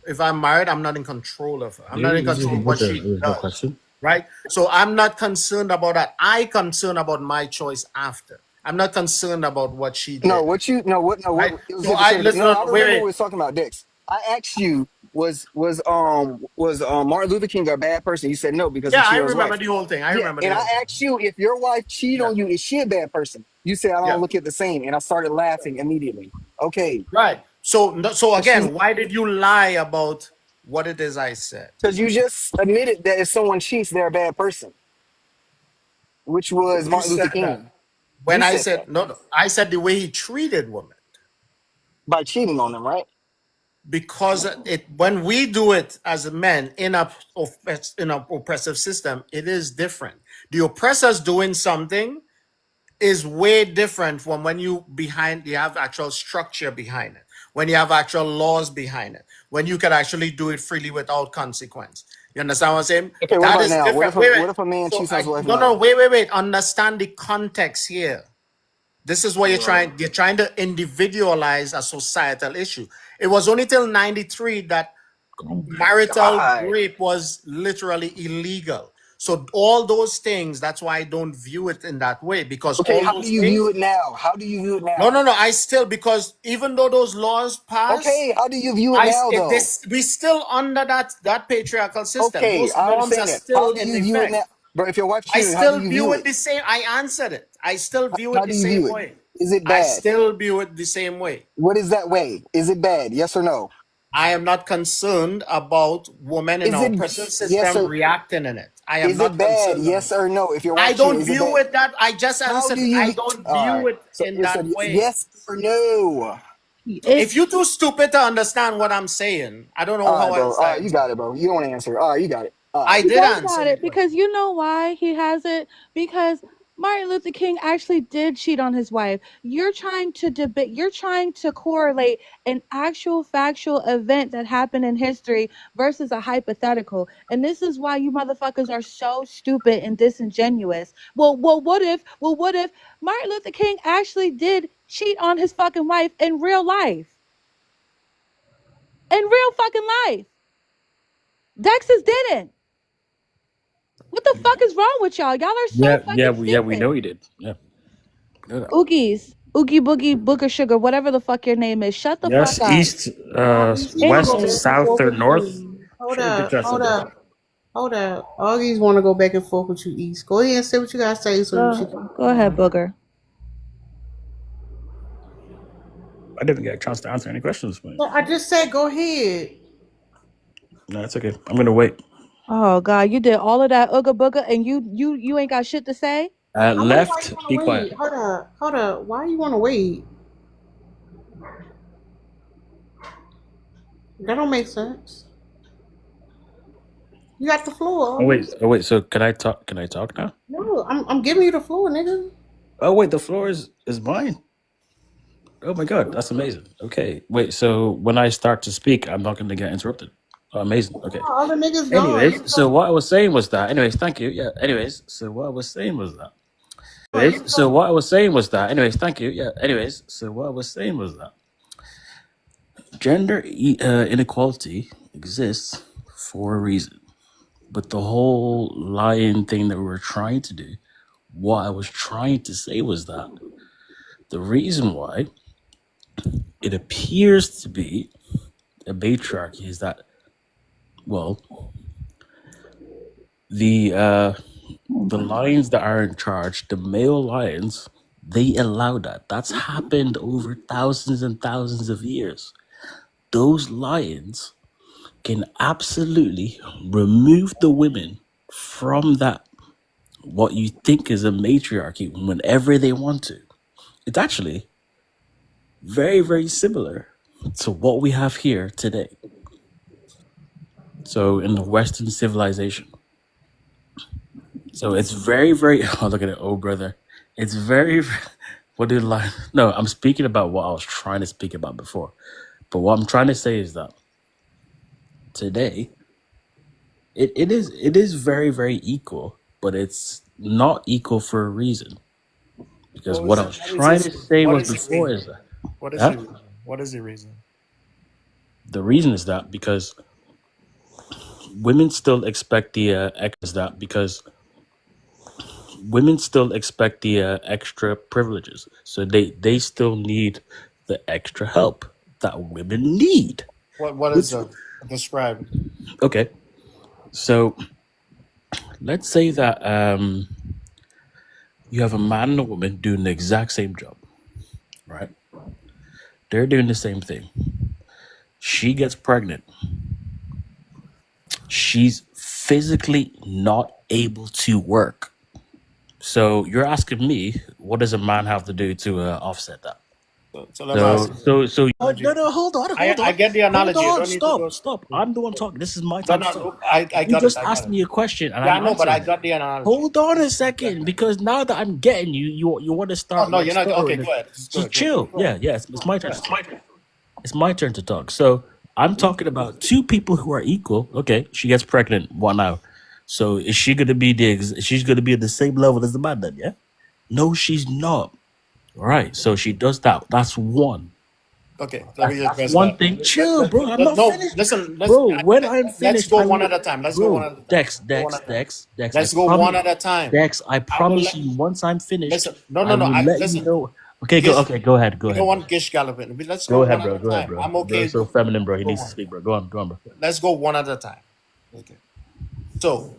if I'm married, I'm not in control of her. I'm not Maybe in this is control of with what the she original does. question. Right? So I'm not concerned about that. I concerned about my choice after. I'm not concerned about what she No, did. what you no what no what Right? it was So I hypothetical. listen, No, I remember we wait. was talking about Dex. I asked you was Martin Luther King a bad person? You said no because he Yeah, I cheated on his remember wife. the whole thing. I Yeah, remember the and I whole thing. asked you if your wife cheated Yeah. on you, is she a bad person? You said I don't Yeah. look at the same, and I started laughing immediately. Okay, Right. So so but she's again, why did you lie about what it is I said? because you just admitted that if someone cheats, they're a bad person, which was You Martin Luther said that. King. When You I said that said no, I said the way he treated women. by cheating on them, right? Because it when we do it as men in a oppressive system, it is different. The oppressors doing something is way different from when you have actual structure behind it, when you have actual laws behind it, when you can actually do it freely without consequence. You understand what I'm saying? Okay, what That about is now? different. Wait, wait. What if a man So cheats on his wife no, now? wait. Understand the context here. This is what you're trying to individualize a societal issue. It was only till 93 that Oh my marital God. rape was literally illegal. So all those things, that's why I don't view it in that way, because Okay, all how do those you view things, it now? How do you view it no, now? I still, because even though those laws pass, Okay, how do you view it now though? we still under that patriarchal system. Okay, Those I norms are understand that. How still do in you view it effect. now? Bro, if your wife I cheated, how do still you view view it it? the same. I answered it. I still view it How the do you view same it? way. Is it I bad? still view it the same way. What is that way? Is it bad? Yes or no? I am not concerned about women in Is our it oppressive yes system or reacting in it. I am is it not bad? concerned about Yes it. or no? If your I wife cheated, don't is it view bad? it that I just How do answered. you I don't all view right. it So in so that way. yes or no? So It if you're too stupid to understand what I'm saying, I don't know All right, how bro. else All right, I you tell got you. it, bro. You don't want to answer. All right, you got it. All right. I He did does answer got your it question. because you know why he has it? Because Martin Luther King actually did cheat on his wife. You're trying to debate, you're trying to correlate an actual factual event that happened in history versus a hypothetical. And this is why you motherfuckers are so stupid and disingenuous. What if Martin Luther King actually did cheat on his fucking wife in real life? In real fucking life. Dexys didn't. What the fuck is wrong with y'all? Y'all are so fucking We stupid. know he did. Yeah, we know that. Oogies, Oogie Boogie Booger Sugar, whatever the fuck your name is. Shut the fuck Yes, up. east, Augie's want to go west, Anyways, back and south, forth or with north. you. Hold Shut your bitch up, ass up, hold bro. up, hold up. Augie's want to go back and forth with you, East. Go ahead and say what you gotta say so she can go move ahead, on. Booger. I didn't get a chance to answer any questions, but So I just said go ahead. no, it's okay. I'm gonna wait. Oh god, you did all of that Ooga Booga and you ain't got shit to say? I wonder why you Left, want to be quiet. wait. Hold up. Why you want to wait? That don't make sense. You got the floor, Augie. Oh wait. So can I talk? Can I talk now? No, I'm giving you the floor, nigga. Oh wait, the floor is mine. Oh my god, that's amazing. Okay, wait. So when I start to speak, I'm not going to get interrupted. Oh, amazing. Okay. Oh, all the niggas gone. Anyways, so what I was saying was that. Anyways, thank you. Yeah. Anyways, so what I was saying was that. Anyways, so what I was saying was that. Anyways, thank you. Yeah. Anyways, so what I was saying was that inequality exists for a reason. But the whole lying thing that we were trying to do, what I was trying to say was that the reason why it appears to be a patriarchy is that, well, the lions that are in charge, the male lions, they allow that. That's happened over thousands and thousands of years. Those lions can absolutely remove the women from that what you think is a matriarchy whenever they want to. It's actually very, very similar to what we have here today. So in the Western civilization. So it's very, very oh look at it, oh brother. It's very what did I no, I'm speaking about what I was trying to speak about before. But what I'm trying to say is that today it is very, very equal, but it's not equal for a reason. Because what I was trying to say What was is the before reason? is that What is huh? the reason? What is the reason? The reason is that because women still expect the women still expect the extra privileges, so they still need the extra help that women need. What is Which the describe? okay, so let's say that you have a man and a woman doing the exact same job, right? They're doing the same thing. She gets pregnant. She's physically not able to work. So you're asking me, what does a man have to do to offset that? So let me ask you. Oh no, Analogy. no, hold on, hold I on, get the hold analogy. You on, don't need to stop, go. stop. I'm the one talking. This is my No, time to talk. no, I You got it. just I got asked it. me a question and Yeah, I'm I know, but I answering it. got the analogy. Hold on a Yeah. second, because now that I'm getting you, you want to Oh start no, like you're not. Okay, stuttering. go ahead. It's Just good. Good. chill. Go Yeah, ahead. yeah. It's my Go turn to ahead. talk. It's my turn to talk. So I'm talking about two people who are equal. Okay, she gets pregnant. What now? So is she gonna be she's gonna be at the same level as the man then? Yeah. No, she's not. All right. So she does that. That's one. Okay, let me That's address one that. thing. Chill, bro. I'm not No, finished. listen. Bro, when I'm Let's finished, go I one will. at a time. Let's go one Bro, at a time. Dex, Let's go one Dex, at a time. Dex, Dex. I Let's go promise, one at a time. Dex. I I will promise let. you. Once I'm finished, Listen. No, I no, no. will I let you listen. know. Okay, go. Gish, Okay, go ahead. Go we don't ahead, bro. want Gish galloping. Let's go Go one ahead, at bro. a Go ahead, time. bro. I'm Bro's okay. so feminine, bro. He Go needs to one. speak, bro. Go on, bro. Let's go one at a time. Okay. So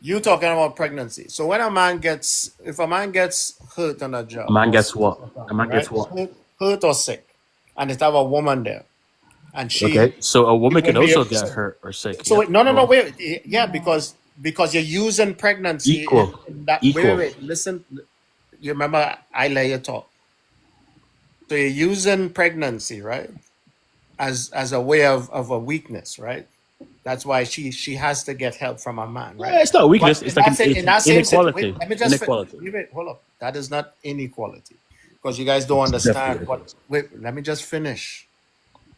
you talking about pregnancy. So when a man gets, if a man gets hurt on a A job man or gets sick, what? A man right? gets what? Hurt or sick, and it have a woman there, and Okay, so a he woman can won't be also able. get hurt or sick. So Yeah, wait, no, no, go no, on. wait, yeah, because you're using pregnancy Equal, in that. Wait, wait, equal. wait. Listen, you remember I let you talk. So you're using pregnancy, right, as a way of a weakness, right? That's why she has to get help from a man, right? Yeah, it's not a weakness. But It's like in it's an that same situation, wait, inequality. let me just Inequality. wait, hold up. That is not inequality because you guys don't It's definitely understand what. inequality. Wait, let me just finish.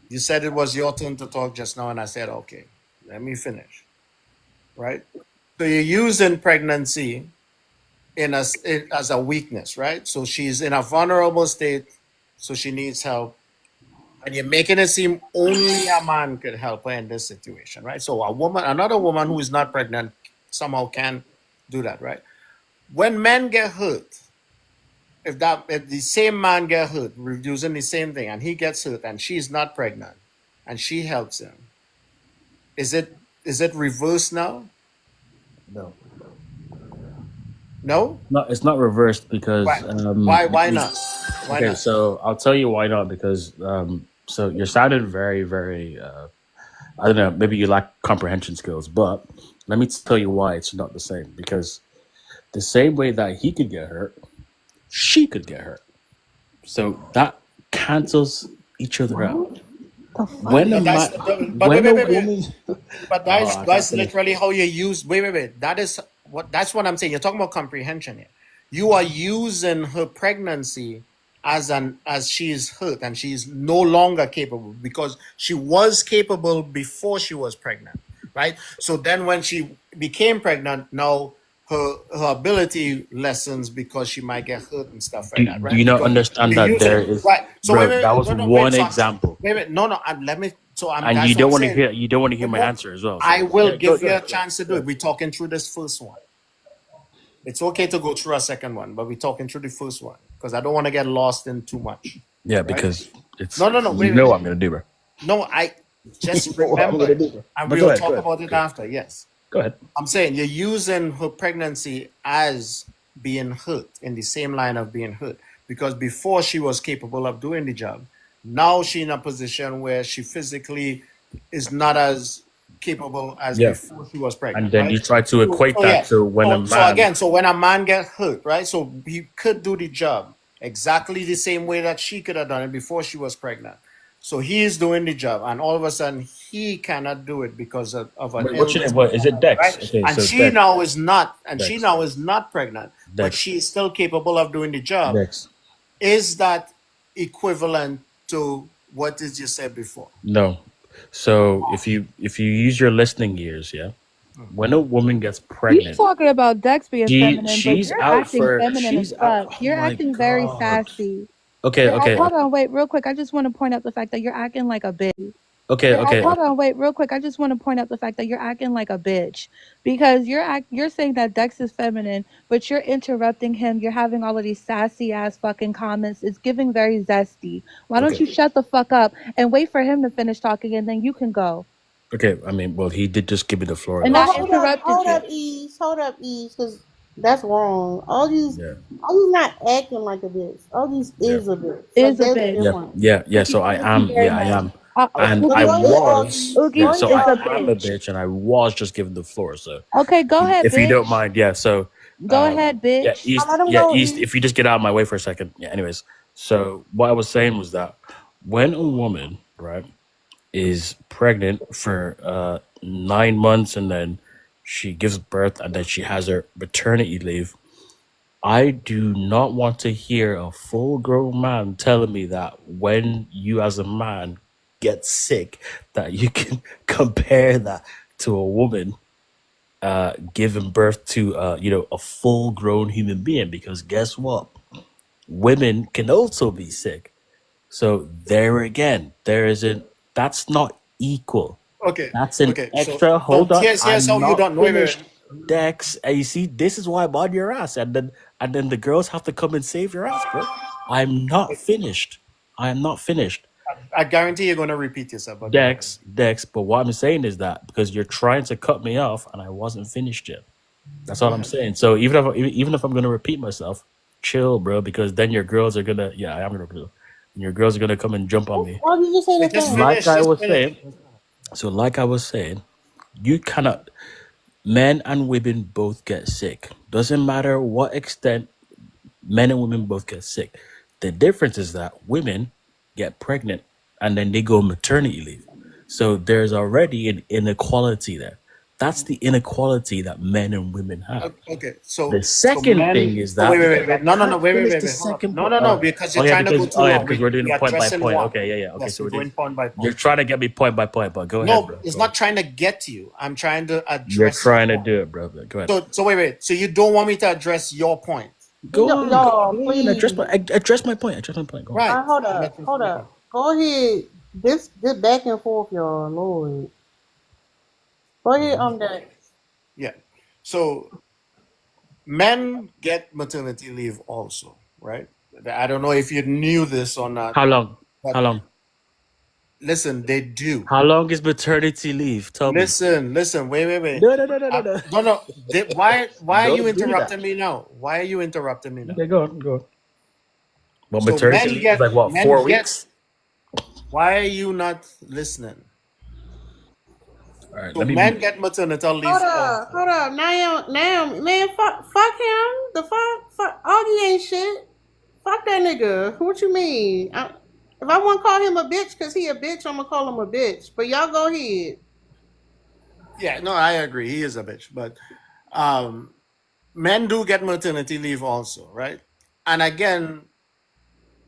You said it was your turn to talk just now, and I said, okay, let me finish, right? So you're using pregnancy as a weakness, right? So she's in a vulnerable state, so she needs help, and you're making it seem only a man could help her in this situation, right? So another woman who is not pregnant, somehow can do that, right? When men get hurt, if the same man get hurt, using the same thing, and he gets hurt, and she's not pregnant, and she helps him, is it reversed now? No. No. No, it's not reversed because Why? Why not? Why okay, not? so I'll tell you why not because so you're sounding very, very I don't know, maybe you lack comprehension skills, but let me tell you why it's not the same. Because the same way that he could get hurt, she could get hurt. So that cancels each other out. When a But man, wait, when a wait, wait, wait. woman, But oh, I can't that's finish. literally how you use. Wait, wait, wait. That's what I'm saying. You're talking about comprehension here. You are using her pregnancy as she is hurt and she is no longer capable, because she was capable before she was pregnant, right? So then when she became pregnant, now her ability lessens because she might get hurt and stuff like that, Do right? you not Because understand you that use it, there is, right. So bro? That was no, no, wait. one So example, no, no. Let me. So I'm. and you That's what don't I'm want to saying. hear. You don't want to hear Wait, my no, answer as well. I So will yeah, go give go you a ahead. chance to do it. We're talking through this first one. It's okay to go through a second one, but we're talking through the first one because I don't want to get lost in too much, Yeah, right? because it's No, no, no. you Wait, wait, know what wait. I'm gonna do, bro. No, I You just know what I'm remember, gonna do, bro. and But go we'll ahead, talk about it go ahead, after. Yes, go ahead. I'm saying you're using her pregnancy as being hurt in the same line of being hurt because before she was capable of doing the job, now she's in a position where she physically is not as capable as Yeah, before she was and pregnant, then right? you try to equate So that yeah. to when a So man. again, so when a man gets hurt, right? So he could do the job exactly the same way that she could have done it before she was pregnant. So he is doing the job, and all of a sudden he cannot do it because of an Wait, what's your illness, name? What is it? Dex. right? Okay, And so she Dex, now is not, Dex, pregnant, but Dex, she is still capable of doing the job. Dex. Is that equivalent to what did you said before? No. So if you use your listening ears, yeah, when a woman gets You pregnant, talking about Dex being feminine, but she's you're out acting for feminine as she's out. fuck. Oh You're my acting very god. sassy. Okay, okay, Hold on, wait, real quick. I just want to point out the fact that you're acting like a bitch. okay, okay. Hold on, wait, real quick. I just want to point out the fact that you're acting like a bitch because you're saying that Dex is feminine, but you're interrupting him. You're having all of these sassy ass fucking comments. It's giving very zesty. Why don't Okay. you shut the fuck up and wait for him to finish talking and then you can go? Okay. I mean, well, he did just give me the floor And though. I But So interrupted you. hold up, Ease, because that's wrong. yeah, All these not acting like a bitch. All these yeah, is a bitch. Like Is a there's a bitch. yeah, difference. yeah, yeah. So I Thank you am. very Yeah, I much. am. And But I go ahead, was. Yeah. Oogie Go So is ahead, I a am a bitch. bitch, and I was just given the floor. So Okay, go ahead, if you don't bitch. mind, yeah. So Go ahead, yeah, bitch. East. let him Yeah, go, East. Ease. If you just get out of my way for a second. Yeah. Anyways, so what I was saying was that when a woman, right, is pregnant for 9 months and then she gives birth and then she has her maternity leave, I do not want to hear a full grown man telling me that when you as a man get sick, that you can compare that to a woman giving birth to a full grown human being, because guess what? Women can also be sick. So there again, there isn't that's not equal. Okay, That's an okay. extra. So Hold on, here's I'm how you not don't. Wait, wait, finished, wait. Dex. And you see, this is why I'm on your ass, and then the girls have to come and save your ass, bro. I'm not finished. I am not finished, I guarantee you're going to repeat yourself. But go ahead. Dex. But what I'm saying is that because you're trying to cut me off, and I wasn't finished yet. That's Go all I'm ahead. saying. So even if I'm gonna repeat myself, chill, bro, because then your girls are gonna, yeah, I am gonna do, and your girls are gonna come and jump on me. Why did you just say the Just thing? Like finish. I Just was finish. saying, you cannot. Men and women both get sick. Doesn't matter what extent men and women both get sick. The difference is that women get pregnant and then they go maternity leave. So there's already an inequality there. That's the inequality that men and women have. Okay. The So second men. thing is So wait, that wait, because wait, I wait. No, no, no. can't Wait, wait, finish wait, the wait. Hold on. second No, point. no, no. Because Oh you're yeah, trying to go because too long. because we're doing We're point by addressing point. one. Okay, yeah. Okay, Yes, so we're we're doing. going point by You're point. trying to get me point by point, but go ahead, No, bro. it's Go not ahead. trying to get to you. I'm trying to You're address your trying to point. do it, bro. Go ahead. So wait, wait. So you don't want me to address your point, Go on, go Y'all, on. please. Address my point. Address my point. Go on. right? Hold I'm up, addressing hold your point. up. Go ahead. This back and forth, y'all. Lord. Go ahead, Mhm. that. Yeah. So men get maternity leave also, right? I don't know if you knew this or not, How long? How but long? listen, they do. How long is maternity leave? Tell me. Listen. Wait, wait, wait. No, no, no, no, no, no. No, no. Why are you Don't do that. interrupting me now? Why are you interrupting me now? Okay, go on, go on. But So maternity leave is like what, men 4 weeks? get. Why are you not listening? All right, So let me men mute. get maternity leave also. Hold up. Now, man, fuck him. The fuck, Augie ain't shit. Fuck that nigga. What you mean? If I want to call him a bitch because he a bitch, I'm gonna call him a bitch. But y'all go ahead. Yeah, no, I agree. He is a bitch, but men do get maternity leave also, right? And again,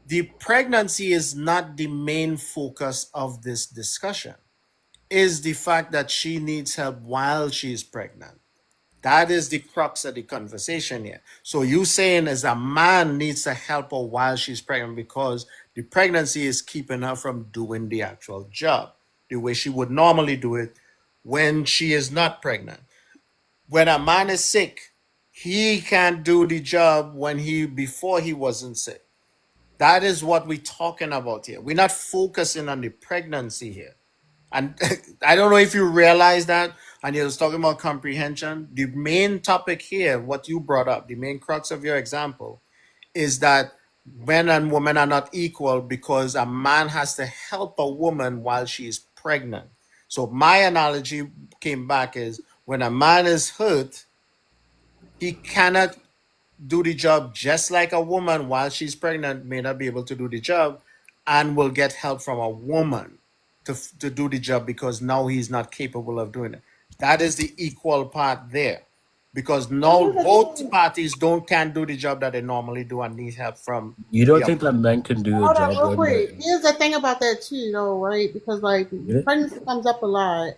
the pregnancy is not the main focus of this discussion. Is the fact that she needs help while she's pregnant. That is the crux of the conversation here. So you saying as a man needs to help her while she's pregnant because the pregnancy is keeping her from doing the actual job the way she would normally do it when she is not pregnant. When a man is sick, he can't do the job when he before he wasn't sick. That is what we're talking about here. We're not focusing on the pregnancy here. And I don't know if you realize that, and you was talking about comprehension. The main topic here, what you brought up, the main crux of your example, is that men and women are not equal because a man has to help a woman while she is pregnant. So my analogy came back is when a man is hurt, he cannot do the job just like a woman while she's pregnant may not be able to do the job and will get help from a woman to do the job because now he's not capable of doing it. That is the equal part there because But now here's the both thing. parties don't can't do the job that they normally do and need help from You the don't other. think that men can do a Hold up, job real when they're quick. Here's the thing about that too, though, right? Because like really? pregnancy comes up a lot,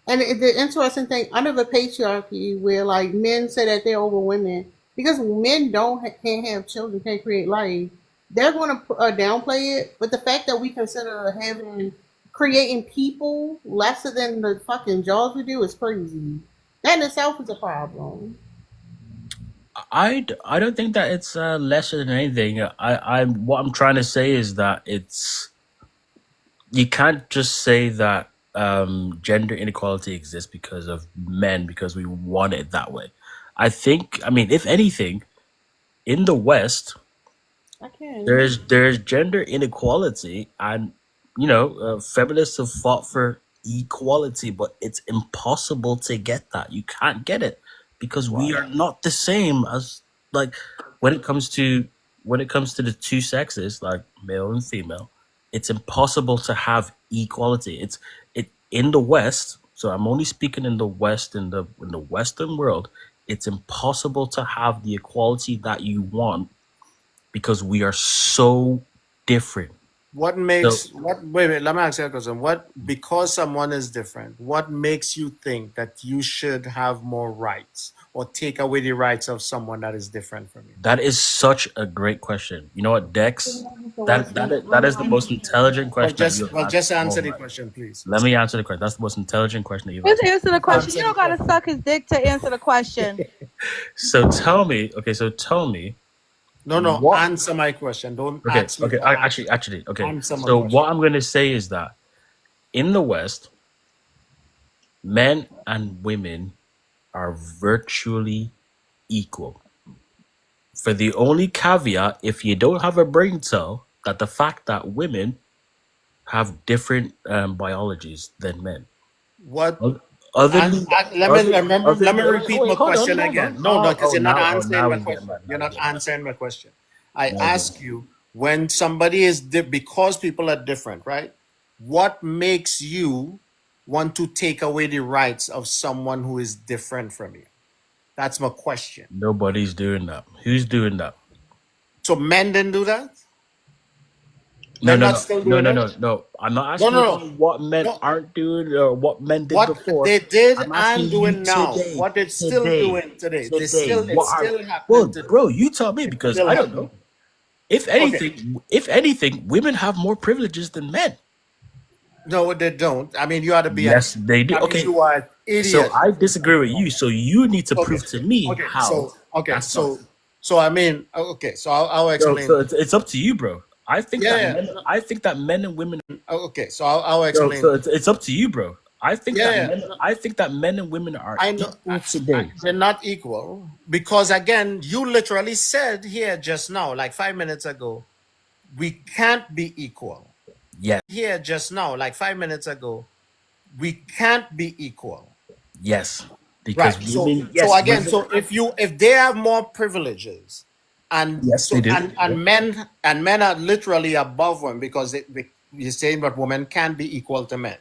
and the interesting thing under the patriarchy, where like men say that they're over women because men can't have children, can't create life. They're going to downplay it, but the fact that we consider having creating people lesser than the fucking jobs we do is crazy. That in itself is a problem. I don't think that it's lesser than anything. I'm what I'm trying to say is that it's you can't just say that gender inequality exists because of men because we want it that way. I mean, if anything, in the West, I can. there's gender inequality, and feminists have fought for equality, but it's impossible to get that. You can't get it because we Why? are not the same as like when it comes to the two sexes, like male and female. It's impossible to have equality. It in the West. So I'm only speaking in the West, in the Western world. It's impossible to have the equality that you want because we are so different. What So makes what wait, let me ask you a question. What because someone is different, what makes you think that you should have more rights or take away the rights of someone that is different from you? that is such a great question. You know what, Dex? That is the most intelligent Well question that you have asked just all answer the night. question, please. Let me answer the question. That's the most intelligent question that you've Just asked. answer the question. You Answer the don't gotta question. suck his dick to answer the question. So tell me, okay, so tell me No, no, what answer my question. Don't okay, ask me okay, to actually, okay. answer my So question. what I'm gonna say is that in the West, men and women are virtually equal. For the only caveat, if you don't have a brain cell, that the fact that women have different biologies than men. What Oth- Other and, than let me remember let me oh, repeat wait, my hold on, question hold on. again. No, no, because you're not answering Now my he's getting question. mad. You're Now he's not getting mad. answering my question. I Now he's getting ask mad. you when somebody is because people are different, right? What makes you want to take away the rights of someone who is different from you? That's my question. Nobody's doing that. Who's doing that? So men didn't do that? No, Men no, not no, still no, doing no, it? no, no. I'm not No, asking no, you no. about what men No. aren't doing or what men did What before. they did I'm and asking you doing now. today, What they're still today, doing today. They today. still it's What are still happening well, today. bro? You tell me It's because still I don't know. happening. Okay. If anything, women have more privileges than men. No, they don't. I mean, you ought to be Yes, they do. I mean, Okay, you are an so idiot. I disagree with you. So you need to Okay. prove to me Okay. how Okay. that's not. So I mean, okay. So I'll So, explain. so it's up to you, bro. Yeah. Yeah. No, I think that men and women. okay. So I'll So explain. it's up to you, bro. Yeah. Yeah. No, I think that men and women are I know equal today. they're not equal because again, you literally said here just now, like 5 minutes ago, we can't be equal. Yes, Here just now, like 5 minutes ago, we can't be equal. yes, because Right. women. So Yes, again, women. so if they have more privileges, and Yes, they do. men are literally above women because you're saying that women can be equal to men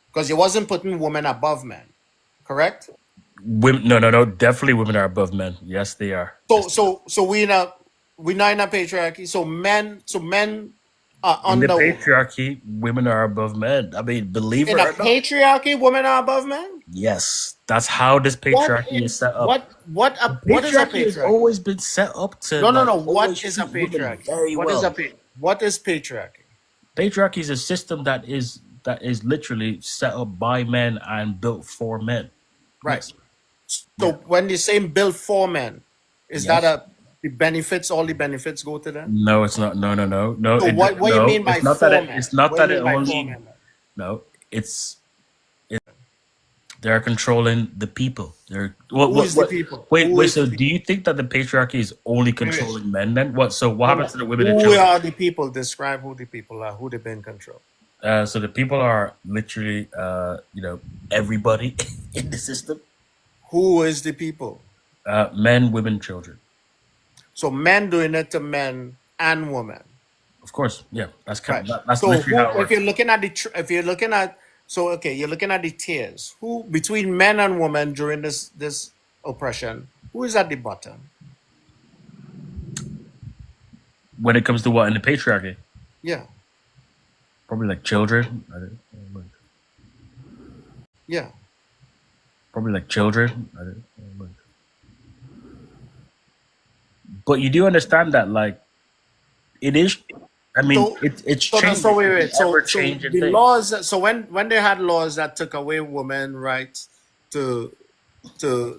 because you wasn't putting women above men, correct? Women, no, no, no. Definitely, women are above men. Yes, they are. Yes, So they are. so so we not we're not in a patriarchy. So men are In the under patriarchy, women are above men. I mean, believe it in a or not. patriarchy. Women are above men. Yes, that's how this What patriarchy is is set up. The what is a patriarchy has patriarchy? always been set up to No, no, like no. always What is a treat women patriarchy? very well. What is patriarchy? Patriarchy is a system that is literally set up by men and built for men. Right. Yes. So Yeah. when you're saying build for men, is that Yes. the benefits? All the benefits go to them. No, it's not. No, no, no, no. So what you No. mean by It's not that. for men? It's not What do you that it mean by for only. men? No. It's they're controlling the people. They're what? Who is the What? people? Wait, Who wait. is the So, do people? you think that the patriarchy is only Wait, wait. controlling men? Then what? So, what No, happens no. to the women and Who children? are the people? Describe who the people are. Who they've been control. So the people are literally, everybody in the system. Who is the people? Men, women, children. So men doing it to men and women. Of course, yeah. That's Right. that's So literally who? how it If you're works. looking at if you're looking at, so okay, you're looking at the tiers. Who between men and women during this oppression? Who is at the bottom? When it comes to what in the patriarchy, Yeah, probably like children. I don't know. yeah. Probably like children. I don't know. But you do understand that, like, it is. I mean, So it's so no, so changing. wait, It's wait. an ever So changing the thing. laws. So when they had laws that took away women rights to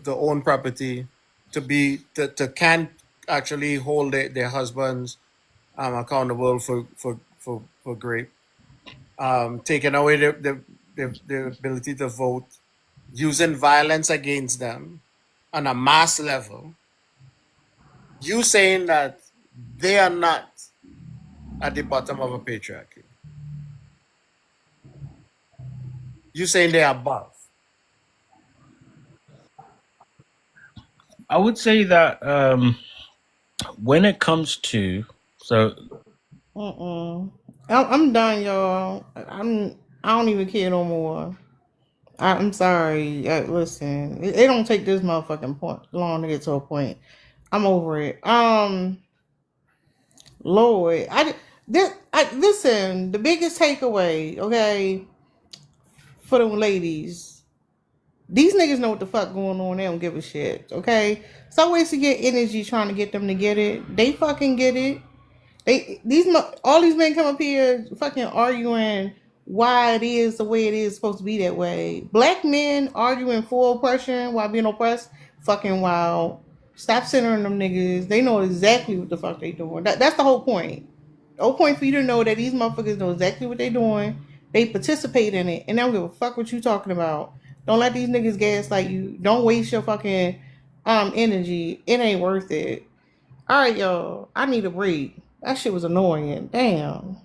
own property, to can't actually hold their husbands accountable for rape, taking away their ability to vote, using violence against them on a mass level. You saying that they are not at the bottom of a patriarchy. You saying they are above. I would say that when it comes to so I'm done, y'all. I don't even care no more. I'm sorry. Listen, it don't take this motherfucking point long to get to a point. I'm over it. Lord, listen. The biggest takeaway, okay, for them ladies, these niggas know what the fuck going on. They don't give a shit, okay. Stop wasting your energy trying to get them to get it. They fucking get it. All these men come up here fucking arguing why it is the way it is supposed to be that way. Black men arguing for oppression while being oppressed, fucking wild. Stop centering them niggas. They know exactly what the fuck they doing. That's the whole point. The whole point for you to know that these motherfuckers know exactly what they doing. They participate in it, and they don't give a fuck what you talking about. Don't let these niggas gaslight you. Don't waste your fucking energy. It ain't worth it. All right, y'all. I need a break. That shit was annoying. Damn.